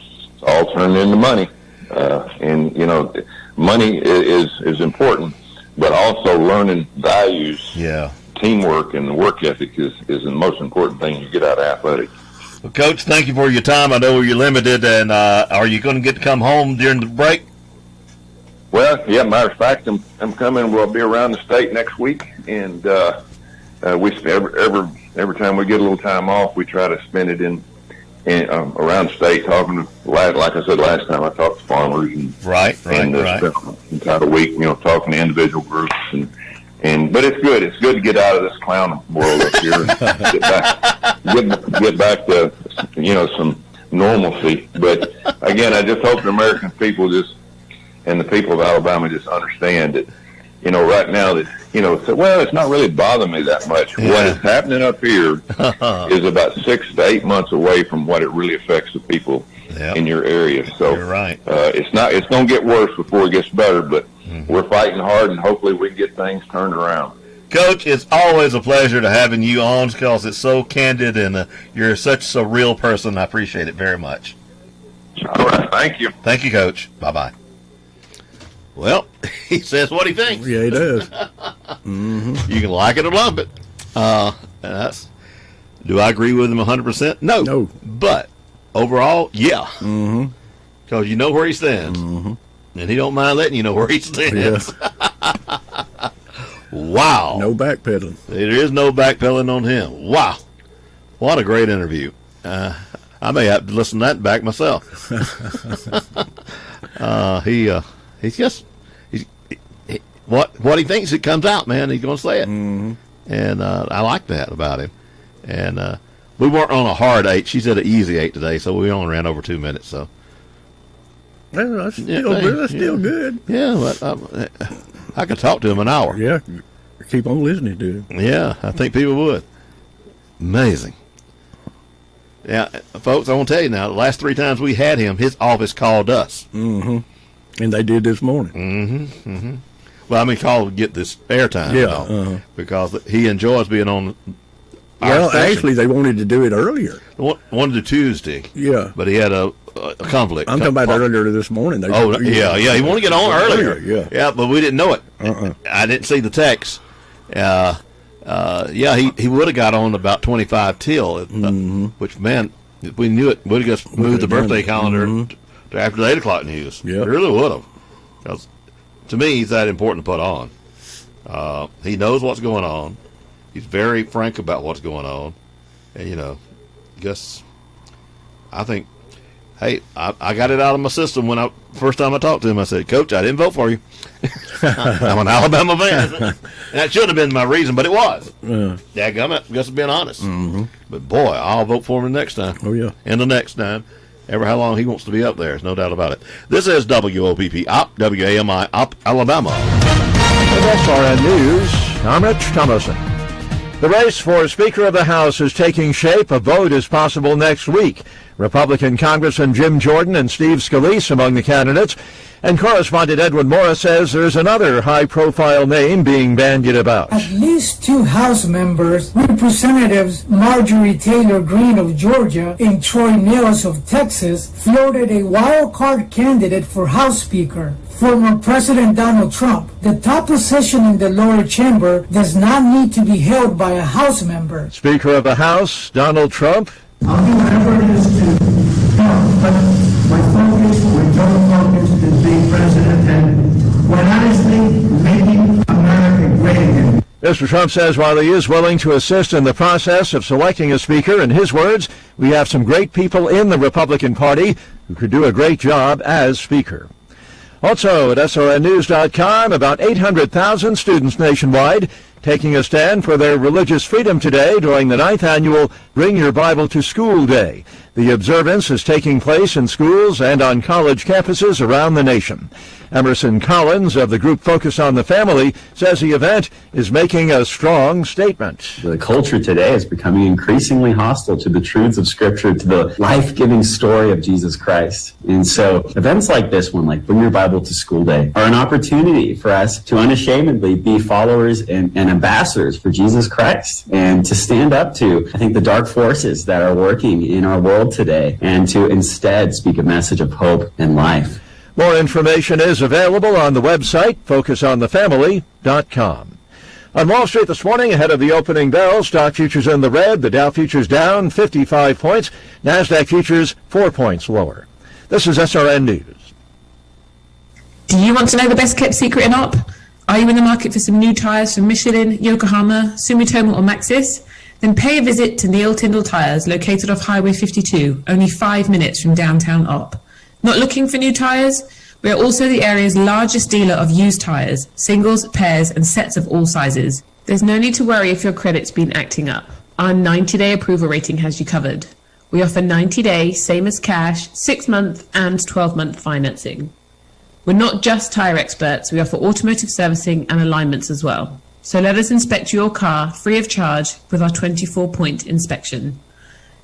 all turned into money, and money is important, but also learning values. Yeah. Teamwork and work ethic is the most important thing you get out of athletics. Well, Coach, thank you for your time. I know you're limited, and are you going to get to come home during the break? Well, yeah, matter of fact, I'm coming. We'll be around the state next week, and we every time we get a little time off, we try to spend it in around the state talking to, like I said last time, I talked to farmers and right. Spent the entire week, talking to individual groups but it's good. It's good to get out of this clown world up here and get back to some normalcy. But again, I just hope the American people and the people of Alabama just understand that, right now that, it's not really bothering me that much. Yeah. What is happening up here is about 6 to 8 months away from what it really affects the people in your area. So you're right. It's going to get worse before it gets better, but we're fighting hard, and hopefully we can get things turned around. Coach, it's always a pleasure to having you on because it's so candid, and you're such a real person. I appreciate it very much. All right. Thank you. Thank you, Coach. Bye-bye. Well, he says what he thinks. Yeah, he does. Mm-hmm. You can like it or love it. Do I agree with him 100%? No. But overall, yeah. Mm-hmm. Because you know where he stands. Mm-hmm. And he don't mind letting you know where he stands. Yeah. Wow. No backpedaling. There is no backpedaling on him. Wow. What a great interview. I may have to listen to that back myself. What he thinks, it comes out, man. He's going to say it. Mm-hmm. And I like that about him. And we weren't on a hard 8. She said an easy 8 today, so we only ran over 2 minutes. So that's still good. Yeah, but I could talk to him an hour. Yeah, keep on listening to him. Yeah, I think people would. Amazing. Yeah, folks, I want to tell you now, the last 3 times we had him, his office called us. Mm-hmm. And they did this morning. Mm-hmm. Mm-hmm. Well, I mean, called to get this airtime. Yeah. Because he enjoys being on our station. Actually, they wanted to do it earlier. Wanted to Tuesday. Yeah. But he had a conflict. I'm talking about earlier this morning. He wanted to get on earlier. Yeah. Yeah, but we didn't know it. I didn't see the text. Yeah, he would have got on about 25 till, which meant if we knew it, would have just moved the birthday calendar to after the 8 o'clock news. Yeah, really would have. Because to me, he's that important to put on. He knows what's going on. He's very frank about what's going on, and I think, hey, I got it out of my system when first time I talked to him. I said, Coach, I didn't vote for you. I'm an Alabama fan. And that should have been my reason, but it was. Dadgummit, just being honest. But boy, I'll vote for him the next time. Oh, yeah. And the next time. Ever how long he wants to be up there. There's no doubt about it. This is WOPP, OP, WAMI, OP, Alabama. With SRN News, I'm Rich Thomason. The race for Speaker of the House is taking shape. A vote is possible next week. Republican Congressman Jim Jordan and Steve Scalise among the candidates. And correspondent Edwin Morris says there's another high-profile name being bandied about. At least 2 House members, Representatives Marjorie Taylor Greene of Georgia and Troy Nehls of Texas, floated a wild card candidate for House Speaker, former President Donald Trump. The top position in the lower chamber does not need to be held by a House member. Speaker of the House, Donald Trump. I'll do whatever it is to help, but my focus, my total focus is being president and, quite honestly, making America great again. Mr. Trump says while he is willing to assist in the process of selecting a speaker, in his words, we have some great people in the Republican Party who could do a great job as speaker. Also at SRNnews.com, about 800,000 students nationwide taking a stand for their religious freedom today during the 9th annual Bring Your Bible to School Day. The observance is taking place in schools and on college campuses around the nation. Emerson Collins of the group Focus on the Family says the event is making a strong statement. The culture today is becoming increasingly hostile to the truths of Scripture, to the life-giving story of Jesus Christ. And so events like this one, like Bring Your Bible to School Day, are an opportunity for us to unashamedly be followers and ambassadors for Jesus Christ, and to stand up to, I think, the dark forces that are working in our world today, and to instead speak a message of hope and life. More information is available on the website, focusonthefamily.com. On Wall Street this morning, ahead of the opening bell, stock futures in the red, the Dow futures down 55 points, NASDAQ futures 4 points lower. This is SRN News. Do you want to know the best kept secret in op? Are you in the market for some new tyres from Michelin, Yokohama, Sumitomo or Maxxis? Then pay a visit to Neil Tyndall Tyres, located off Highway 52, only 5 minutes from downtown Op. Not looking for new tyres? We are also the area's largest dealer of used tyres, singles, pairs and sets of all sizes. There's no need to worry if your credit's been acting up. Our 90-day approval rating has you covered. We offer 90-day, same as cash, 6-month and 12-month financing. We're not just tyre experts, we offer automotive servicing and alignments as well. So let us inspect your car free of charge with our 24-point inspection.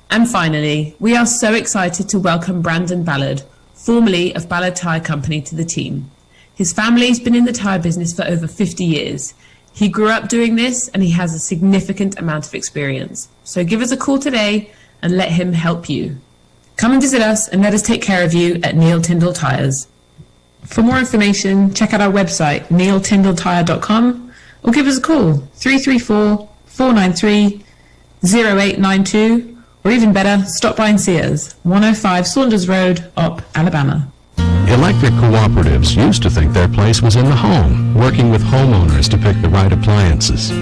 And finally, we are so excited to welcome Brandon Ballard, formerly of Ballard Tyre Company, to the team. His family's been in the tyre business for over 50 years. He grew up doing this and he has a significant amount of experience. So give us a call today and let him help you. Come and visit us and let us take care of you at Neil Tyndall Tyres. For more information, check out our website, neiltyndalltyre.com, or give us a call, 334-493-0892, or even better, stop by and see us, 105 Saunders Road, Op, Alabama. Electric cooperatives used to think their place was in the home, working with homeowners to pick the right appliances.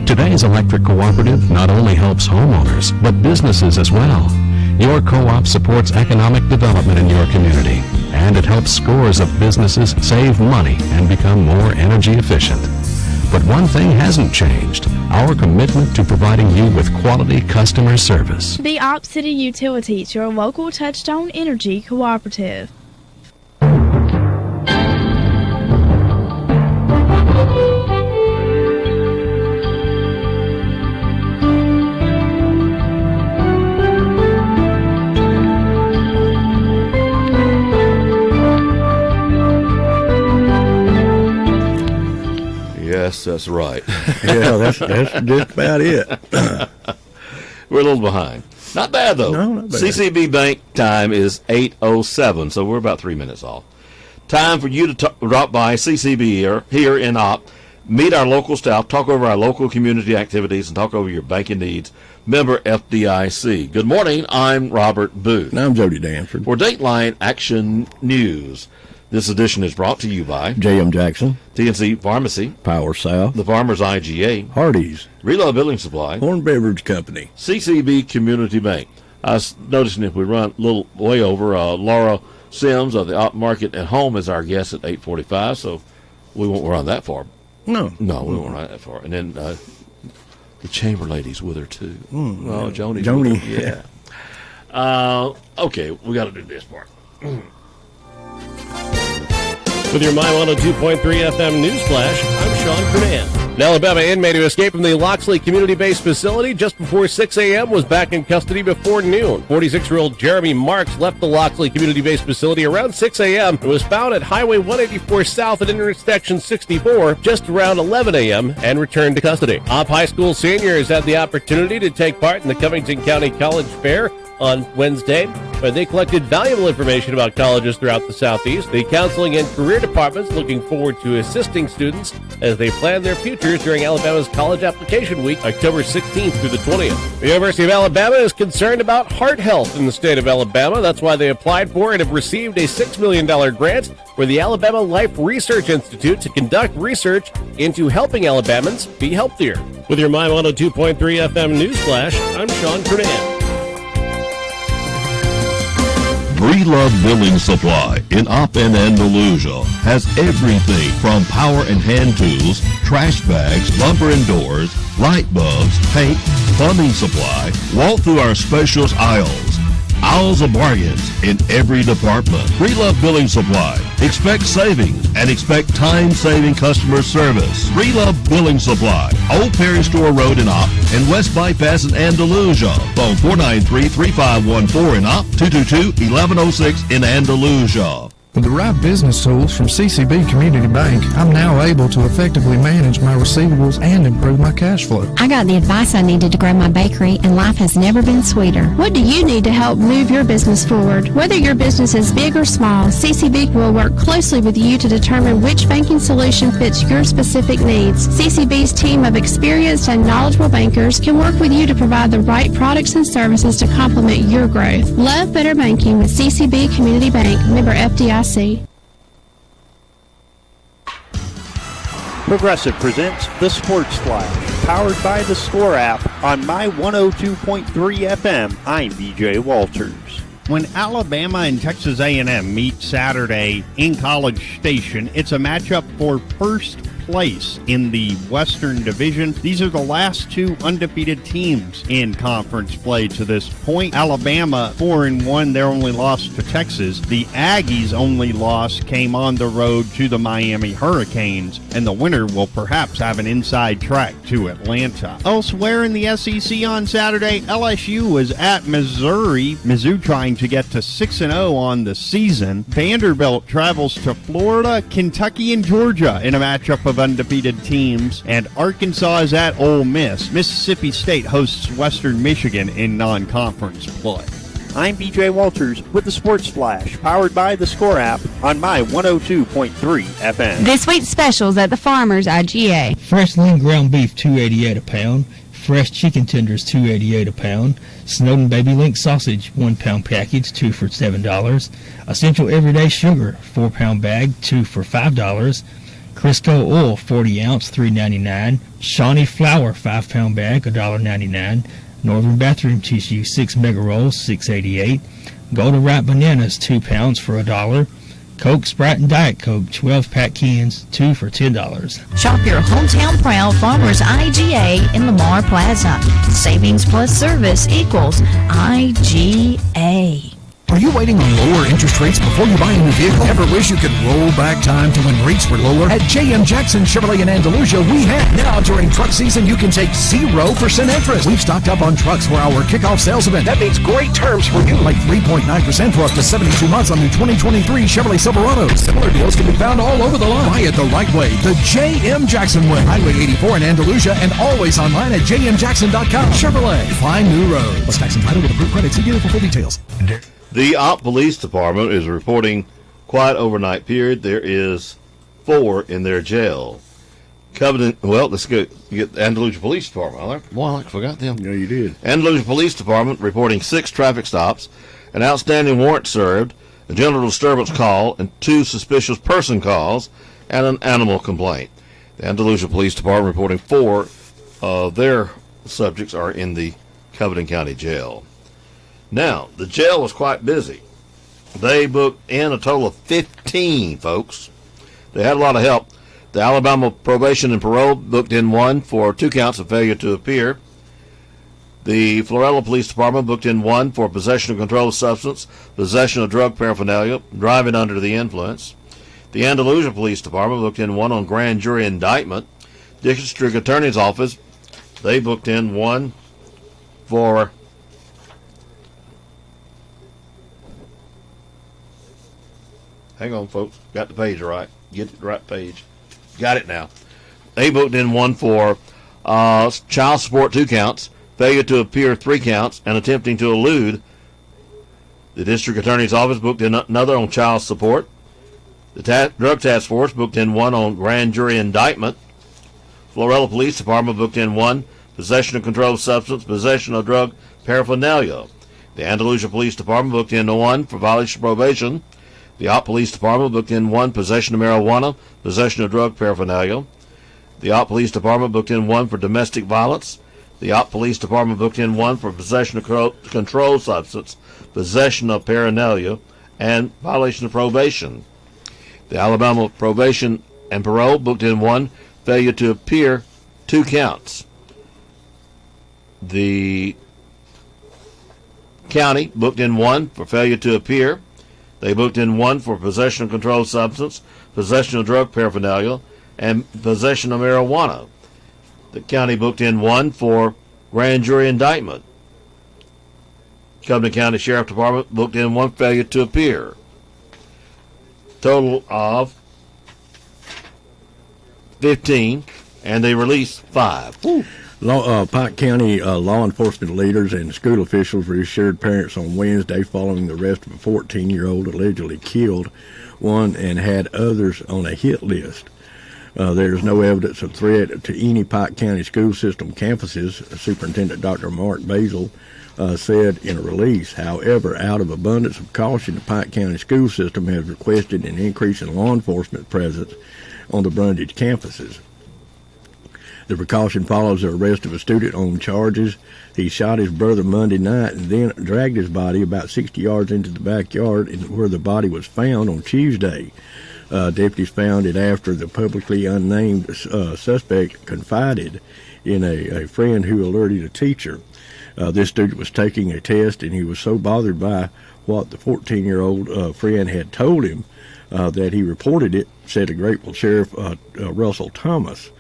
Today's electric cooperative not only helps homeowners, but businesses as well. Your co-op supports economic development in your community, and it helps scores of businesses save money and become more energy efficient. But one thing hasn't changed, our commitment to providing you with quality customer service. The Op City Utilities, your local Touchstone Energy cooperative. Yes, that's right. Yeah, that's just about it. We're a little behind. Not bad, though. No, not bad. CCB Bank time is 8:07, so we're about 3 minutes off. Time for you to drop by CCB here in Op. Meet our local staff, talk over our local community activities, and talk over your banking needs. Member FDIC. Good morning. I'm Robert Boothe. And I'm Jody Danford. For Dateline Action News. This edition is brought to you by J.M. Jackson, TNC Pharmacy, Power South, the Farmers IGA, Hardee's, Reload Building Supply, Horn Beverage Company, CCB Community Bank. I was noticing if we run a little way over, Laura Sims of the Op Market at Home is our guest at 8:45, so we won't run that far. No, we won't run that far. And then the Chamber Lady's with her too. Oh, Joni's Joni, with her. Yeah. Okay, we got to do this part. With your My 102.3 FM News Flash, I'm Sean Kernan. An Alabama inmate who escaped from the Loxley community-based facility just before 6 a.m. was back in custody before noon. 46-year-old Jeremy Marks left the Loxley community-based facility around 6 a.m. and was found at Highway 184 South at intersection 64 just around 11 a.m. and returned to custody. Op High School seniors had the opportunity to take part in the Covington County College Fair on Wednesday, where they collected valuable information about colleges throughout the Southeast. The counseling and career departments looking forward to assisting students as they plan their futures during Alabama's College Application Week, October 16th through the 20th. The University of Alabama is concerned about heart health in the state of Alabama. That's why they applied for and have received a $6 million grant for the Alabama Life Research Institute to conduct research into helping Alabamans be healthier. With your My 102.3 FM News Flash, I'm Sean Kernan. Breedlove Building Supply in Op and Andalusia has everything from power and hand tools, trash bags, lumber and doors, light bulbs, paint, plumbing supply. Walk through our specials aisles. Aisles of bargains in every department. Breedlove Building Supply. Expect savings and expect time-saving customer service. Breedlove Building Supply. Old Perry Store Road in Op and West Bypass in Andalusia. Phone 493-3514 in Op, 222-1106 in Andalusia. With the right business tools from CCB Community Bank, I'm now able to effectively manage my receivables and improve my cash flow. I got the advice I needed to grow my bakery, and life has never been sweeter. What do you need to help move your business forward? Whether your business is big or small, CCB will work closely with you to determine which banking solution fits your specific needs. CCB's team of experienced and knowledgeable bankers can work with you to provide the right products and services to complement your growth. Love better banking with CCB Community Bank, member FDIC. Progressive presents The Sports Flash, powered by the Score app on My 102.3 FM. I'm BJ Walters. When Alabama and Texas A&M meet Saturday in College Station, it's a matchup for first place in the Western Division. These are the last two undefeated teams in conference play to this point. Alabama 4-1, their only loss to Texas. The Aggies' only loss came on the road to the Miami Hurricanes, and the winner will perhaps have an inside track to Atlanta. Elsewhere in the SEC on Saturday, LSU was at Missouri. Mizzou trying to get to 6-0 on the season. Vanderbilt travels to Florida, Kentucky, and Georgia in a matchup of undefeated teams, and Arkansas is at Ole Miss. Mississippi State hosts Western Michigan in non-conference play. I'm BJ Walters with the Sports Flash, powered by the Score app on My 102.3 FM. This week's specials at the Farmers IGA. Fresh lean ground beef, $2.88 a pound. Fresh chicken tenders, $2.88 a pound. Snowden Baby Link sausage, 1 pound package, 2 for $7. Essential Everyday Sugar, 4 pound bag, 2 for $5. Crisco oil, 40 ounce, $3.99. Shawnee flour, 5 pound bag, $1.99. Northern bathroom tissue, 6 mega rolls, $6.88. Golden Ripe bananas, 2 pounds for $1. Coke, Sprite, and Diet Coke, 12-pack cans, 2 for $10. Shop your hometown proud Farmers IGA in Lamar Plaza. Savings plus service equals IGA. Are you waiting on lower interest rates before you buy a new vehicle? Ever wish you could roll back time to when rates were lower? At J.M. Jackson Chevrolet in Andalusia, we have. Now during truck season, you can take 0% interest. We've stocked up on trucks for our kickoff sales event. That means great terms for you, like 3.9% for up to 72 months on the 2023 Chevrolet Silverados. Similar deals can be found all over the line. Buy it the right way, the J.M. Jackson way. Highway 84 in Andalusia, and always online at jmjackson.com. Chevrolet, find new roads. Plus tax and title with approved credit. See dealer for full details. The Op Police Department is reporting quiet overnight period. There is 4 in their jail. Let's get the Andalusia Police Department. Boy, I forgot them. Yeah, you did. Andalusia Police Department reporting 6 traffic stops, an outstanding warrant served, a general disturbance call, and 2 suspicious person calls, and an animal complaint. The Andalusia Police Department reporting 4 of their subjects are in the Covington County Jail. Now, the jail was quite busy. They booked in a total of 15 folks. They had a lot of help. The Alabama Probation and Parole booked in 1 for 2 counts of failure to appear. The Florella Police Department booked in 1 for possession of controlled substance, possession of drug paraphernalia, driving under the influence. The Andalusia Police Department booked in 1 on grand jury indictment. District Attorney's Office, they booked in 1 for hang on, folks. Got the page right. Get the right page. Got it now. They booked in 1 for child support 2 counts, failure to appear 3 counts, and attempting to elude. The District Attorney's Office booked in another on child support. The Drug Task Force booked in 1 on grand jury indictment. Florella Police Department booked in 1, possession of controlled substance, possession of drug paraphernalia. The Andalusia Police Department booked in 1 for violation of probation. The Ott Police Department booked in 1, possession of marijuana, possession of drug paraphernalia. The Ott Police Department booked in 1 for domestic violence. The Ott Police Department booked in 1 for possession of controlled substance, possession of paraphernalia, and violation of probation. The Alabama Probation and Parole booked in 1, failure to appear 2 counts. The county booked in 1 for failure to appear. They booked in 1 for possession of controlled substance, possession of drug paraphernalia, and possession of marijuana. The county booked in 1 for grand jury indictment. Covington County Sheriff Department booked in 1 failure to appear. Total of 15, and they released 5. Pike County law enforcement leaders and school officials reassured parents on Wednesday following the arrest of a 14-year-old allegedly killed one and had others on a hit list. There is no evidence of threat to any Pike County school system campuses, Superintendent Dr. Mark Basil said in a release. However, out of abundance of caution, the Pike County school system has requested an increase in law enforcement presence on the Brundage campuses. The precaution follows the arrest of a student on charges. He shot his brother Monday night and then dragged his body about 60 yards into the backyard where the body was found on Tuesday. Deputies found it after the publicly unnamed suspect confided in a friend who alerted a teacher. This student was taking a test, and he was so bothered by what the 14-year-old friend had told him that he reported it, said a grateful Sheriff Russell Thomas.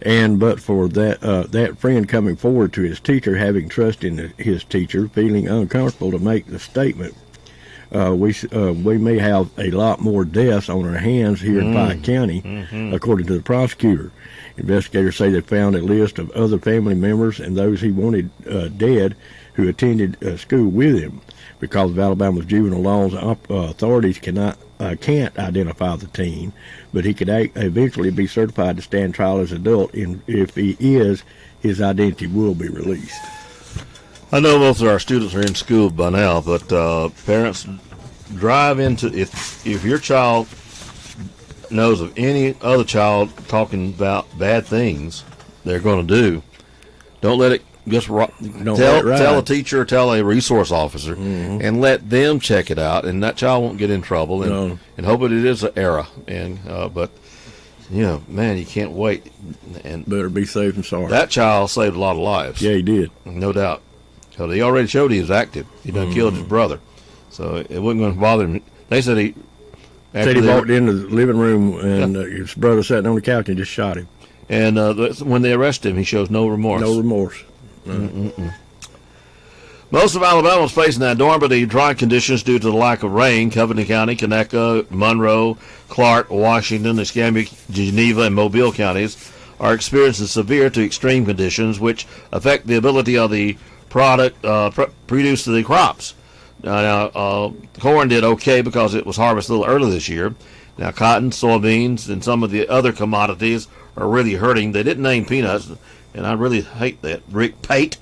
But for that friend coming forward to his teacher, having trust in his teacher, feeling uncomfortable to make the statement, we may have a lot more deaths on our hands here in Pike County, according to the prosecutor. Investigators say they found a list of other family members and those he wanted dead who attended school with him. Because of Alabama's juvenile laws, authorities can't identify the teen, but he could eventually be certified to stand trial as an adult, and if he is, his identity will be released. I know most of our students are in school by now, but parents, drive into, if your child knows of any other child talking about bad things they're going to do, don't let it just tell a teacher, tell a resource officer, and let them check it out, and that child won't get in trouble, and hope it is an error. But man, you can't wait. And better be safe and sorry. That child saved a lot of lives. Yeah, he did, no doubt. So he already showed he was active. He done killed his brother, so it wasn't going to bother him. They said he walked into the living room and his brother sat on the couch and just shot him. And when they arrested him, he shows no remorse. No remorse. Most of Alabama is facing abnormally dry conditions due to the lack of rain. Covington County, Conecuh, Monroe, Clark, Washington, Escambia, Geneva, and Mobile counties are experiencing severe to extreme conditions, which affect the ability of the product produced the crops. Now, corn did okay because it was harvested a little early this year. Now, cotton, soybeans, and some of the other commodities are really hurting. They didn't name peanuts, and I really hate that. Rick Pate,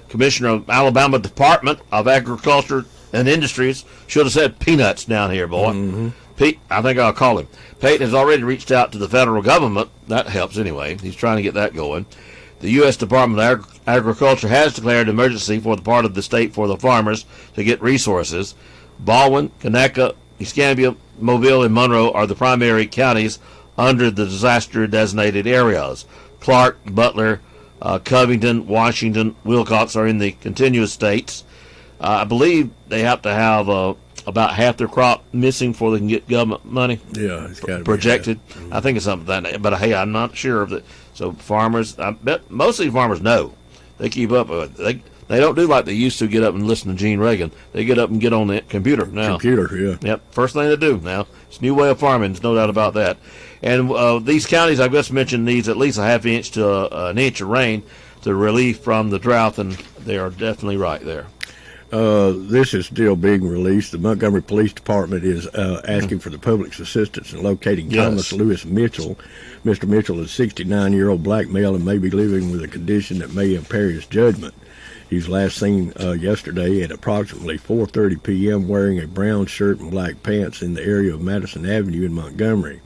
Commissioner of Alabama Department of Agriculture and Industries, should have said peanuts down here, boy. Mm-hmm. Pete, I think I'll call him. Pate has already reached out to the federal government. That helps anyway. He's trying to get that going. The U.S. Department of Agriculture has declared an emergency for the part of the state for the farmers to get resources. Baldwin, Conecuh, Escambia, Mobile, and Monroe are the primary counties under the disaster-designated areas. Clark, Butler, Covington, Washington, Wilcox are in the continuous states. I believe they have to have about half their crop missing before they can get government money. Yeah, it's got to projected. I think it's something like that. But hey, I'm not sure of it. So farmers, I bet most of these farmers know. They keep up with it. They don't do like they used to, get up and listen to Gene Reagan. They get up and get on the computer now. Yeah. Yep, first thing they do now. It's a new way of farming. There's no doubt about that. And these counties I've just mentioned needs at least a half inch to an inch of rain to relief from the drought, and they are definitely right there. This is still being released. The Montgomery Police Department is asking for the public's assistance in locating Thomas Lewis Mitchell. Mr. Mitchell is a 69-year-old black male and may be living with a condition that may impair his judgment. He was last seen yesterday at approximately 4:30 p.m. wearing a brown shirt and black pants in the area of Madison Avenue in Montgomery.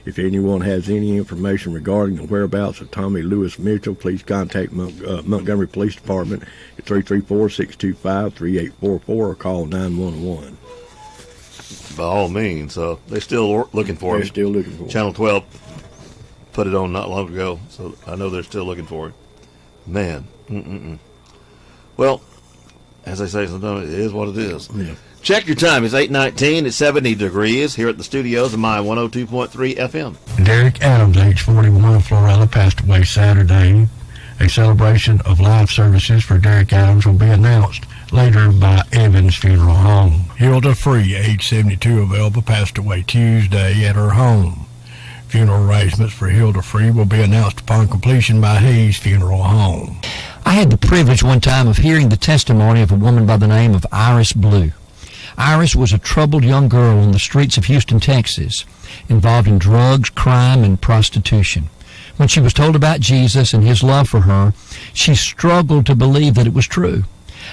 If anyone has any information regarding the whereabouts of Tommy Lewis Mitchell, please contact Montgomery Police Department at 334-625-3844 or call 911. By all means, they're still looking for him. They're still looking for him. Channel 12 put it on not long ago, so I know they're still looking for him. Man. Well, as I say sometimes, it is what it is. Yeah. Check your time. It's 8:19. It's 70 degrees here at the studios of my 102.3 FM. Derek Adams, age 41, of Florella, passed away Saturday. A celebration of live services for Derek Adams will be announced later by Evans Funeral Home. Hilda Free, age 72, of Elba, passed away Tuesday at her home. Funeral arrangements for Hilda Free will be announced upon completion by Hayes Funeral Home. I had the privilege one time of hearing the testimony of a woman by the name of Iris Blue. Iris was a troubled young girl on the streets of Houston, Texas, involved in drugs, crime, and prostitution. When she was told about Jesus and his love for her, she struggled to believe that it was true.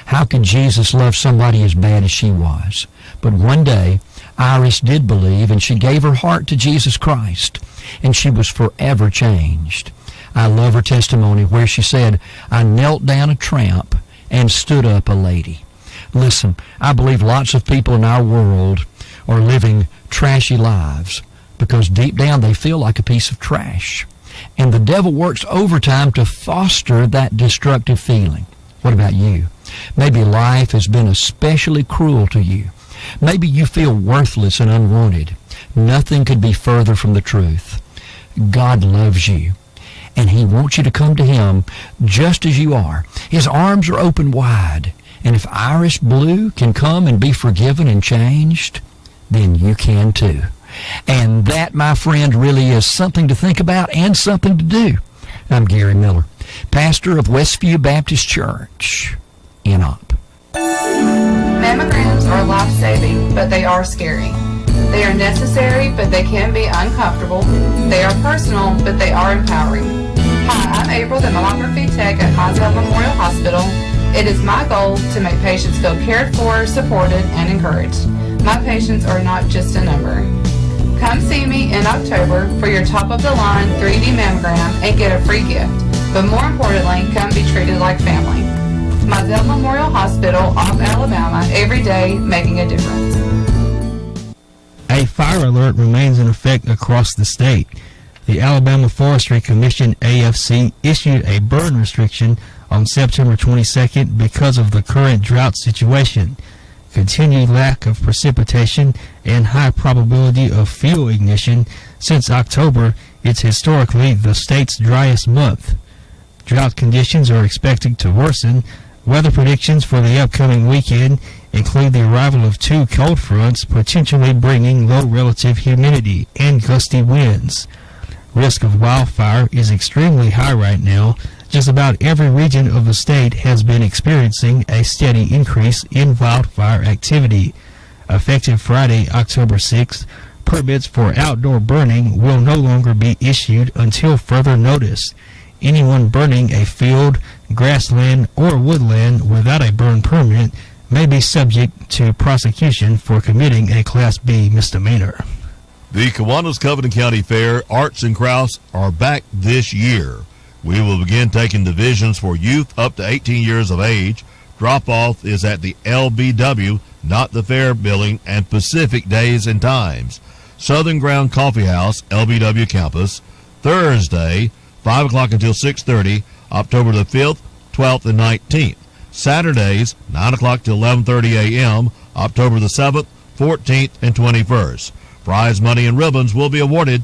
How could Jesus love somebody as bad as she was? But one day, Iris did believe, and she gave her heart to Jesus Christ, and she was forever changed. I love her testimony where she said, "I knelt down a tramp and stood up a lady." Listen, I believe lots of people in our world are living trashy lives because deep down they feel like a piece of trash. And the devil works overtime to foster that destructive feeling. What about you? Maybe life has been especially cruel to you. Maybe you feel worthless and unwanted. Nothing could be further from the truth. God loves you, and he wants you to come to him just as you are. His arms are open wide. And if Iris Blue can come and be forgiven and changed, then you can too. And that, my friend, really is something to think about and something to do. I'm Gary Miller, pastor of Westview Baptist Church in Opp. Mammograms are life-saving, but they are scary. They are necessary, but they can be uncomfortable. They are personal, but they are empowering. Hi, I'm April, the mammography tech at Mizell Memorial Hospital. It is my goal to make patients feel cared for, supported, and encouraged. My patients are not just a number. Come see me in October for your top-of-the-line 3D mammogram and get a free gift. But more importantly, come be treated like family. Mizell Memorial Hospital, Opp, Alabama, every day making a difference. A fire alert remains in effect across the state. The Alabama Forestry Commission, AFC, issued a burn restriction on September 22nd because of the current drought situation, continued lack of precipitation, and high probability of fuel ignition. Since October, it's historically the state's driest month. Drought conditions are expected to worsen. Weather predictions for the upcoming weekend include the arrival of 2 cold fronts, potentially bringing low relative humidity and gusty winds. Risk of wildfire is extremely high right now. Just about every region of the state has been experiencing a steady increase in wildfire activity. Effective Friday, October 6th, Permits for outdoor burning will no longer be issued until further notice. Anyone burning a field, grassland, or woodland without a burn permit may be subject to prosecution for committing a Class B misdemeanor. The Kiwanis Covington County Fair Arts and Crafts are back this year. We will begin taking divisions for youth up to 18 years of age. Drop-off is at the LBW, not the Fair Building, and Pacific days and times. Southern Ground Coffee House, LBW Campus, Thursday, 5 o'clock until 6:30, October the 5th, 12th, and 19th. Saturdays, 9 o'clock till 11:30 a.m., October the 7th, 14th, and 21st. Prize money and ribbons will be awarded.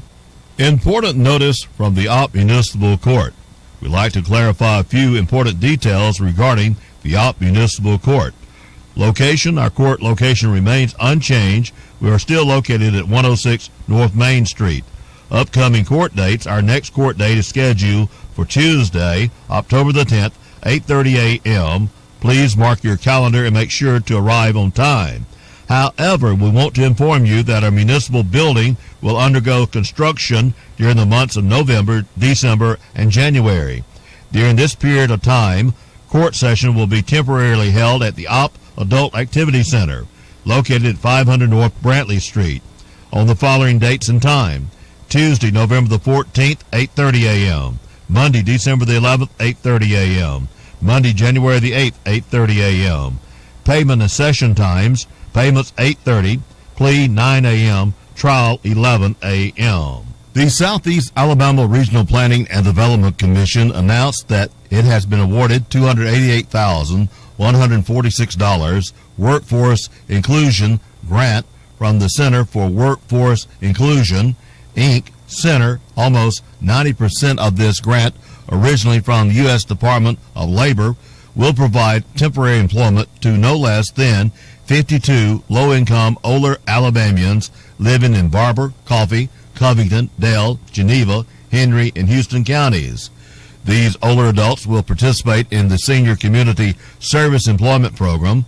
Important notice from the Opp Municipal Court. We'd like to clarify a few important details regarding the Opp Municipal Court. Location, our court location remains unchanged. We are still located at 106 North Main Street. Upcoming court dates, our next court date is scheduled for Tuesday, October the 10th, 8:30 a.m. Please mark your calendar and make sure to arrive on time. However, we want to inform you that our municipal building will undergo construction during the months of November, December, and January. During this period of time, court session will be temporarily held at the Opp Adult Activity Center, located at 500 North Brantley Street, on the following dates and time. Tuesday, November the 14th, 8:30 a.m. Monday, December the 11th, 8:30 a.m. Monday, January the 8th, 8:30 a.m. Payment and session times: payments 8:30, plea 9 a.m., trial 11 a.m. The Southeast Alabama Regional Planning and Development Commission announced that it has been awarded $288,146 Workforce Inclusion Grant from the Center for Workforce Inclusion, Inc. Center. Almost 90% of this grant, originally from the U.S. Department of Labor, will provide temporary employment to no less than 52 low-income older Alabamians living in Barber, Coffee, Covington, Dale, Geneva, Henry, and Houston counties. These older adults will participate in the Senior Community Service Employment Program.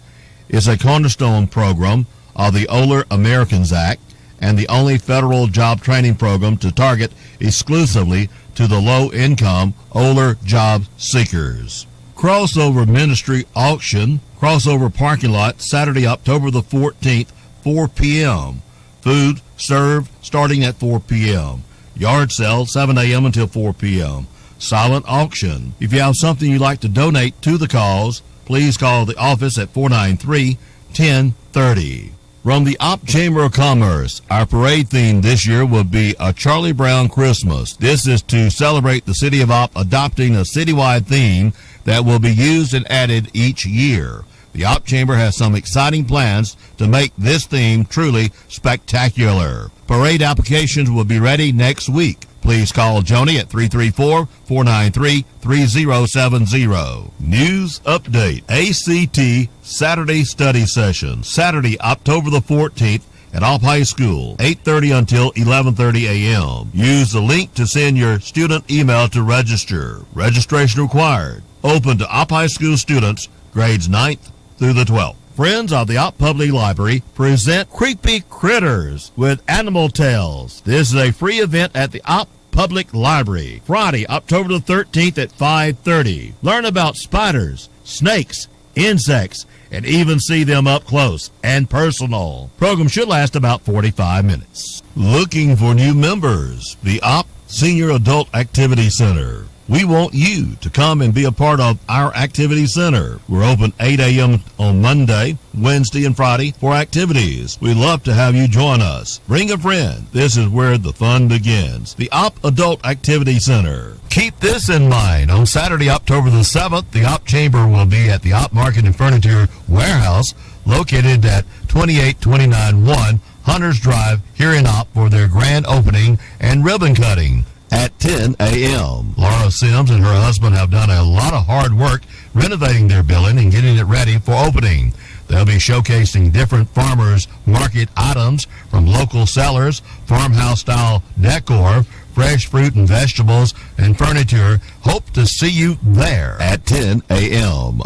It's a cornerstone program of the Older Americans Act and the only federal job training program to target exclusively to the low-income older job seekers. Crossover Ministry Auction, Crossover Parking Lot, Saturday, October the 14th, 4 p.m. Food served starting at 4 p.m. Yard sale, 7 a.m. until 4 p.m. Silent auction. If you have something you'd like to donate to the cause, please call the office at 493-1030. From the Opp Chamber of Commerce, our parade theme this year will be a Charlie Brown Christmas. This is to celebrate the city of Opp adopting a citywide theme that will be used and added each year. The Opp Chamber has some exciting plans to make this theme truly spectacular. Parade applications will be ready next week. Please call Joni at 334-493-3070. News update. ACT Saturday Study Session, Saturday, October the 14th at Opp High School, 8:30 until 11:30 a.m. Use the link to send your student email to register. Registration required. Open to Opp High School students, grades 9th through the 12th. Friends of the Opp Public Library present Creepy Critters with Animal Tales. This is a free event at the Opp Public Library, Friday, October the 13th at 5:30. Learn about spiders, snakes, insects, and even see them up close and personal. Program should last about 45 minutes. Looking for new members? The Opp Senior Adult Activity Center. We want you to come and be a part of our activity center. We're open 8 a.m. on Monday, Wednesday, and Friday for activities. We'd love to have you join us. Bring a friend. This is where the fun begins. The Opp Adult Activity Center. Keep this in mind. On Saturday, October the 7th, the Opp Chamber will be at the Opp Market and Furniture Warehouse, located at 28291 Hunters Drive here in Opp, for their grand opening and ribbon cutting at 10 a.m. Laura Sims and her husband have done a lot of hard work renovating their building and getting it ready for opening. They'll be showcasing different farmers market items from local sellers, farmhouse-style decor, fresh fruit and vegetables, and furniture. Hope to see you there at 10 a.m.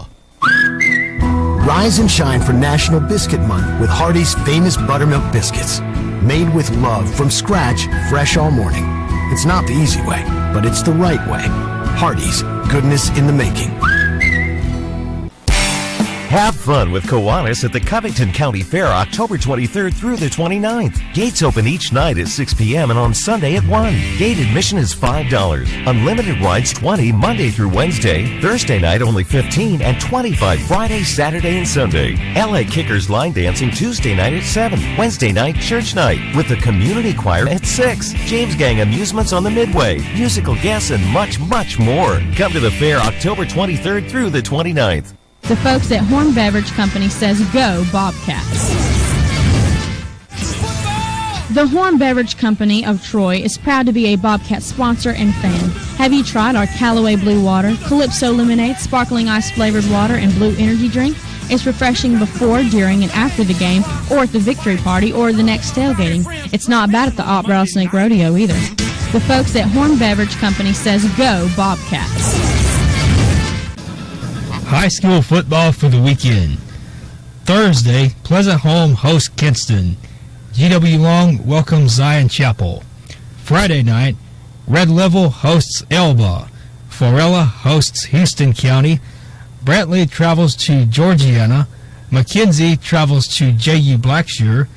Rise and shine for National Biscuit Month with Hardee's famous buttermilk biscuits. Made with love from scratch, fresh all morning. It's not the easy way, but it's the right way. Hardee's, goodness in the making. Have fun with Kiwanis at the Covington County Fair October 23rd through the 29th. Gates open each night at 6 p.m. and on Sunday at 1. Gate admission is $5. Unlimited rides $20 Monday through Wednesday. Thursday night only $15 and $25 Friday, Saturday, and Sunday. LA Kickers line dancing Tuesday night at 7. Wednesday night church night with the community choir at 6. James Gang amusements on the Midway. Musical guests and much, much more. Come to the fair October 23rd through the 29th. The folks at Horn Beverage Company says go Bobcats. The Horn Beverage Company of Troy is proud to be a Bobcat sponsor and fan. Have you tried our Callaway Blue Water, Calypso Lemonade, Sparkling Ice Flavored Water, and Blue Energy Drink? It's refreshing before, during, and after the game, or at the victory party, or the next tailgating. It's not bad at the Op Rattlesnake Rodeo either. The folks at Horn Beverage Company says go Bobcats. High school football for the weekend. Thursday, Pleasant Home hosts Kinston. GW Long welcomes Zion Chapel. Friday night, Red Level hosts Elba. Florella hosts Houston County. Brantley travels to Georgiana. McKenzie travels to J.U. Blackshear.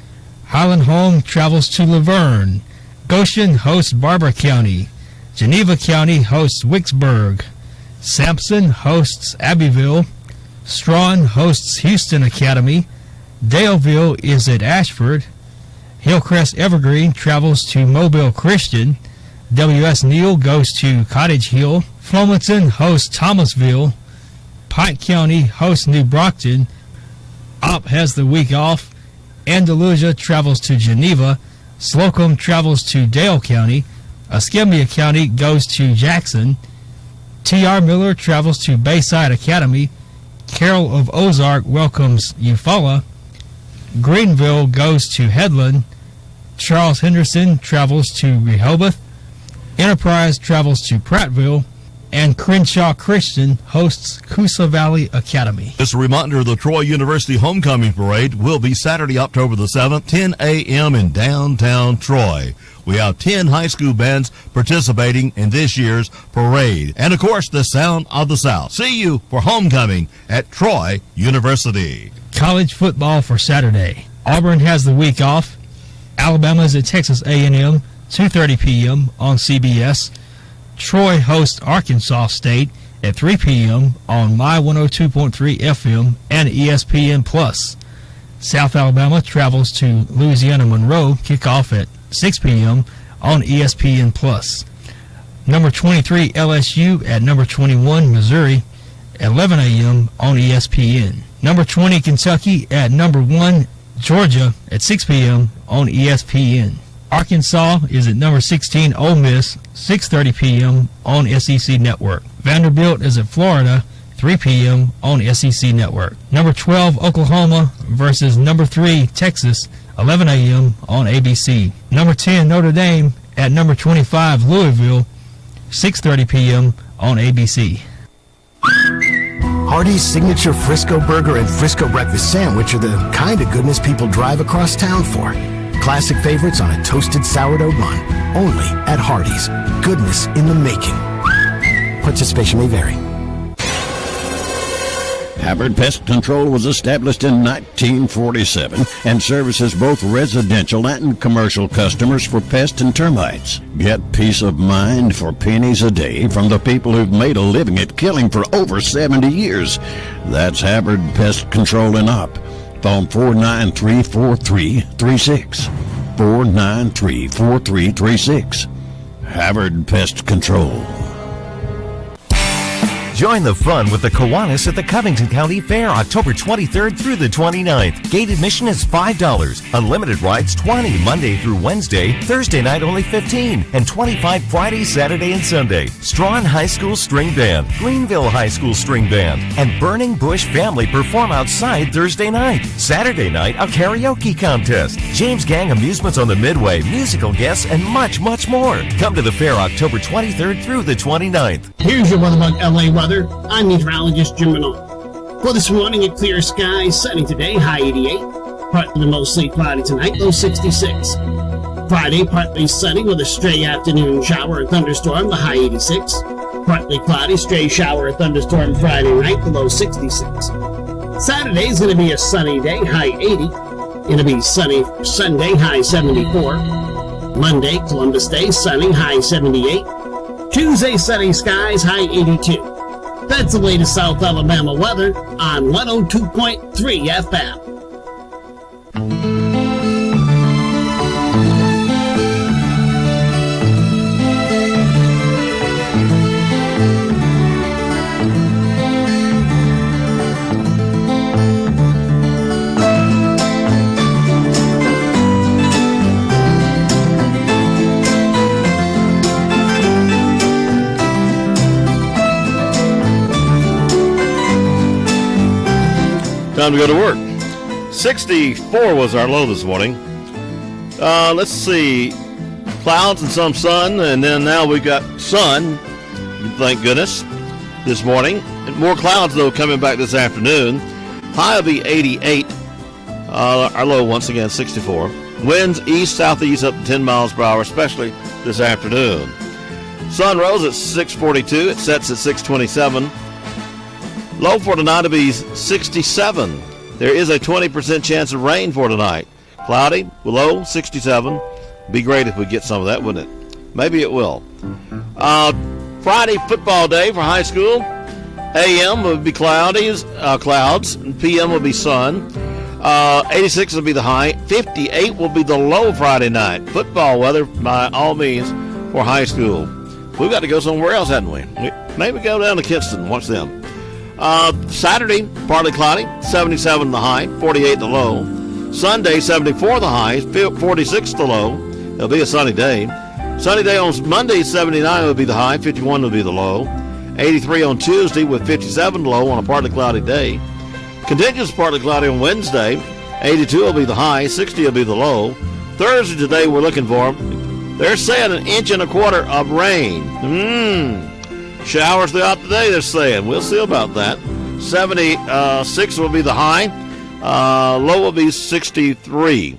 Highland Home travels to Laverne. Goshen hosts Barber County. Geneva County hosts Wicksburg. Sampson hosts Abbeville. Strawn hosts Houston Academy. Daleville is at Ashford. Hillcrest Evergreen travels to Mobile Christian. W.S. Neal goes to Cottage Hill. Flomaton hosts Thomasville. Pike County hosts New Brockton. Opp has the week off. Andalusia travels to Geneva. Slocum travels to Dale County. Escambia County goes to Jackson. T.R. Miller travels to Bayside Academy. Carroll of Ozark welcomes Eufaula. Greenville goes to Headland. Charles Henderson travels to Rehoboth. Enterprise travels to Prattville. And Crenshaw Christian hosts Coosa Valley Academy. Just a reminder, the Troy University Homecoming Parade will be Saturday, October the 7th, 10 a.m. in downtown Troy. We have 10 high school bands participating in this year's parade. And, of course, the Sound of the South. See you for homecoming at Troy University. College football for Saturday. Auburn has the week off. Alabama's at Texas A&M, 2:30 p.m. on CBS. Troy hosts Arkansas State at 3 p.m. on My 102.3 FM and ESPN+. South Alabama travels to Louisiana Monroe, kickoff at 6 p.m. on ESPN+. Number 23 LSU at number 21 Missouri, 11 a.m. on ESPN. Number 20 Kentucky at number 1 Georgia at 6 p.m. on ESPN. Arkansas is at number 16 Ole Miss, 6:30 p.m. on SEC Network. Vanderbilt is at Florida, 3 p.m. on SEC Network. Number 12 Oklahoma versus number 3 Texas, 11 a.m. on ABC. Number 10 Notre Dame at number 25 Louisville, 6:30 p.m. on ABC. Hardee's signature Frisco Burger and Frisco Breakfast Sandwich are the kind of goodness people drive across town for. Classic favorites on a toasted sourdough bun. Only at Hardee's. Goodness in the making. Participation may vary. Havard Pest Control was established in 1947 and services both residential and commercial customers for pests and termites. Get peace of mind for pennies a day from the people who've made a living at killing for over 70 years. That's Havard Pest Control in Opp. Phone 493-4336. 493-4336. Havard Pest Control. Join the fun with the Kiwanis at the Covington County Fair October 23rd through the 29th. Gate admission is $5. Unlimited rides $20 Monday through Wednesday. Thursday night only $15 and $25 Friday, Saturday, and Sunday. Strawn High School String Band, Greenville High School String Band, and Burning Bush Family perform outside Thursday night. Saturday night, a karaoke contest. James Gang amusements on the Midway, musical guests, and much, much more. Come to the fair October 23rd through the 29th. Here's your WeatherBug LA weather. I'm meteorologist Jim Minot. For this morning, a clear sky, sunny today, high 88. Partly to mostly cloudy tonight, low 66. Friday, partly sunny with a stray afternoon shower or thunderstorm, the high 86. Partly cloudy, stray shower or thunderstorm Friday night, the low 66. Saturday is going to be a sunny day, high 80. Going to be sunny Sunday, high 74. Monday, Columbus Day, sunny, high 78. Tuesday, sunny skies, high 82. That's the latest South Alabama weather on 102.3 FM. Time to go to work. 64 was our low this morning. Let's see. Clouds and some sun, and then now we've got sun, thank goodness, this morning. And more clouds, though, coming back this afternoon. High will be 88. Our low, once again, 64. Winds east-southeast up to 10 miles per hour, especially this afternoon. Sun rose at 6:42. It sets at 6:27. Low for tonight will be 67. There is a 20% chance of rain for tonight. Cloudy, low 67. Be great if we get some of that, wouldn't it? Maybe it will. Friday football day for high school. AM will be clouds, and PM will be sun. 86 will be the high. 58 will be the low Friday night. Football weather, by all means, for high school. We've got to go somewhere else, hadn't we? Maybe go down to Kinston and watch them. Saturday, partly cloudy, 77 the high, 48 the low. Sunday, 74 the high, 46 the low. It'll be a sunny day. Sunny day on Monday, 79 will be the high, 51 will be the low. 83 on Tuesday with 57 low on a partly cloudy day. Continuous partly cloudy on Wednesday, 82 will be the high, 60 will be the low. Thursday today we're looking for, they're saying 1.25 inches of rain. Showers throughout the day, they're saying. We'll see about that. 76 will be the high. Low will be 63.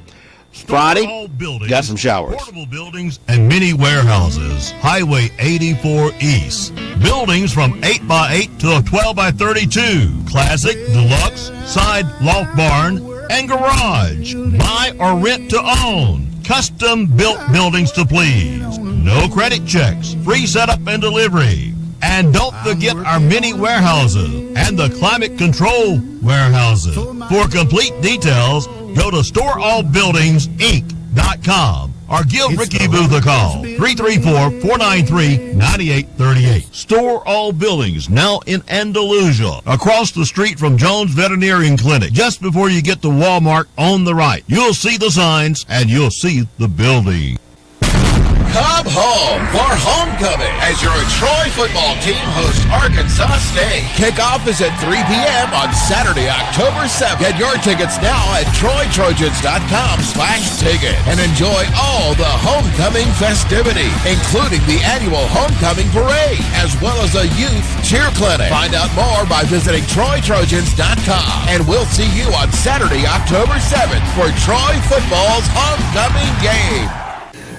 Friday, got some showers. Portable buildings and mini warehouses. Highway 84 East. Buildings from 8x8 to a 12x32. Classic, deluxe, side loft barn, and garage. Buy or rent to own. Custom built buildings to please. No credit checks. Free setup and delivery. And don't forget our mini warehouses and the climate control warehouses. For complete details, go to StoreAllBuildingsInc.com or give Ricky Boothe a call. 334-493-9838. Store All Buildings, now in Andalusia, across the street from Jones Veterinarian Clinic. Just before you get to Walmart on the right, you'll see the signs and you'll see the building. Come home for homecoming as your Troy football team hosts Arkansas State. Kickoff is at 3 p.m. on Saturday, October 7th. Get your tickets now at TroyTrojans.com/ticket and enjoy all the homecoming festivity, including the annual homecoming parade, as well as a youth cheer clinic. Find out more by visiting TroyTrojans.com, and we'll see you on Saturday, October 7th for Troy football's homecoming game.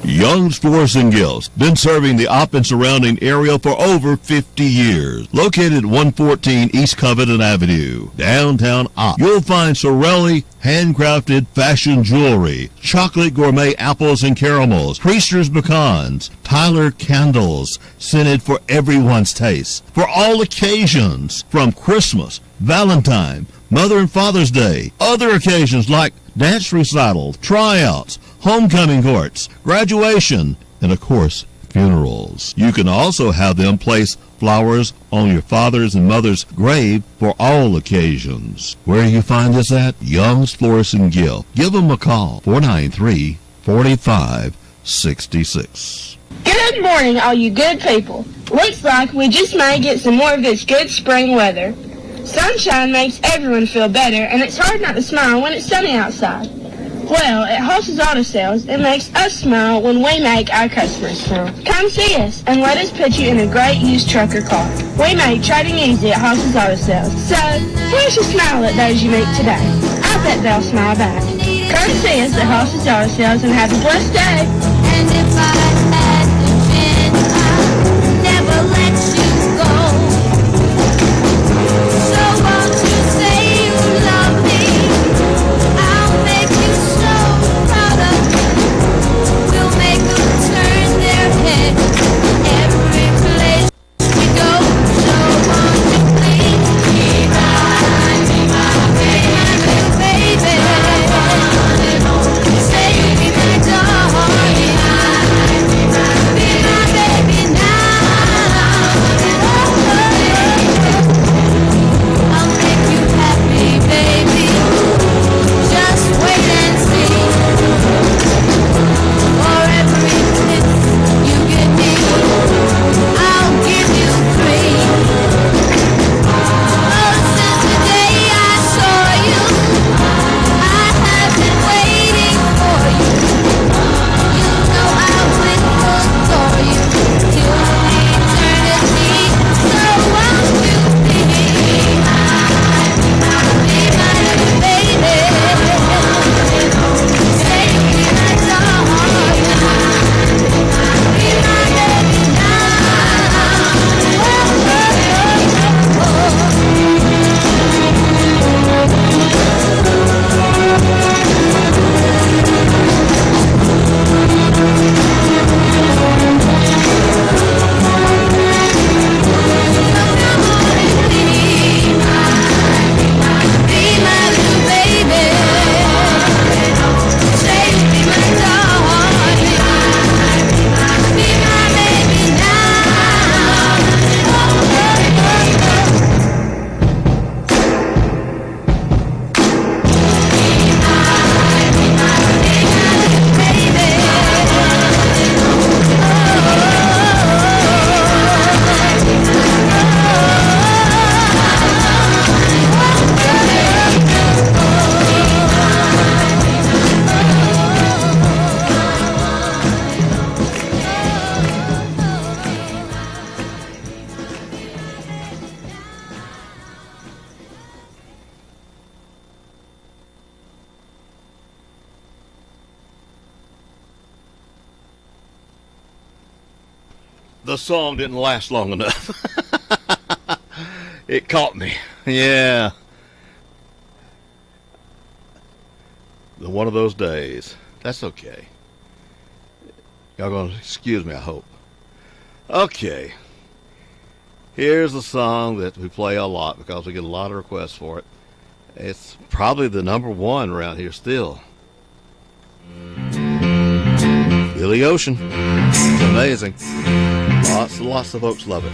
Young's Florist and Gifts, been serving the Opp and surrounding area for over 50 years. Located at 114 East Covington Avenue, downtown Opp. You'll find Sorelli handcrafted fashion jewelry, chocolate gourmet apples and caramels, Priester's pecans, Tyler candles, scented for everyone's taste. For all occasions, from Christmas, Valentine, Mother and Father's Day, other occasions like dance recitals, tryouts, homecoming courts, graduation, and of course, funerals. You can also have them place flowers on your father's and mother's grave for all occasions. Where do you find this at? Young's Florist and Gift. Give them a call, 493-4566. Good morning, all you good people. Looks like we just might get some more of this good spring weather. Sunshine makes everyone feel better, and it's hard not to smile when it's sunny outside. Well, at Hulse's Auto Sales, it makes us smile when we make our customers smile. Come see us and let us put you in a great used truck or car. We make trading easy at Hulse's Auto Sales. So, flash a smile at those you meet today. I bet they'll smile back. Come see us at Hoss's Auto Sales and have a blessed day. And if I had the chance, I'd never let you go. So won't you say you love me? I'll make you so proud of me. We'll make them turn their head every place we go. So won't you please be my baby? Say you'll be my darling. Be my baby now. I'll make you happy, baby. Just wait and see. For every kiss you give me, I'll give you 3. Oh, since the day I saw you, I have been waiting for you. You know I will adore you till eternity. So won't you be my little baby? Say you'll be my darling. Be my baby The song didn't last long enough. It caught me. Yeah. One of those days. That's okay. Y'all gonna excuse me, I hope. Okay. Here's a song that we play a lot because we get a lot of requests for it. It's probably the number 1 around here still. Billy Ocean. It's amazing. Lots of folks love it.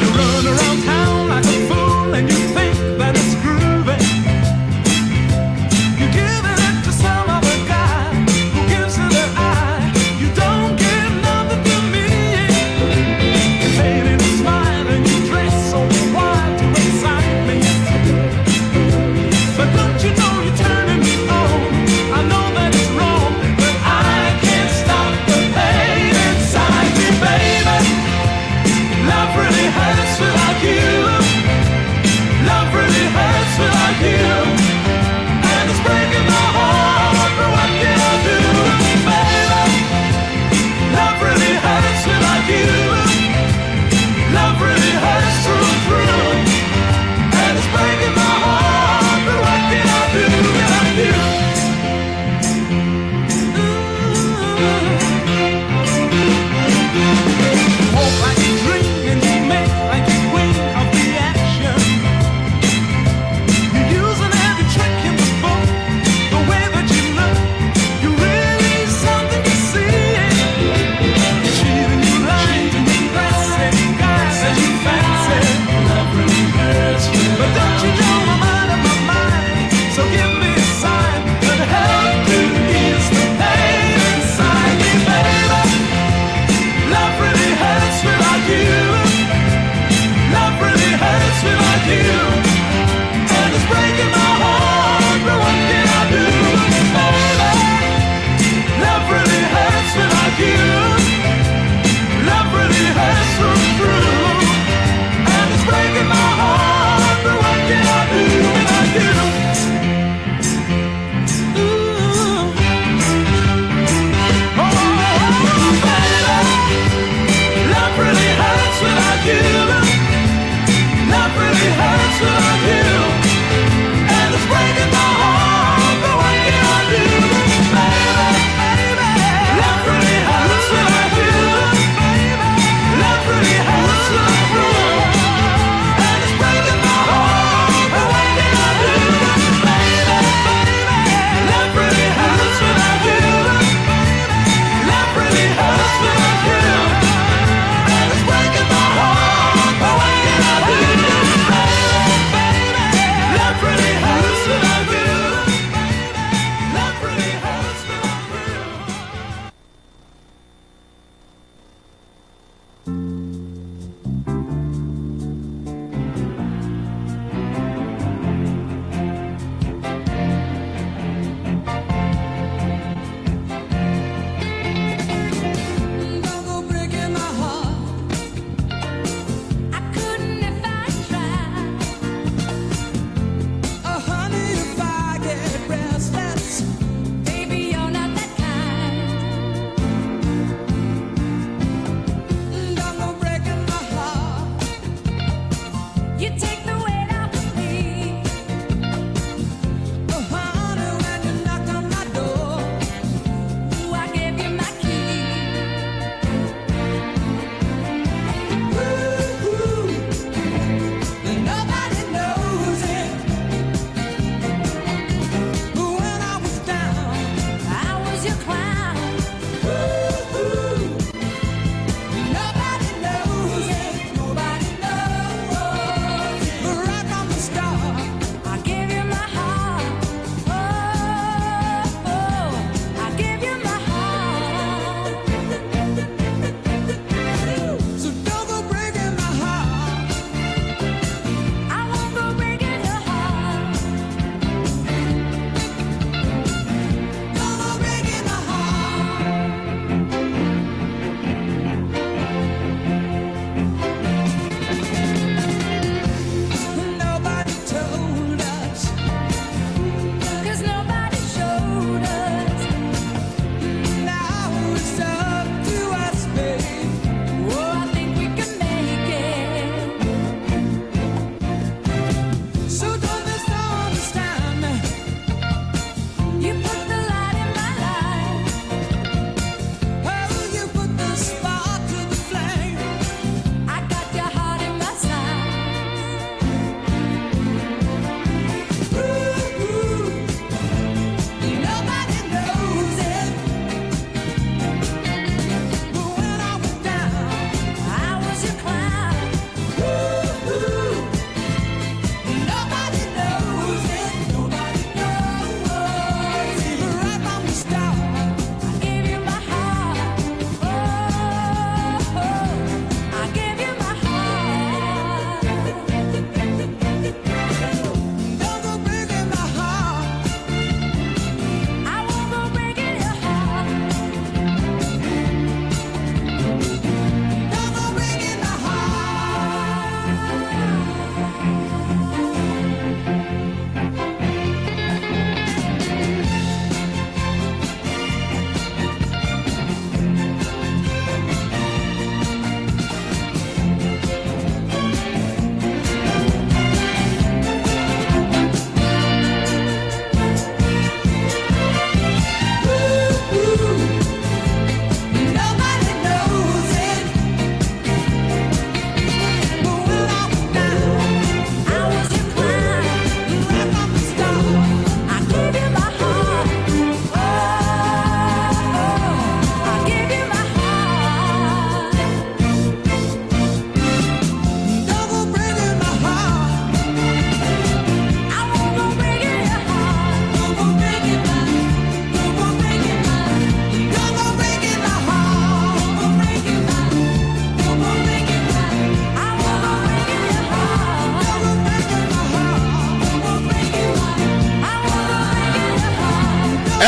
You run around town like a fool and you think that it's groovy. You're giving it to some other guy who gives it an eye. You don't give nothing to me. You're fading a smile and you dress so wild to excite me. But don't you know you're turning me on? I know that it's wrong, but I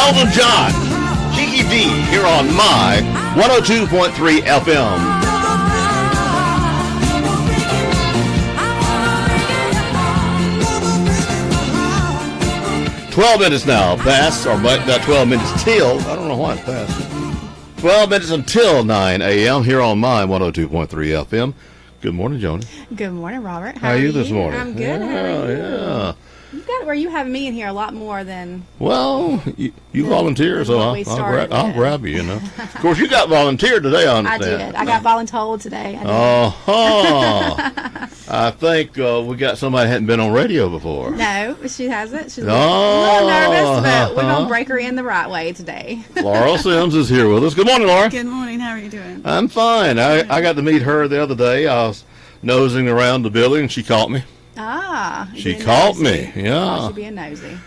Elton John, Kiki D, here on my 102.3 FM. 12 minutes now past, or about 12 minutes till. I don't know why it's past. 12 minutes until 9 a.m. here on my 102.3 FM. Good morning, Joni. Good morning, Robert. How are you this morning? I'm good. How are you? Yeah. You got where you have me in here a lot more than. Well, you volunteer, so I'll grab you, you know. Of course, you got volunteered today, I I understand. did. I got voluntold today. I think we got somebody that hadn't been on radio before. No, she hasn't. She's a little nervous, but we're going to break her in the right way today. Laura Sims is here with us. Good morning, Laura. Good morning. How are you doing? I'm fine. I got to meet her the other day. I was nosing around the building, and she caught me. She caught me. Yeah. She's being nosy.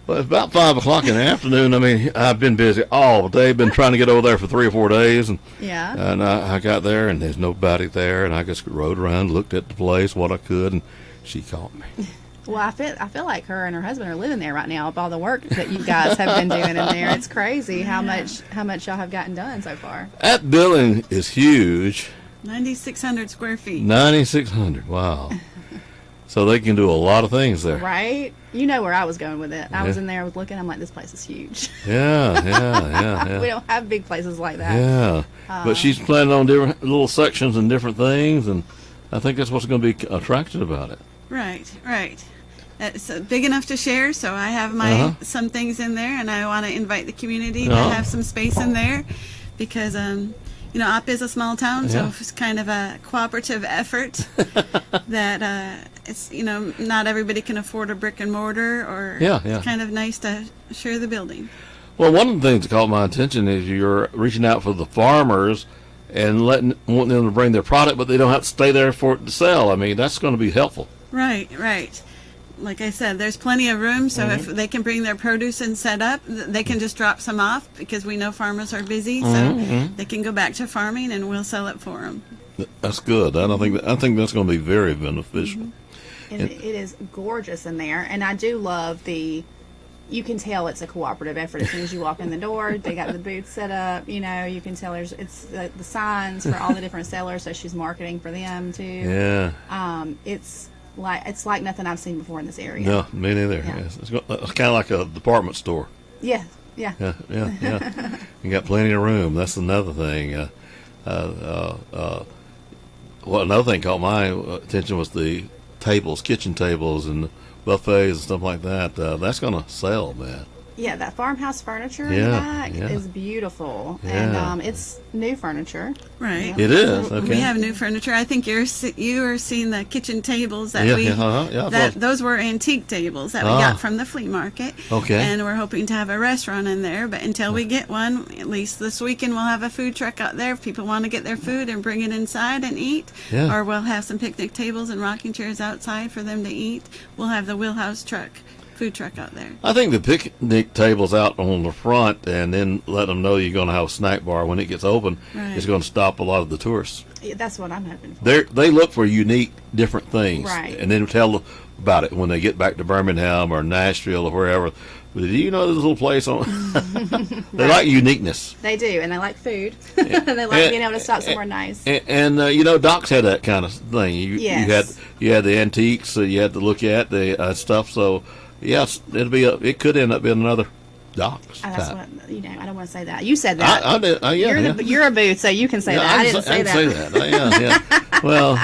Well, it's about 5 o'clock in the afternoon. I mean, I've been busy all day. Been trying to get over there for 3 or 4 days, and I got there, and there's nobody there, and I just rode around, looked at the place, what I could, and she caught me. Well, I feel like her and her husband are living there right now with all the work that you guys have been doing in there. It's crazy how much y'all have gotten done so far. That building is huge. 9,600 square feet. 9,600. Wow. So they can do a lot of things there. Right? You know where I was going with it. I was in there, I was looking, I'm like, this place is huge. Yeah. We don't have big places like that. Yeah. But she's planning on different little sections and different things, and I think that's what's going to be attractive about it. Right. It's big enough to share, so I have some things in there, and I want to invite the community to have some space in there because Opp is a small town, so it's kind of a cooperative effort that it's, not everybody can afford a brick and mortar, or it's kind of nice to share the building. Well, one of the things that caught my attention is you're reaching out for the farmers and wanting them to bring their product, but they don't have to stay there for it to sell. I mean, that's going to be helpful. Right. Like I said, there's plenty of room, so if they can bring their produce and set up, they can just drop some off because we know farmers are busy, so they can go back to farming and we'll sell it for them. That's good. I think that's going to be very beneficial. And it is gorgeous in there, and I do love you can tell it's a cooperative effort as soon as you walk in the door. They got the booth set up, you can tell it's the signs for all the different sellers, so she's marketing for them too. Yeah. It's like nothing I've seen before in this area. No, me neither. Yeah. It's kind of like a department store. Yeah. You got plenty of room. That's another thing. Another thing caught my attention was the tables, kitchen tables, and buffets and stuff like that. That's going to sell, man. Yeah, that farmhouse furniture in the back is beautiful, and it's new furniture. Right. It is. Okay. We have new furniture. I think you are seeing the kitchen tables that those were antique tables that we got from the flea market. Okay. And we're hoping to have a restaurant in there, but until we get one, at least this weekend, we'll have a food truck out there if people want to get their food and bring it inside and eat. Yeah. Or we'll have some picnic tables and rocking chairs outside for them to eat. We'll have the Wheelhouse food truck out there. I think the picnic tables out on the front, and then let them know you're going to have a snack bar when it gets open, is going to stop a lot of the tourists. Yeah, that's what I'm hoping for. They look for unique, different things, right, and then tell about it when they get back to Birmingham or Nashville or wherever. But do you know this little place on? They like uniqueness. They do, and they like food. And they like being able to stop somewhere nice. And Doc's had that kind of thing. You had the antiques, you had to look at the stuff. So. Yes, it could end up being another Doc's. That's what, I don't want to say that. You said that. I did. You're a Booth, so you can say that. I didn't say that. Well,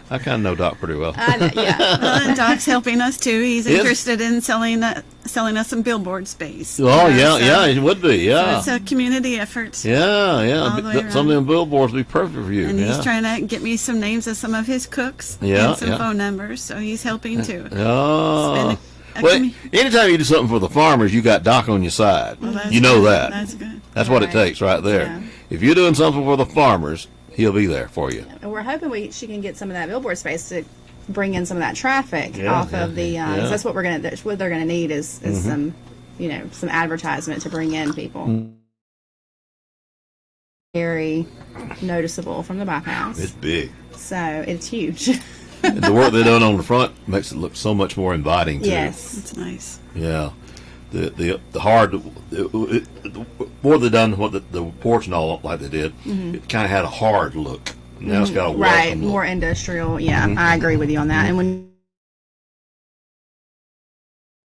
I kind of know Doc pretty well. I know, yeah. Well, and Doc's helping us too. He's interested in selling us some billboard space. Oh, it would be, yeah. So it's a community effort. Yeah. Some of them billboards would be perfect for you. And he's trying to get me some names of some of his cooks and some phone numbers, so he's helping too. Oh. Well, anytime you do something for the farmers, you got Doc on your side. Well, you know that. That's good. That's what it takes right there. Yeah. If you're doing something for the farmers, he'll be there for you. And we're hoping she can get some of that billboard space to bring in some of that traffic off of the. That's what what they're gonna need is some, some advertisement to bring in people. Very noticeable from the bypass. It's big. So it's huge. And the work they've done on the front makes it look so much more inviting too. Yes, it's nice. Yeah. the hard, more they done what the porch and all like they did. It kind of had a hard look. Now it's got a right, welcome look. more industrial. Yeah, I agree with you on that. And when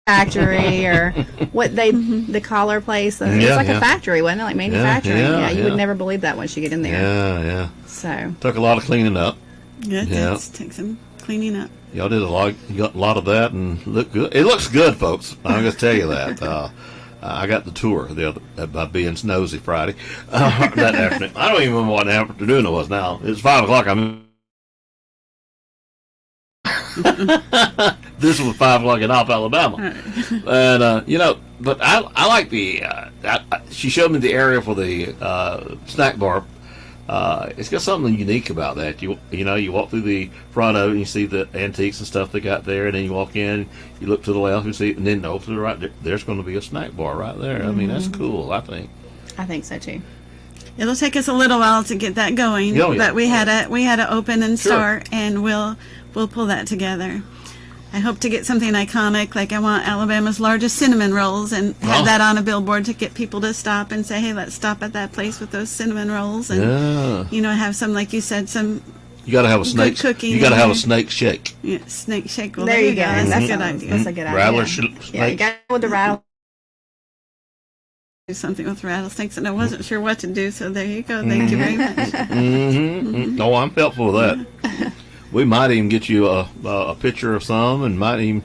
factory or what the collar place, it's like a factory, wasn't it? Like manufacturing. Yeah, you would never believe that once you get in there. Yeah. So took a lot of cleaning up. Yeah, it does take some cleaning up. Y'all did you got a lot of that and look good. It looks good, folks. I'm going to tell you that. I got the tour by being nosy Friday that afternoon. I don't even remember what afternoon it was now. It's 5 o'clock. This was 5 o'clock in Alpha, Alabama. And, but I like she showed me the area for the snack bar. It's got something unique about that. You walk through the front of it and you see the antiques and stuff they got there, and then you walk in, you look to the left, you see, and then over to the right, there's going to be a snack bar right there. I mean, that's cool. I think so too. It'll take us a little while to get that going, but we had to open and start, and we'll pull that together. I hope to get something iconic, like I want Alabama's largest cinnamon rolls, and have that on a billboard to get people to stop and say, hey, let's stop at that place with those cinnamon rolls, and have some, like you said, some. You got to have a snake cooking. You got to have a snake shake. Yeah, snake shake. Well, there you go. That's a good idea. That's a good idea. Rattler snakes. Yeah, you got to go with the rattle. Do something with rattlesnakes, and I wasn't sure what to do, so there you go. Thank you very much. Oh, I'm helpful with that. We might even get you a picture of some, and might even.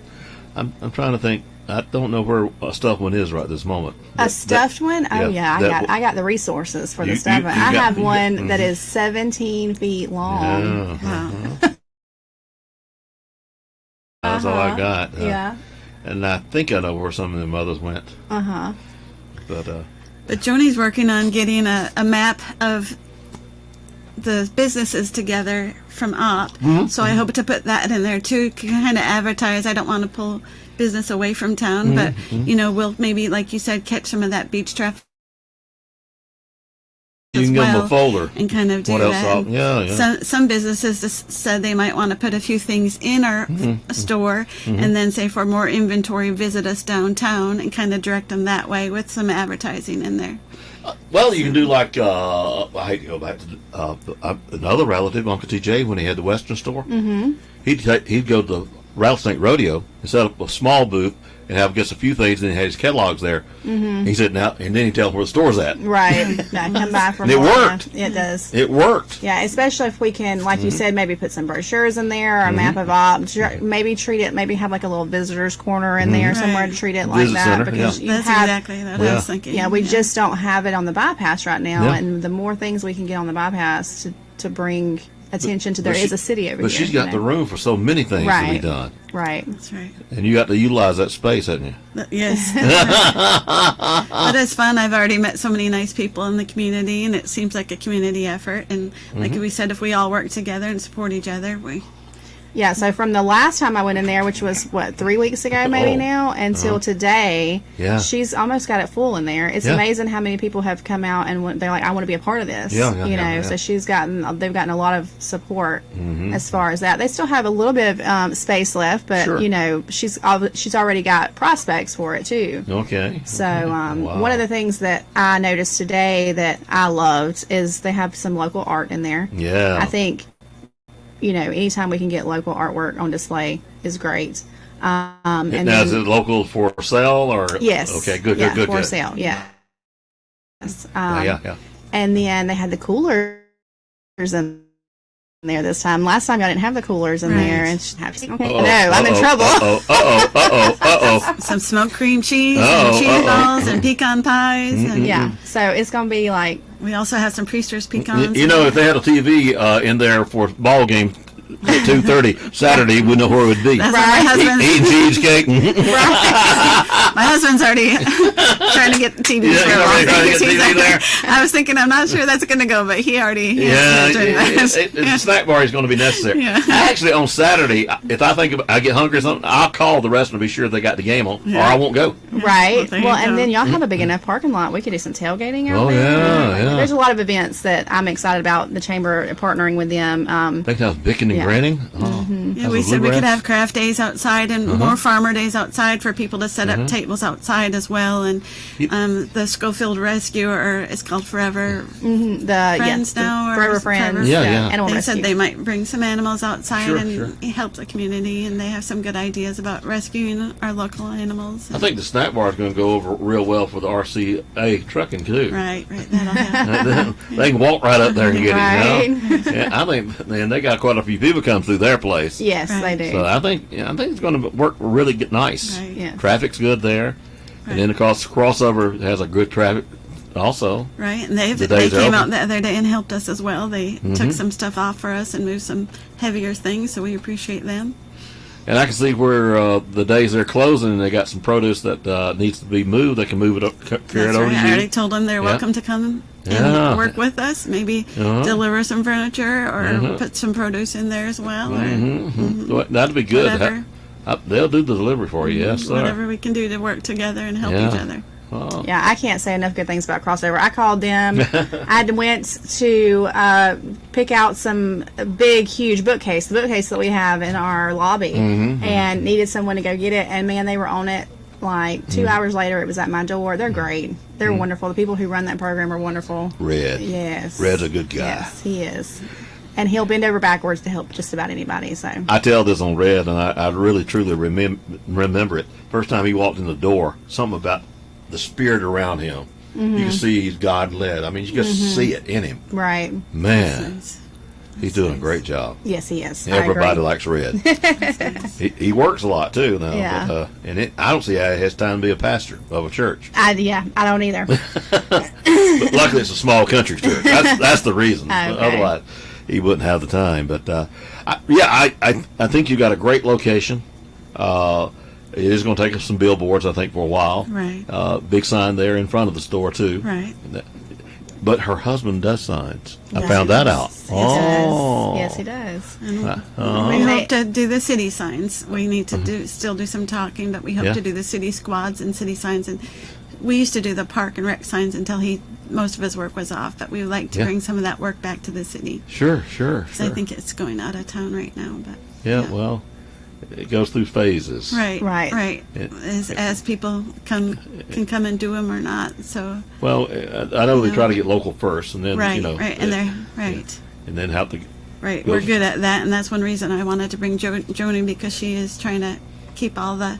I'm trying to think. I don't know where a stuffed one is right this moment. A stuffed one? Oh yeah, I got the resources for the stuffed one. I have one that is 17 feet long. That's all I got. Yeah. And I think I know where some of them others went. But Joni's working on getting a map of the businesses together from OP. So I hope to put that in there too, kind of advertise. I don't want to pull business away from town, but we'll maybe, like you said, catch some of that beach traffic. You can give them a folder and kind of do what that. Else Some businesses just said they might want to put a few things in our store, and then say for more inventory, visit us downtown, and kind of direct them that way with some advertising in there. Well, you can do like I hate to go back to another relative, Uncle TJ, when he had the Western store. He'd go to the Rattlesnake Rodeo and set up a small booth and have just a few things, and he had his catalogs there. He said, now, and then he'd tell them where the store's at. Right. Come by for and it worked. It does. It worked. Yeah, especially if we can, like you said, maybe put some brochures in there, or a map of ops, maybe treat it, maybe have like a little visitors corner in there somewhere to treat it like that. Center, because that's exactly what I was thinking. Yeah, we just don't have it on the bypass right now, and the more things we can get on the bypass to bring attention to there is a city over here. But she's got the room for so many things to be done. Right. That's right. And you got to utilize that space, haven't you? Yes. But it's fun. I've already met so many nice people in the community, and it seems like a community effort. And like we said, if we all work together and support each other, Yeah, so from the last time I went in there, which was, 3 weeks ago maybe now, until today, she's almost got it full in there. It's amazing how many people have come out and they're like, I want to be a part of this. So they've gotten a lot of support as far as that. They still have a little bit of space left, but, she's already got prospects for it too. Okay. So one of the things that I noticed today that I loved is they have some local art in there. Yeah. I think anytime we can get local artwork on display is great. And now, is it local for sale or? Yes. Okay, good. For sale, yeah. Yeah. And then they had the coolers in there this time. Last time I didn't have the coolers in there, and I'm in trouble. Some smoked cream cheese and cheese balls and pecan pies. And so it's gonna be like. We also have some Priester's pecans. If they had a TV in there for ball game at 2:30 Saturday, we know where it would be. That's my husband eating cheesecake. My husband's already trying to get the TV. I was thinking, I'm not sure that's going to go, but he already. The snack bar is going to be necessary. Actually, on Saturday, if I think I get hungry or something, I'll call the restaurant to be sure they got the game on, or I won't go. Right. Well, and then y'all have a big enough parking lot. We could do some tailgating out there. Yeah. There's a lot of events that I'm excited about. The chamber partnering with them. I think that was Bickening Grinning? Oh. Yeah, we said we could have craft days outside and more farmer days outside for people to set up tables outside as well. And the Schofield Rescue, or it's called Forever Friends now. Or Forever Friends. Animal They Rescue. said they might bring some animals outside Sure, and help the community, and they have some good ideas about rescuing our local animals. I think the snack bar is going to go over real well for the RCA trucking too. Right, that'll happen. They can walk right up there and get Right. it. Yeah, I think, man, they got quite a few people come through their place. Yes, they do. So I think it's going to work really good, nice. Right. Yeah. Traffic's good there, and then of course crossover has a good traffic also. Right, and they The days are came open. out the other day and helped us as well. They took some stuff off for us and moved some heavier things, so we appreciate them. And I can see where the days they're closing, and they got some produce that needs to be moved. They can move it up, carry it That's over right. to I you. already told them they're welcome to come Yeah. and work with us. Maybe deliver some furniture or put some produce in there as well. Or Well, that'd be good. Whatever. They'll do the delivery for you. Yes, sir. whatever we can do to work together and help Yeah. each other. Oh. Yeah, I can't say enough good things about Crossover. I called them. I went to pick out some big, huge bookcase, the bookcase that we have in our lobby, and needed someone to go get it. And man, they were on it like 2 hours later. It was at my door. They're great. They're wonderful. The people who run that program are wonderful. Red. Yes. Red's a good guy. Yes, he is. And he'll bend over backwards to help just about anybody. So I tell this on Red, and I really truly remember it. First time he walked in the door, something about the spirit around him. You can see he's God led. I mean, you just see it in him. right. Man, he's doing a great job. Yes, he is. I Everybody agree. likes Red. he works a lot too now. Yeah. But, I don't see how he has time to be a pastor of a church. I don't either. But luckily, it's a small country church. That's the reason. Okay. Otherwise, he wouldn't have the time. But I think you got a great location. It is going to take us some billboards, I think, for a while. Right. Big sign there in front of the store too. Right. But her husband does signs. I Yes, found he that does. out. Yes, Oh. Yes, he does. And Uh-huh. we hope to do the city signs. We need to still do some talking, but we hope Yeah. to do the city squads and city signs. And we used to do the park and rec signs until most of his work was off. But we would like to Yeah. bring some of that work back to the city. Sure. 'Cause I think it's going out of town right now. But Yeah, well, it goes through phases. right. It- As people can come and do them or not. So Well, I know they try to get local first, and then right, you know, and they're right. and then have to. Right, Go we're f- good at that, and that's one reason I wanted to bring Joni, because she is trying to keep all the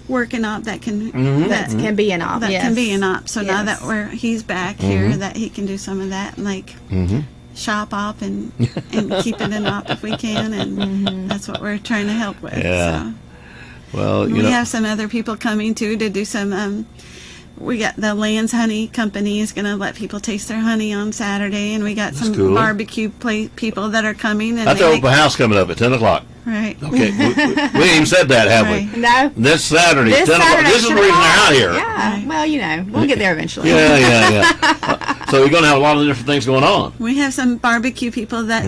working op that can That can be an op. that yes. can be an op. So now Yes. that he's back here, that he can do some of that and like shop op and keep it an op if we can, and that's what we're trying to help with. Yeah. So. Well, We have some other people coming too to do some. We got the Land's Honey Company is going to let people taste their honey on Saturday, and we got some cool. barbecue people that are coming. And That's they the make- open house coming up at 10:00. Right. Okay, we ain't even said that, have Right. we? No. This Saturday, This 10 o'clock. Saturday, This is the should reason we they're call? out here. Yeah. Well, we'll get there eventually. Yeah. So you're going to have a lot of different things going on. We have some barbecue people that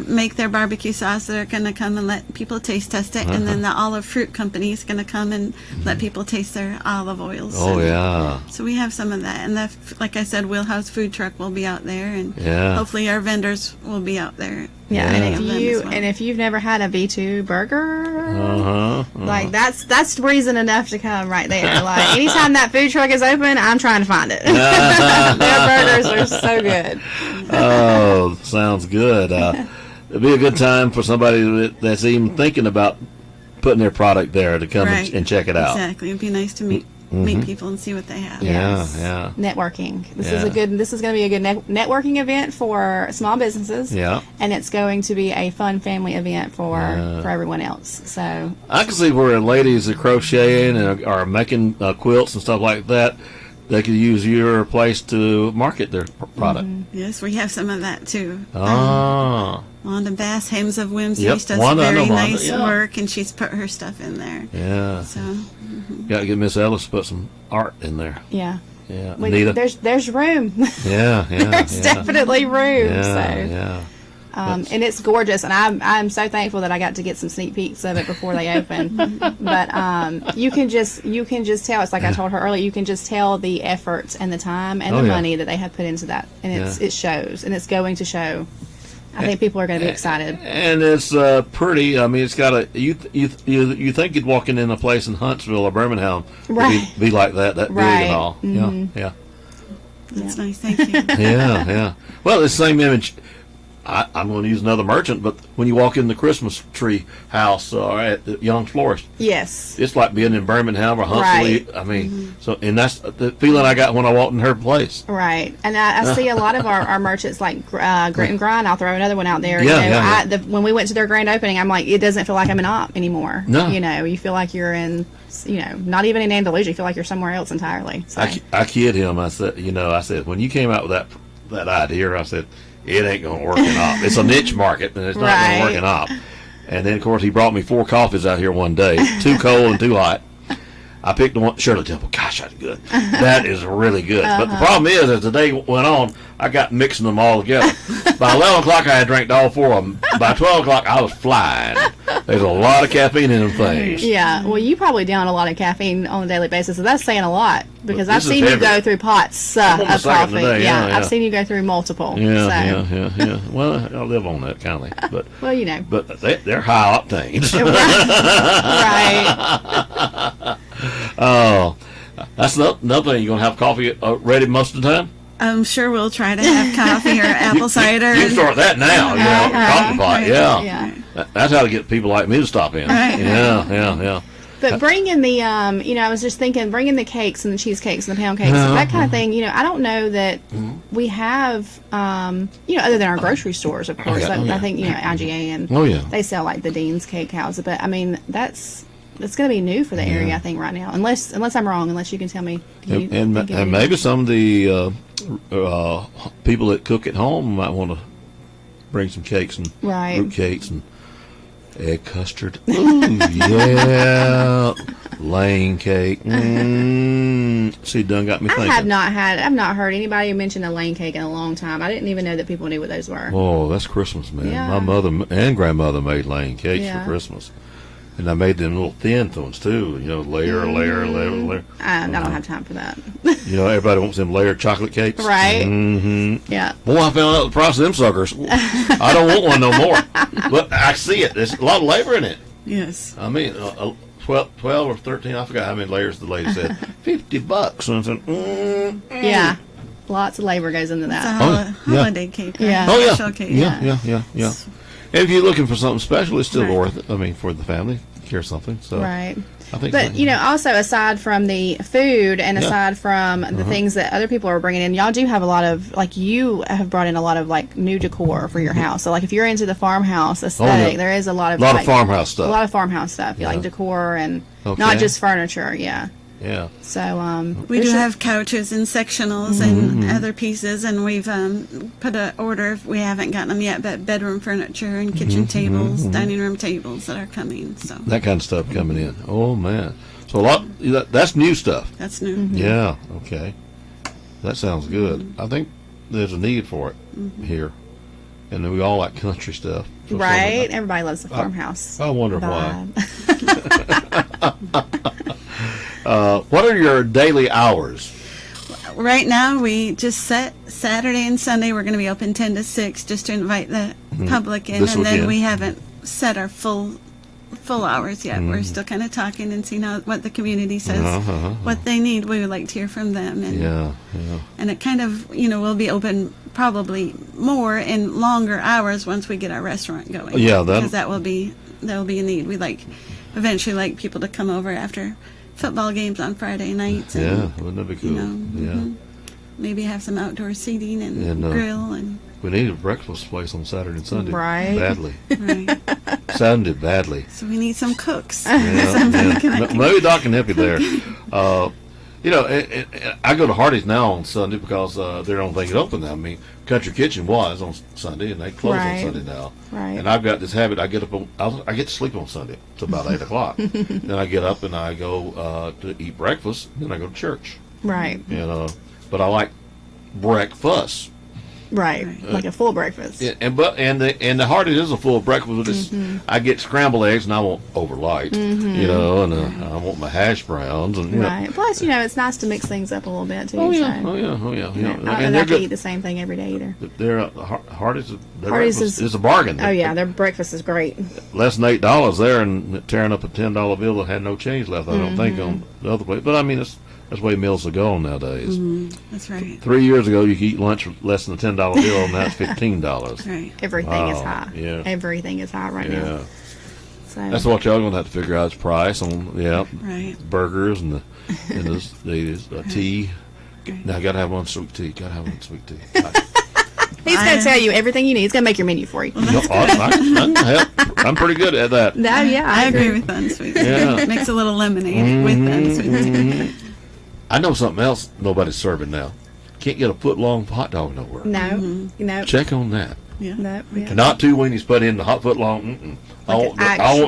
make their barbecue sauce that are going to come and let people taste test it, and then the olive fruit company is going to come and let people taste their olive oils. Oh, And yeah. So we have some of that, and like I said, Wheelhouse Food Truck will be out there, and Yeah. hopefully our vendors will be out there. Yeah, Yeah. and if you've never had a V2 burger, Uh-huh. like that's reason enough to come right there. Like anytime that food truck is open, I'm trying to find it. Their burgers are so good. Oh, sounds good. It'd be a good time for somebody that's even thinking about putting their product there to come Right. and check it out. Exactly, it'd be nice to meet people and see what they have. Yeah. Networking. This Yeah. is going to be a good networking event for small businesses. Yeah. And it's going to be a fun family event for everyone else. So I can see where ladies are crocheting and are making quilts and stuff like that. They could use your place to market their product. Yes, we have some of that too. Ah. Wanda Bass, Hymns of Whimsy, Yep, does Wanda, I know very Wanda, nice yeah. work, and she's put her stuff in there. Yeah. So, Got to get Miss Ellis to put some art in there. yeah. Yeah. Well, Anita. there's room. Yeah. There's definitely room. Yeah. So. Yeah. And it's gorgeous, and I'm so thankful that I got to get some sneak peeks of it before they open. But you can just tell. It's like I told her earlier. You can just tell the effort and the time and the money that they have put into that, and it shows, and it's going to show I think people are going to be excited. And it's pretty. I mean, it's got a. You think you'd walk in a place in Huntsville or Birmingham, Right. be like that big Right. and all. Mhm. Yeah. That's nice. Thank you. Yeah. Well, it's the same image. I'm going to use another merchant, but when you walk in the Christmas tree house at the Young Florist, Yes. it's like being in Birmingham or Huntsville. Right. I mean, and that's the feeling I got when I walked in her place. Right, and I see a lot of our merchants like Grit and Grind. I'll throw another one out there. Yeah, When we went to their grand opening, I'm like, it doesn't feel like I'm an op anymore. No. You feel like you're in, not even in Andalusia. You feel like you're somewhere else entirely. So. I kid him. I said, when you came out with that idea, I said, it ain't going to work in op. It's a niche market, and it's not going to work in op. And then, of course, he brought me 4 coffees out here one day, 2 cold and 2 hot. I picked one, Shirley Temple. Gosh, that's good. That is really good. But the problem is, as the day went on, I got mixing them all together. By 11 o'clock, I had drank all 4 of them. By 12 o'clock, I was flying. There's a lot of caffeine in them things. Yeah, well, you probably down a lot of caffeine on a daily basis, so that's saying a lot because But I've this is seen you heavy. go through pots I'm on my of second coffee. today, yeah. I've seen you go through multiple. Yeah. Well, I live on that kind of, but Well, but they're high octanes. Right. Oh, that's another thing. You're gonna have coffee ready most of the time. I'm sure we'll try to have coffee or apple cider. You start that now. Coffee pot. Yeah. That's how to get people like me to stop in. Right. Yeah. But bring in the, I was just thinking, bring in the cakes and the cheesecakes and the pound cakes, that kind of thing. I don't know that we have, other than our grocery stores, of course. I think, IGA and they sell like the Dean's Cake House. But I mean, that's going to be new for the area, I think, right now. Unless I'm wrong, unless you can tell me. And maybe some of the people that cook at home might want to bring some cakes and fruit cakes and egg custard. Ooh, yeah. Lane cake. See, done got me thinking. I've not heard anybody mention a lane cake in a long time. I didn't even know that people knew what those were. Oh, that's Christmas, man. Yeah. My mother and grandmother made lane cakes Yeah. for Christmas. And I made them little thin ones, too. Layer. I don't have time for that. Everybody wants them layered chocolate cakes. Right. Mm-hmm. Yeah. Boy, I found out the price of them suckers. I don't want one no more. But I see it. There's a lot of labor in it. Yes. I mean, 12 or 13, I forgot how many layers the lady said. $50. And I said, Yeah. Lots of labor goes into that. It's a holiday cake. Right? Yeah. Oh, yeah. Special cake. Yeah. And if you're looking for something special, it's still worth it. I mean, for the family, care something. So Right. I think. But also aside from the food and aside from the things that other people are bringing in, y'all do have a lot of you have brought in a lot of new decor for your house. So if you're into the farmhouse aesthetic, there is a lot of farmhouse stuff. A lot of farmhouse stuff, like decor and not just furniture. Yeah. Yeah. So we do have couches and sectionals and other pieces, and we've put an order. We haven't gotten them yet, but bedroom furniture and kitchen tables, dining room tables that are coming. So that kind of stuff coming in. Oh man! So a lot. That's new stuff. That's new. Yeah. Okay. That sounds good. I think there's a need for it here, and then we all like country stuff. So right. Everybody loves the farmhouse. I wonder why. What are your daily hours? Right now, we just set Saturday and Sunday. We're going to be open 10 to 6 just to invite the public in. And then we haven't set our full hours yet. We're still kind of talking and seeing what the community says, what they need. We would like to hear from them. And, and it kind of, we'll be open probably more in longer hours once we get our restaurant going. Yeah, because that will be a need. We eventually like people to come over after football games on Friday nights. And, wouldn't that be cool? Maybe have some outdoor seating and grill and. We need a breakfast place on Saturday and Sunday. Right. Badly. Right. Sunday badly. So we need some cooks. Maybe Doc can help you there. I go to Hardee's now on Sunday because they don't think it's open now. I mean, Country Kitchen was on Sunday, and they close on Sunday now. Right. And I've got this habit. I get up. I get to sleep on Sunday till about 8 o'clock. Then I get up and I go to eat breakfast. Then I go to church. Right. But I like breakfast. Right. Like a full breakfast. Yeah, and the Hardee's is a full breakfast. But it's, I get scrambled eggs, and I want overlight, you know, and I want my hash browns, and you right. Plus, you know, it's nice to mix things up a little bit too. Oh yeah, so. oh yeah. And they're good. Eat the same thing every day either. They're Hardee's. Hardee's is a bargain. Oh yeah, their breakfast is great. Less than $8 there, and tearing up a $10 bill that had no change left. I don't think on the other place, but I mean that's the way meals are going nowadays. That's right. 3 years ago, you could eat lunch for less than a $10 bill, and now it's $15. Right. Everything is high. Yeah. Everything is high right now. So That's what y'all gonna have to figure out is price on right. burgers and the tea. Now I gotta have one sweet tea. He's gonna tell you everything you need. He's gonna make your menu for you. I'm pretty good at that. No, yeah, I agree with unsweet tea. Yeah. Mix a little lemonade with unsweet tea. I know something else nobody's serving now. Can't get a foot-long hot dog nowhere. No. Check on that. Yeah. No. Yeah. Not 2 weenies put in the hot foot-long. I want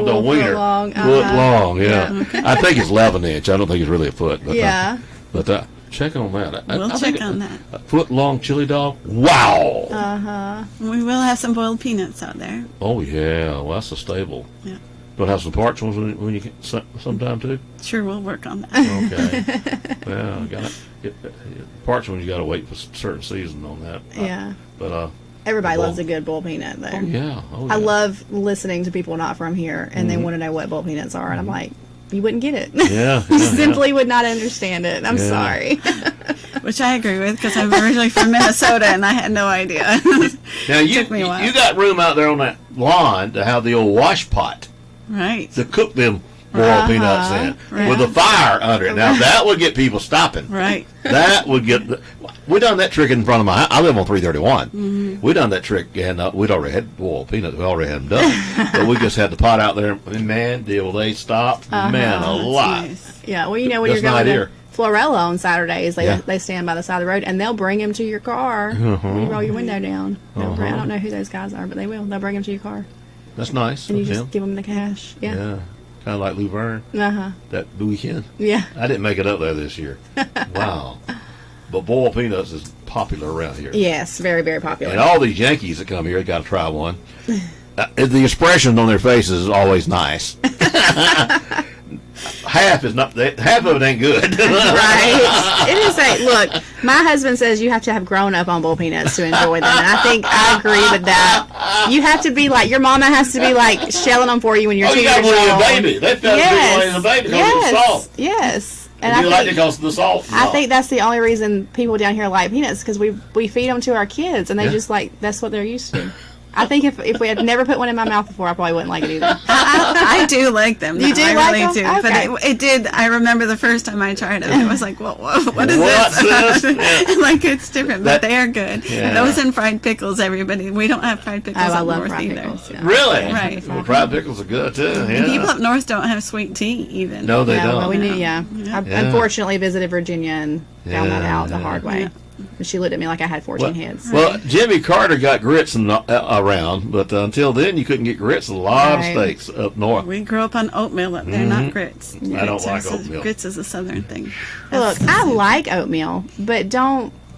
the wiener foot-long, foot-long. Yeah. Okay. I think it's 11-inch. I don't think it's really a foot. But But check on that. We'll check on that. A foot-long chili dog. Wow. We will have some boiled peanuts out there. Oh yeah. Well, that's a staple. Yeah. Don't have some parch ones when you get sometime too. Sure, we'll work on that. Okay. Well, got parch ones. You got to wait for certain season on that. Yeah. But everybody loves a good boiled peanut though. Oh yeah. I love listening to people not from here and they want to know what boiled peanuts are, and I'm like, you wouldn't get it. Yeah. You simply would not understand it. I'm sorry. Which I agree with because I'm originally from Minnesota and I had no idea. Now you got room out there on that lawn to have the old wash pot. Right. To cook them boiled peanuts in with a fire under it. Now that would get people stopping. Right. That would get. We done that trick in front of my. I live on 331. We done that trick and we'd already had boiled peanuts. We already had them done, but we just had the pot out there. And man, will they stop? Man, a lot. Nice. Yeah. Well, you know when you're going to Florella on Saturdays, they stand by the side of the road and they'll bring him to your car. You roll your window down. I don't know who those guys are, but they will. They'll bring him to your car. That's nice. And you just give them the cash. Yeah. Kind of like Luverne. That weekend. Yeah. I didn't make it up there this year. Wow. But boiled peanuts is popular around here. Yes, very, very popular. And all these Yankees that come here got to try one. The expression on their faces is always nice. Half of it ain't good. Right. It is look, my husband says you have to have grown up on boiled peanuts to enjoy them, and I think I agree with that. You have to be like, your mama has to be like shelling them for you when you're 2 years old. You got one a baby. They felt like a baby because of the salt. Yes. And I like it because of the salt. I think that's the only reason people down here like peanuts, because we feed them to our kids, and they just that's what they're used to. I think if we had never put one in my mouth before, I probably wouldn't like it either. I do like them. You do I like really them? do. Okay. But it did. I remember the first time I tried them, it was like, what is What's this? this? Like, it's different, but they are good. Yeah. Those and fried pickles, everybody. We don't have fried pickles I up love north fried either. pickles, yeah. Really? Right. Well, fried pickles are good too. Yeah. And people up north don't have sweet tea even. No, they don't. Well, we knew, I unfortunately visited Virginia and found that out the hard way. And she looked at me like I had 14 heads. Well, Jimmy Carter got grits around, but until then, you couldn't get grits in a lot of states up north. We grew up on oatmeal up there, not grits. I don't like oatmeal. Grits is a southern thing. Look, I like oatmeal, but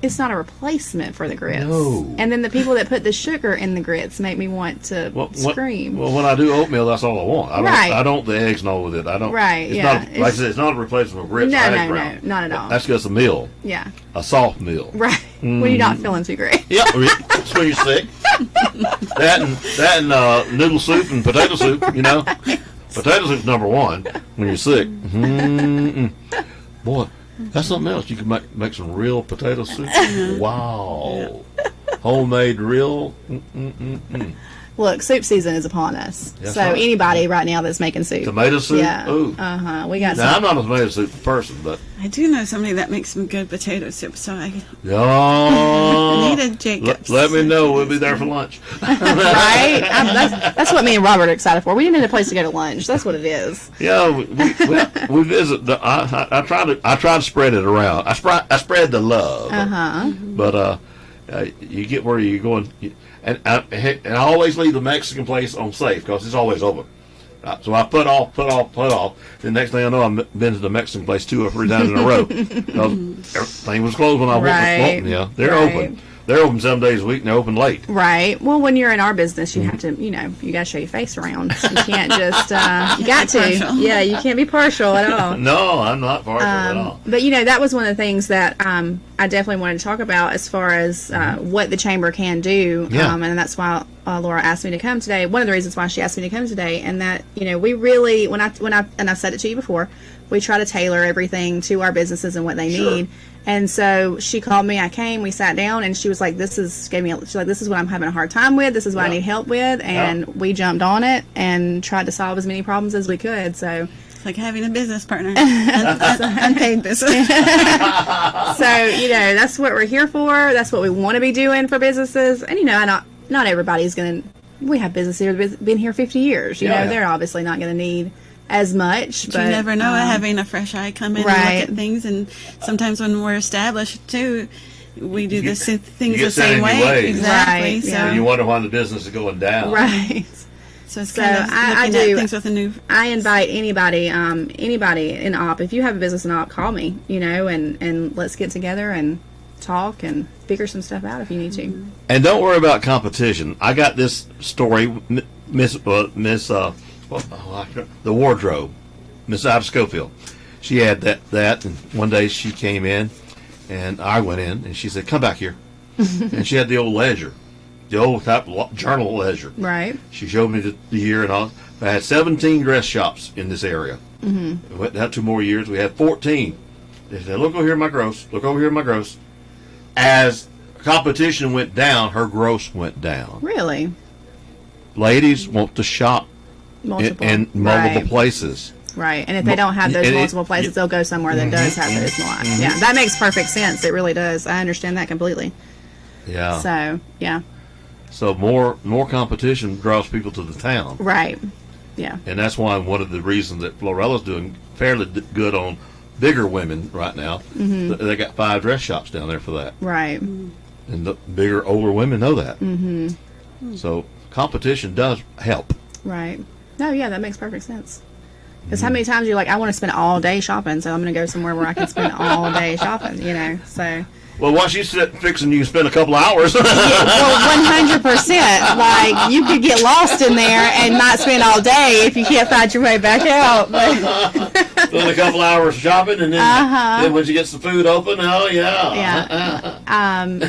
it's not a replacement for the grits. No. And then the people that put the sugar in the grits make me want to scream. Well, when I do oatmeal, that's all I want. I don't the eggs no with it. I don't. Right. It's not, like I said, it's not a replapment for grits. No, not at all. That's just a meal. Yeah. A soft meal. Right. When you're not feeling too great. Yeah. That's when you're sick. that and noodle soup and potato soup. Potato soup's number one when you're sick. Boy. That's something else. You can make some real potato soup. Wow. Homemade real. Look, soup season is upon us. That's so right. Anybody right now that's making soup. Tomato soup? Yeah. Ooh. We got now, I'm not a tomato soup person, but... I do know somebody that makes some good potato soup, so I needed Jacobs. Let me know. We'll be there for lunch. Right? That's what me and Robert are excited for. We need a place to go to lunch. That's what it is. Yeah, we visit. I try to spread it around. I spread the love. But you get where you're going, and I always leave the Mexican place on safe because it's always open. So I put off. The next thing I know, I've been to the Mexican place 2 or 3 times in a row because everything was closed when I went. Yeah, they're open. they're open 7 days a week and they're open late. Right. Well, when you're in our business, you have to, you know, you got to show your face around. You can't just, you got to. partial. Yeah, you can't be partial at all. No, I'm not partial at all. But, you know, that was one of the things that I definitely wanted to talk about as far as what the chamber can do. Yeah. And that's why Laura asked me to come today. One of the reasons why she asked me to come today. And that, you know, we really, and I've said it to you before, we try to tailor everything to our businesses and what they need. And so she called me, I came, we sat down, and she was like, this is what I'm having a hard time with, this is what I need help with, and we jumped on it and tried to solve as many problems as we could. So It's like having a business partner, unpaid business. So, you know, that's what we're here for, that's what we want to be doing for businesses. And, you know, not everybody's going to, we have businesses that have been here 50 years, you know, they're obviously not going to need as much, but you never know, having a fresh eye come in and look at things. And sometimes when we're established too, we do things the same way. Exactly. Right. So you wonder why the business is going down. Right. So it's kind of I looking do. at things with a new. I invite anybody in op. If you have a business in op, call me. You know, and let's get together and talk and figure some stuff out if you need to. And don't worry about competition. I got this story, Miss the wardrobe, Miss Ida Schofield. She had that, and one day she came in, and I went in, and she said, "Come back here," and she had the old ledger, the old type journal ledger. Right. She showed me the year and all. I had 17 dress shops in this area. We went down 2 more years. We had 14. They said, "Look over here, my gross. Look over here, my gross." As competition went down, her gross went down. Really? Ladies want to shop in multiple places. Right, and if they don't have those multiple places, they'll go somewhere that does have those more. Yeah, that makes perfect sense. It really does. I understand that completely. Yeah. So, yeah. So more competition draws people to the town. Right. Yeah. And that's why one of the reasons that Florella's doing fairly good on bigger women right now. They got 5 dress shops down there for that. Right. And the bigger, older women know that. So competition does help. Right. No, yeah, that makes perfect sense. Because how many times you're like, I want to spend all day shopping, so I'm going to go somewhere where I can spend all day shopping, you know, so. Well, once you sit fixing, you can spend a couple hours. Well, 100%. Like, you could get lost in there and not spend all day if you can't find your way back out. Spend a couple hours shopping, and then once you get some food open,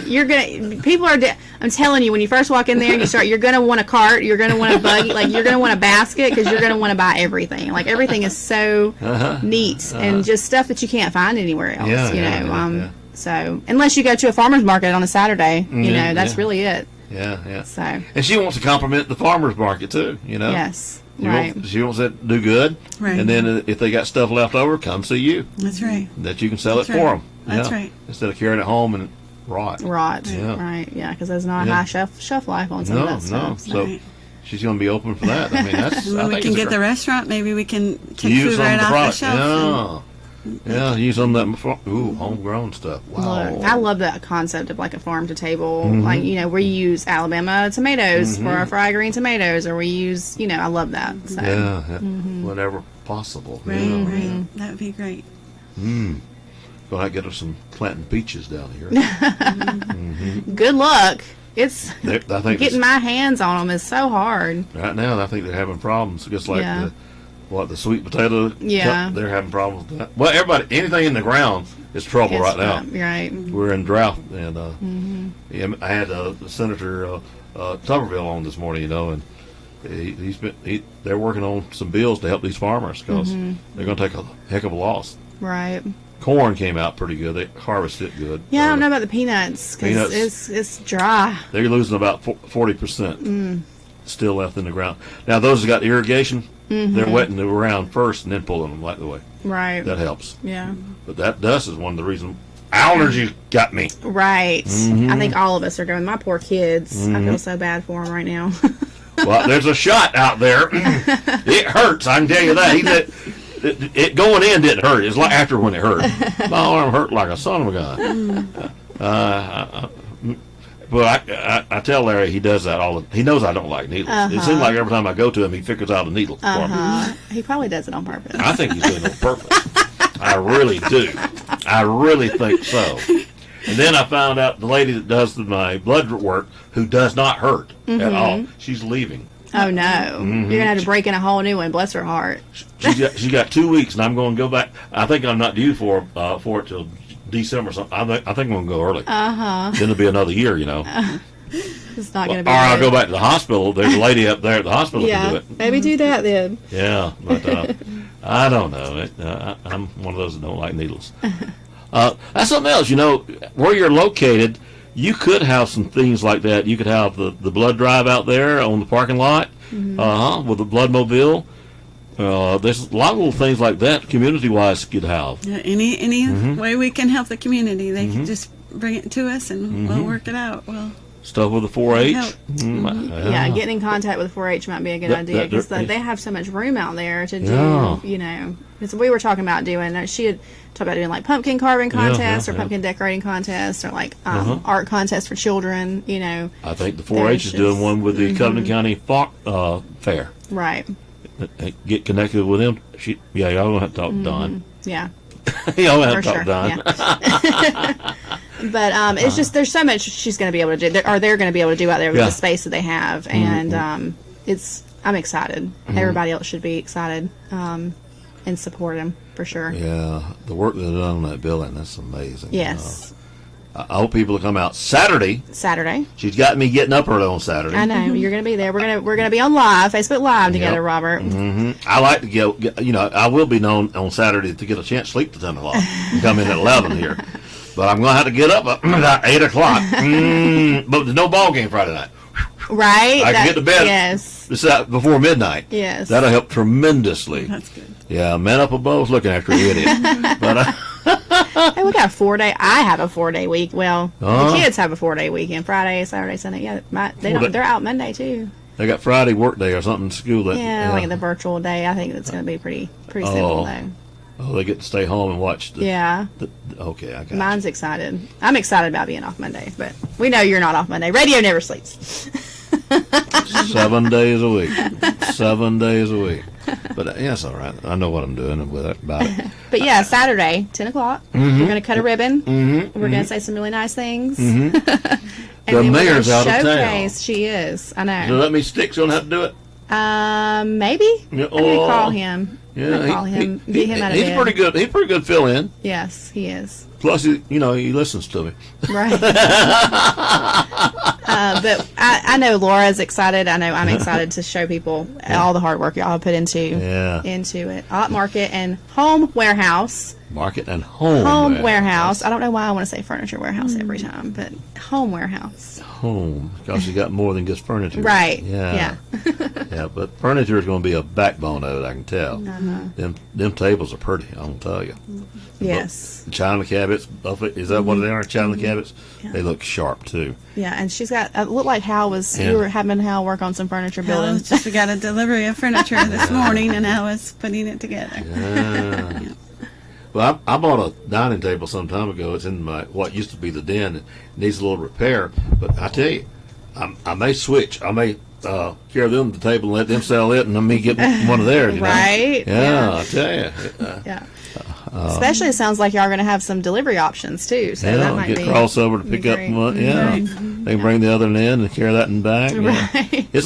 you're gonna. People are. I'm telling you, when you first walk in there, you're gonna want a cart. You're gonna want a buggy. Like, you're gonna want a basket because you're gonna want to buy everything. Like, everything is so neat and just stuff that you can't find anywhere else. So unless you go to a farmer's market on a Saturday, you know, that's really it. Yeah. So. And she wants to compliment the farmer's market too, you know. Yes. She wants that to do good. Right. And then if they got stuff left over, come see you. That's right. That you can sell it for them. That's right. Instead of carrying it home and rot. Yeah. Right. Yeah, because there's not a high shelf life on some of that stuff. No. So she's going to be open for that. I mean, that's. And when we can get the restaurant, maybe we can take use food right off the shelf. Use some of that homegrown stuff. Wow. Look, I love that concept of like a farm to table, like, you know, where you use Alabama tomatoes for our fried green tomatoes, or we use, you know, I love that. So. Whenever possible. Right. That would be great. Go ahead and get us some planting peaches down here. Good luck. It's I think getting my hands on them is so hard. Right now, I think they're having problems, just like the sweet potato. Yeah. They're having problems with that. Well, anything in the ground is trouble right now. Right. We're in drought, and I had Senator Tuberville on this morning, you know, and they're working on some bills to help these farmers because they're going to take a heck of a loss. Right. Corn came out pretty good. They harvested it good. Yeah, I don't know about the peanuts because it's dry. They're losing about 40% still left in the ground. Now, those that got irrigation, they're wetting the ground first and then pulling them right away. Right. That helps. Yeah. But that dust is one of the reasons. Allergy got me. Right. I think all of us are going. My poor kids. I feel so bad for them right now. Well, there's a shot out there. It hurts, I can tell you that. He said, it going in didn't hurt. It's like after when it hurt. My arm hurt like a son of a gun. But I tell Larry he does that he knows I don't like needles. It seems like every time I go to him, he figures out a needle for me. He probably does it on purpose. I think he's doing it on purpose. I really do. I really think so. And then I found out the lady that does my blood work, who does not hurt at all, she's leaving. Oh no! You're gonna have to break in a whole new one. Bless her heart. She's got 2 weeks, and I'm going to go back. I think I'm not due for it till December. So I think I'm going to go early. Then it'll be another year, It's not going to be. Or I'll good. go back to the hospital. There's a lady up there at the hospital who can do it. Maybe do that then. Yeah, but I don't know. I'm one of those that don't like needles. That's something else. Where you're located, you could have some things like that. You could have the blood drive out there on the parking lot, with the blood mobile. There's a lot of little things like that, community-wise, could have. Yeah, any way we can help the community, they can just bring it to us, and we'll work it out. Stuff with the 4-H. Help. Yeah, getting in contact with 4-H might be a good idea because they have so much room out there to do, because we were talking about doing, she had talked about doing like pumpkin carving contests or pumpkin decorating contests or like art contests for children, I think the 4-H is doing one with the Covenant County Fair. Right. Get connected with them. Y'all gonna have to talk to Don. Yeah. Y'all gonna have to talk to Don. Yeah. But it's just there's so much she's going to be able to do, or they're going to be able to do out there with the space that they have, and I'm excited. Everybody else should be excited and support them for sure. Yeah, the work they've done on that building, that's amazing. Yes. I hope people will come out Saturday. She's got me getting up early on Saturday. I know you're going to be there. We're gonna be on live, Facebook Live together, Robert. I like to get. I will be known on Saturday to get a chance to sleep to 10 o'clock and come in at 11 here. But I'm going to have to get up at about 8 o'clock. But there's no ball game Friday night. Right. I can get to bed before midnight. Yes. That'll help tremendously. That's good. Yeah, man up above looking after an idiot. But hey, we got a 4-day. I have a 4-day week. Well, the kids have a 4-day weekend. Friday, Saturday, Sunday. Yeah, they're out Monday too. They got Friday work day or something in school. Like the virtual day. I think it's going to be pretty simple though. Oh, they get to stay home and watch the... Yeah. Okay, I got Mine's excited. I'm excited about being off Monday, but we know you're not off Monday. Radio never sleeps. 7 days a week. 7 days a week. But yeah, it's all right. I know what I'm doing with it, about it. But yeah, Saturday, 10 o'clock. We're going to cut a ribbon. We're going to say some really nice things. And the mayor's out of town. She is. I know. So let me stick. So don't have to do it. Maybe. I'm going to call him. Yeah, call him. Get him out of he's bed. pretty good. He's pretty good fill in. Yes, he is. Plus, he listens to me. Right. But I know Laura's excited. I know I'm excited to show people all the hard work y'all have put into it. Op Market and Home Warehouse. Market and Home Warehouse. I don't know why I want to say Furniture Warehouse every time, but Home Warehouse. Home, because you got more than just furniture. Right. Yeah. Yeah, but furniture is going to be a backbone of it, I can tell. Them tables are pretty, I'm going to tell you. Yes. But China cabinets, is that what they are? China cabinets? Yeah. They look sharp, too. Yeah, and she's got, it looked like Hal was, you were having Hal work on some furniture building. We got a delivery of furniture this morning, and I was putting it together. Yeah. Well, I bought a dining table some time ago. It's in my what used to be the den. It needs a little repair. But I tell you, I may switch. I may carry them to the table and let them sell it, and let me get one of theirs. Right? Yeah, I tell you. Yeah. Especially, it sounds like y'all are going to have some delivery options too. So that might get be crossover to pick up one. Yeah, they can bring the other end and carry that in back. Right. Yeah.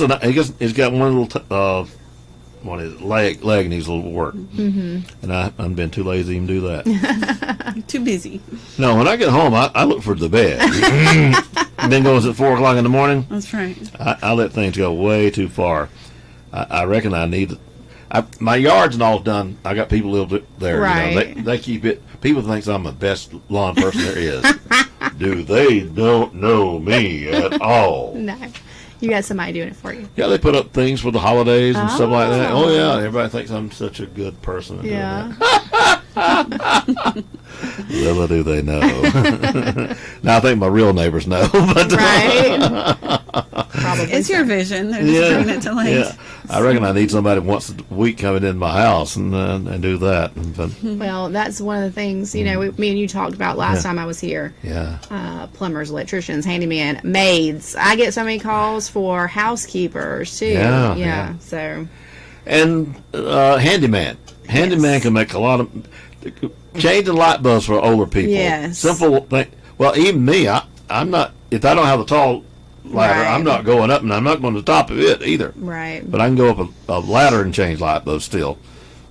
It's got one little. One is leg needs a little work, and I've been too lazy to even do that. Too busy. No, when I get home, I look for the bed. Then goes at 4 o'clock in the morning. That's right. I let things go way too far. I reckon I need. My yard's and all done. I got people live there. Right. They keep it. People think I'm the best lawn person there is. They don't know me at all. No. You got somebody doing it for you. Yeah, they put up things for the holidays and stuff like that. Oh, yeah. Everybody thinks I'm such a good person. Yeah. Little do they know. Now, I think my real neighbors know. But right. Probably. It's your vision. They're just bringing it to life. Yeah. I reckon I need somebody once a week coming in my house and do that. Well, that's one of the things, me and you talked about last time I was here. Yeah. Plumbers, electricians, handyman, maids. I get so many calls for housekeepers, too. Yeah. So. And handyman. Handyman can make a lot of... Changing light bulbs for older people. Yes. Simple thing. Well, even me, I'm not. If I don't have a tall ladder, Right. I'm not going up, and I'm not going to the top of it either. Right. But I can go up a ladder and change light bulbs still.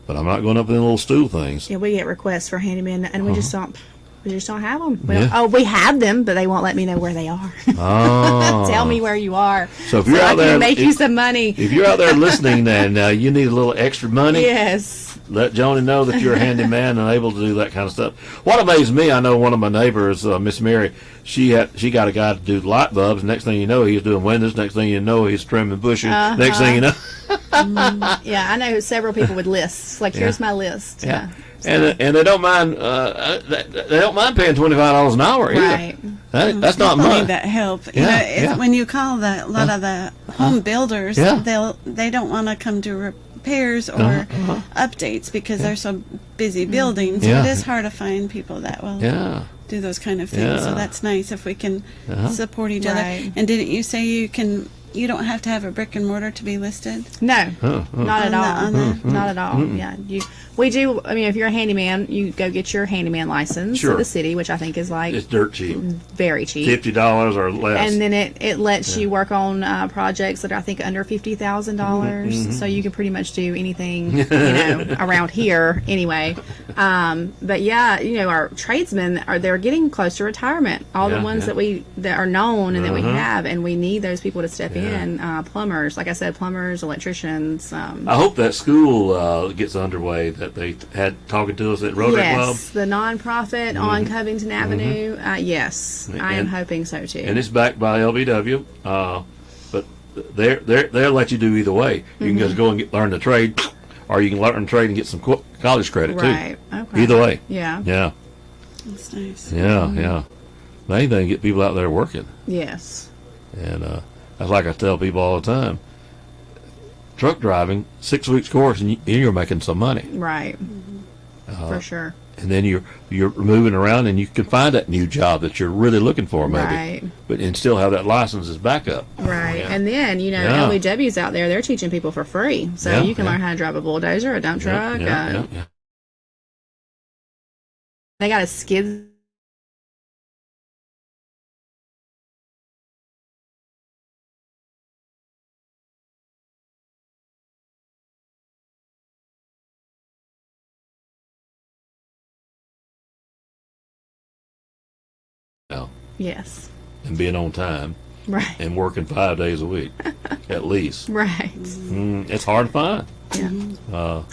But I'm not going up in little stool things. Yeah, we get requests for handymen, and we just don't have them. Yeah. We have them, but they won't let me know where they are. Oh. Tell me where you are. So if you're I out there, can make you some money. If you're out there listening and you need a little extra money, Yes. let Joni know that you're a handyman and able to do that kind of stuff. What amazed me, I know one of my neighbors, Miss Mary, she got a guy to do the light bulbs. Next thing you know, he's doing windows. Next thing you know, he's trimming bushes. Next thing you know, Yeah, I know several people with lists. Like, here's my list. yeah. And they don't mind they don't mind paying $25 an hour either. Right. That's not People much. need that help. You Yeah, know, it's yeah. when you call a lot of the home builders, Yeah. they don't want to come to repairs or updates because they're so busy building. So Yeah. it is hard to find people that will Yeah. do those kind of things. So Yeah. that's nice if we can Uh-huh. support each Right. other. And didn't you say you don't have to have a brick and mortar to be listed? No, not at all. On the- Not at all. Yeah, we do. I mean, if you're a handyman, you go get your handyman license Sure. at the city, which I think is like It's dirt cheap. very cheap. $50 or less. And then it lets you work on projects that are, I think, under $50,000. So you can pretty much do anything around here anyway. But yeah, our tradesmen they're getting close to retirement. All the ones that are known and that we have, and we need those people to step in. Plumbers, like I said, plumbers, electricians. I hope that school gets underway that they had talking to us at Rotary Club. Yes, the nonprofit on Covington Avenue. Yes, I am hoping so too. And it's backed by LBW, but they'll let you do either way. You can just go and learn the trade, or you can learn the trade and get some college credit Right. too. Okay. Either way. Yeah. Yeah. That's nice. Yeah. Yeah. Main thing, get people out there working, Yes. and that's like I tell people all the time. Truck driving, 6 weeks course, and you're making some money. Right. For sure. And then you're moving around, and you can find that new job that you're really looking for, maybe. Right. But and still have that license as backup. Right. Yeah. And then, Yeah. LBW's out there, they're teaching people for free. So Yeah, you can yeah. learn how to drive a bulldozer, a dump truck. Yeah. They got a skid. Yeah. Yes. And being on time. Right. And working 5 days a week, at least. Right. It's hard to find. Yeah.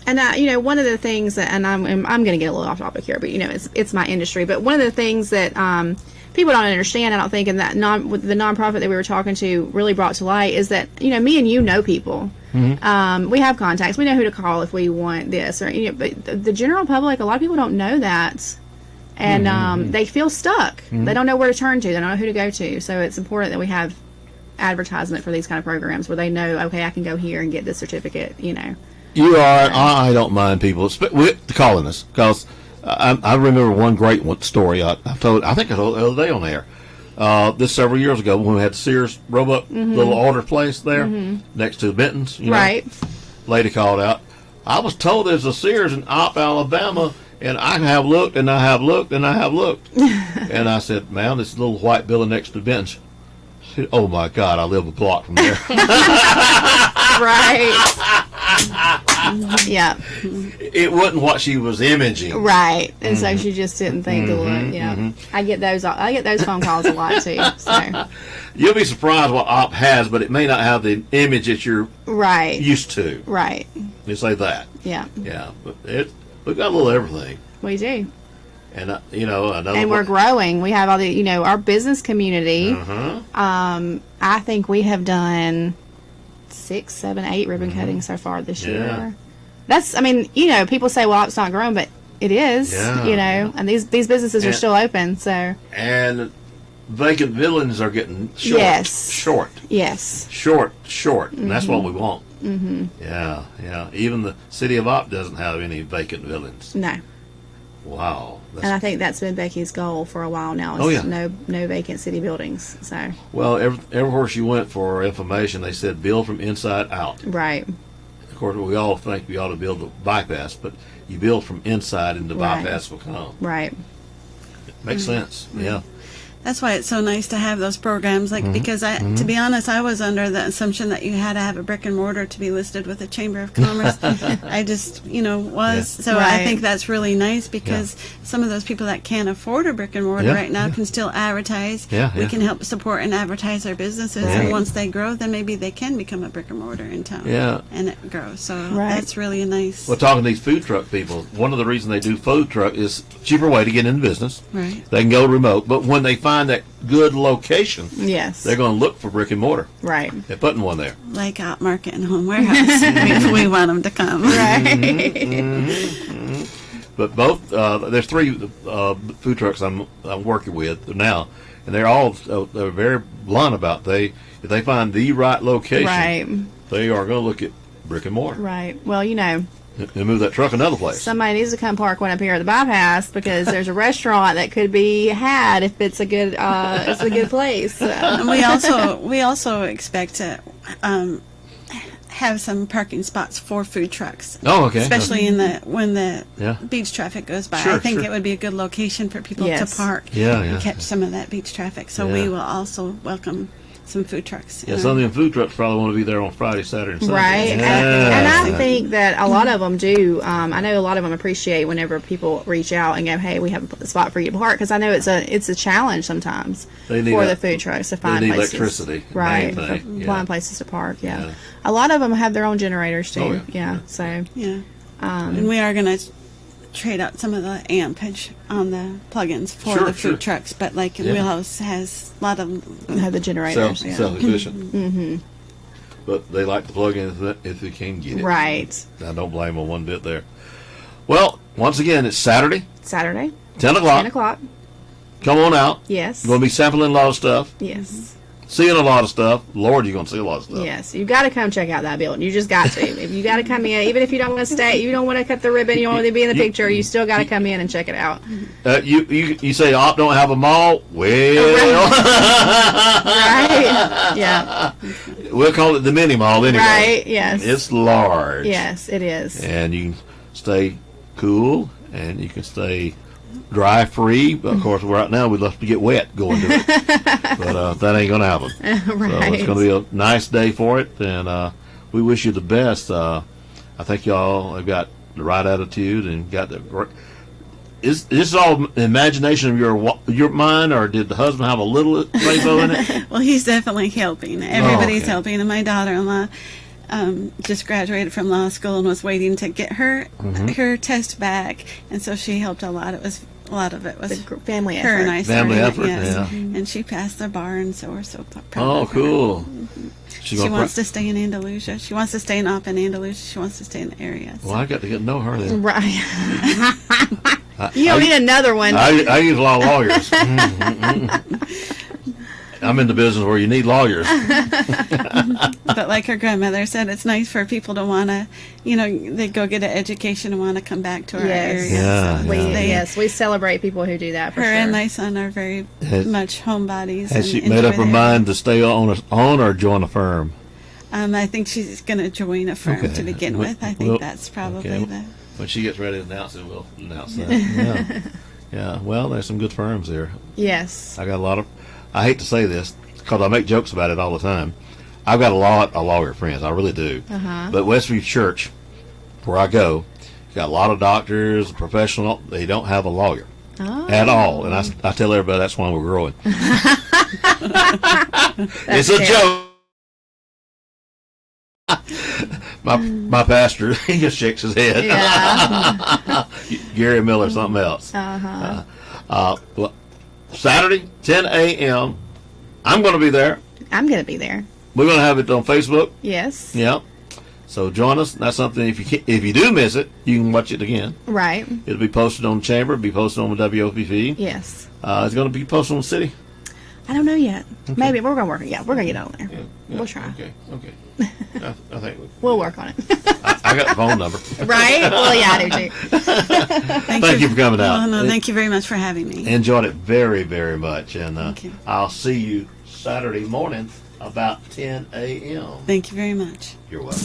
And one of the things that, and I'm going to get a little off topic here, but it's my industry. But one of the things that people don't understand, I don't think, and that with the nonprofit that we were talking to really brought to light is that me and you know people. Mm-hmm. We have contacts. We know who to call if we want this, or but the general public, a lot of people don't know that. And they feel stuck. They don't know where to turn to. They don't know who to go to. So it's important that we have advertisement for these kind of programs where they know, okay, I can go here and get this certificate. You are. I don't mind people calling us because I remember one great story I told. I think I told the other day on air. This several years ago when we had the Sears Roebuck little order place there next to the Benton's. Right. Lady called out. I was told there's a Sears in Opp, Alabama. And I have looked, and I have looked, and I have looked. And I said, "Ma'am, this little white building next to the bench." She said, "Oh my God, I live a block from there." Right. Yeah. It wasn't what she was imaging. Right. And so she just didn't think to look. Yeah. I get those phone calls a lot too. So You'll be surprised what Opp has, but it may not have the image that you're right used to. Right. You say that. Yeah. Yeah, but we've got a little everything. We do. And another. And we're growing. We have all the our business community. I think we have done 6, 7, 8 ribbon cuttings so far this year. That's people say, well, it's not growing, but it is. And these businesses are still open. So and vacant villains are getting short. Yes. Short. Yes. Short, and that's what we want. Yeah. Even the city of Opp doesn't have any vacant villains. No. Wow. And I think that's been Becky's goal for a while now. No vacant city buildings. So. Well, everywhere she went for information, they said build from inside out. Right. Of course, we all think we ought to build the bypass, but you build from inside, and the bypass will come. Right. Makes sense. Yeah. that's why it's so nice to have those programs, like, because to be honest, I was under the assumption that you had to have a brick and mortar to be listed with the Chamber of Commerce. I just, so I think that's really nice because some of those people that can't afford a brick and mortar right now can still advertise. We can help support and advertise their businesses, and once they grow, then maybe they can become a brick and mortar in town. And it grows. So that's really nice. Well, talking to these food truck people, one of the reasons they do food truck is cheaper way to get into business. Right. They can go remote, but when they find that good location, they're going to look for brick and mortar. Right. They're putting one there. Like Out Market and Home Warehouse. we want them to come. Right. But both, there's 3 food trucks I'm working with now, and they're very blunt about if they find the right location, they are going to look at brick and mortar. Right. Well, and move that truck another place. Somebody needs to come park one up here at the bypass because there's a restaurant that could be had if it's a good place. So. And we also expect to have some parking spots for food trucks. Oh, okay. Especially when the beach traffic goes by. I think it would be a good location for people to park and catch some of that beach traffic. So we will also welcome some food trucks. Yeah, some of them food trucks probably want to be there on Friday, Saturday, and Sunday. Right. And I think that a lot of them do. I know a lot of them appreciate whenever people reach out and go, hey, we have a spot for you to park, because I know it's a challenge sometimes for the food trucks to find places. Electricity. Right. Find places to park, A lot of them have their own generators, too. So. Yeah. And we are going to trade out some of the ampage on the plugins for the food trucks, but like Wheelhouse has a lot of them have the generators. Self-efficient. But they like to plug in if they can get it. Right. I don't blame them one bit there. Well, once again, it's Saturday. 10 o'clock. 10 o'clock. Come on out. Yes. You're going to be sampling a lot of stuff. Yes. Seeing a lot of stuff. Lord, you're going to see a lot of stuff. Yes, you've got to come check out that building. You just got to. If you got to come in, even if you don't want to stay, you don't want to cut the ribbon, you don't want to be in the picture, you still got to come in and check it out. You say Op don't have a mall? Well, right? Yeah. We'll call it the mini mall anyway. Right? Yes. It's large. Yes, it is. And you can stay cool, and you can stay dry free. But of course, right now we'd love to get wet going to it, but that ain't gonna happen. Right. So it's gonna be a nice day for it, and we wish you the best. I think y'all have got the right attitude and got the. Is this all imagination of your mind, or did the husband have a little rainbow in it? Well, he's definitely helping. Everybody's helping, and my daughter-in-law just graduated from law school and was waiting to get her test back, and so she helped a lot. A lot of it was family effort. Her and I family effort, yes. And she passed the bar, and so we're so proud. Oh, cool. Mm-hmm. She wants to stay in Andalusia. She wants to stay in Andalusia. She wants to stay in the area. So. Well, I got to get to know her then. Right. You don't need another one. I use a lot of lawyers. I'm in the business where you need lawyers. But like her grandmother said, it's nice for people to want to, they go get an education and want to come back to our area. Yeah, we celebrate people who do that for her sure. and my son are very much homebodies. Has she made up her mind to stay on or join a firm? I think she's going to join a firm to begin with. I think that's probably the... When she gets ready to announce it, we'll announce that. Yeah. Well, there's some good firms there. Yes. I got a lot of... I hate to say this because I make jokes about it all the time. I've got a lot of lawyer friends. I really do. But Westview Church, where I go, got a lot of doctors, professional. They don't have a lawyer at all. And I tell everybody that's why we're growing. It's a joke. My pastor, he just shakes his head. Yeah. Gary Miller, something else. Saturday, 10 a.m. I'm going to be there. I'm going to be there. We're going to have it on Facebook. Yes. Yeah. So join us. That's something. If you do miss it, you can watch it again. Right. It'll be posted on the Chamber. It'll be posted on the WOPV. Yes. It's going to be posted on the city. I don't know yet. Okay. Maybe we're going to work it. Yeah, we're going to get on there. Yeah. We'll try. Okay. I think we'll work on it. I got the phone number. Right? Well, yeah, I do too. Thank you for coming out. Well, no, thank you very much for having me. Enjoyed it very, very much. And thank you. I'll see you Saturday morning about 10 a.m. Thank you very much. You're welcome.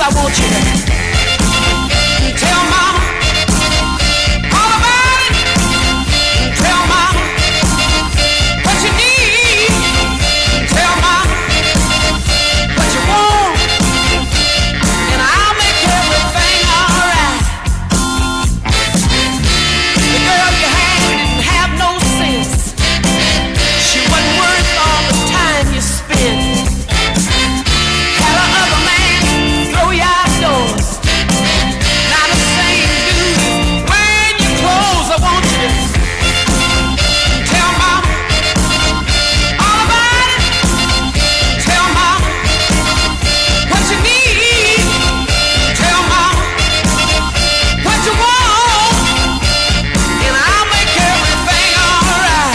I want you to tell mama all about it. Tell mama what you need. Tell mama what you want, and I'll make everything alright. The girl you had didn't have no sense. She wasn't worth all the time you spent. Had a other man throw you outdoors. Now the same dude wearing your clothes. I want you to tell mama all about it. Tell mama what you need. Tell mama what you want, and I'll make everything alright.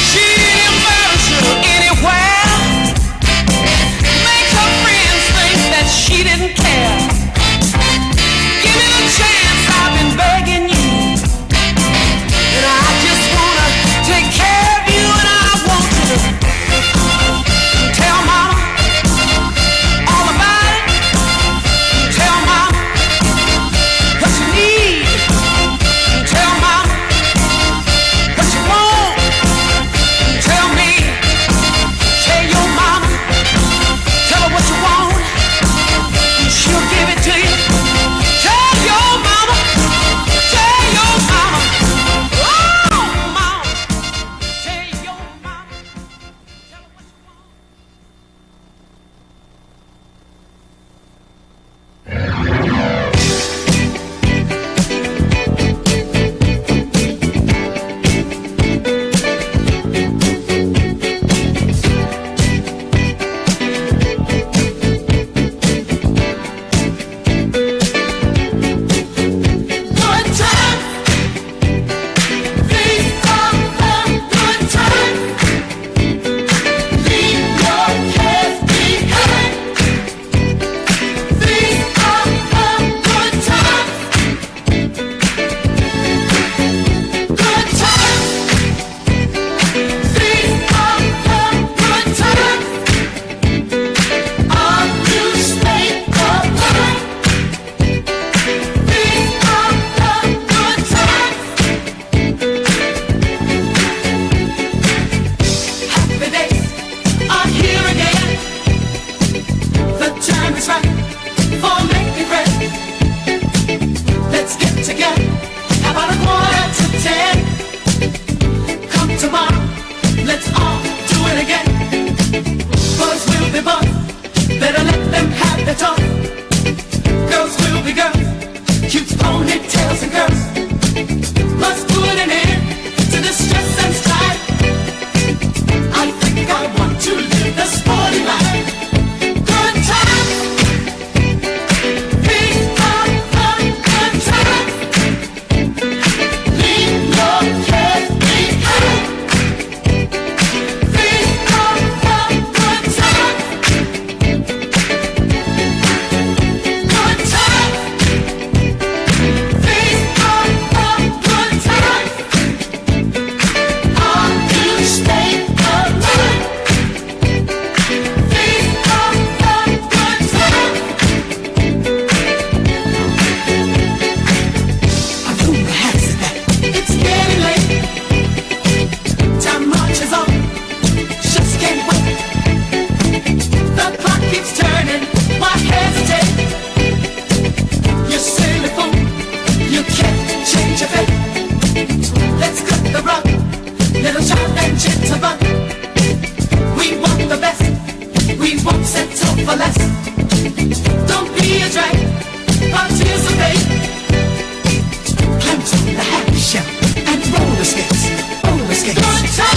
She embarrass you anywhere. Make her friends think that she didn't care. Give me the chance, I've been begging you. And I just wanna take care of you, and I want you to tell mama all about it. Tell mama what you need. Tell mama what you want. Tell me, tell your mama, tell her what you want, and she'll give it to you. Tell your mama, oh mama, tell your mama. Good time, please come home. Good time, leave your cares behind. Please come home. Good time, good time, please come home. Good time, on you stay alive. Please come home. Good time. Happy days are here again. The time is right for making friends. Let's get together about 9:45. Come tomorrow, let's all do it again. Boys will be boys, better let them have their talk. Girls will be girls, cute ponytails and curls. Must put an end to the stress and strife. I think I want to live the sporty life. Good time, please come home. Good time, leave your cares behind. Please come home. Good time, good time, please come home. Good time, on you stay alive. Please come home. Good time. I don't have that. It's getting late. Time marches on. Just can't wait. The clock keeps turning. Why hesitate? You silly fool. You can't change your fate. Let's cut the rug. Little child and gentleman. We want the best. We won't settle for less. Don't be a drag. Participate. Climb to the happy shell and roller skates. Roller skates. Good time.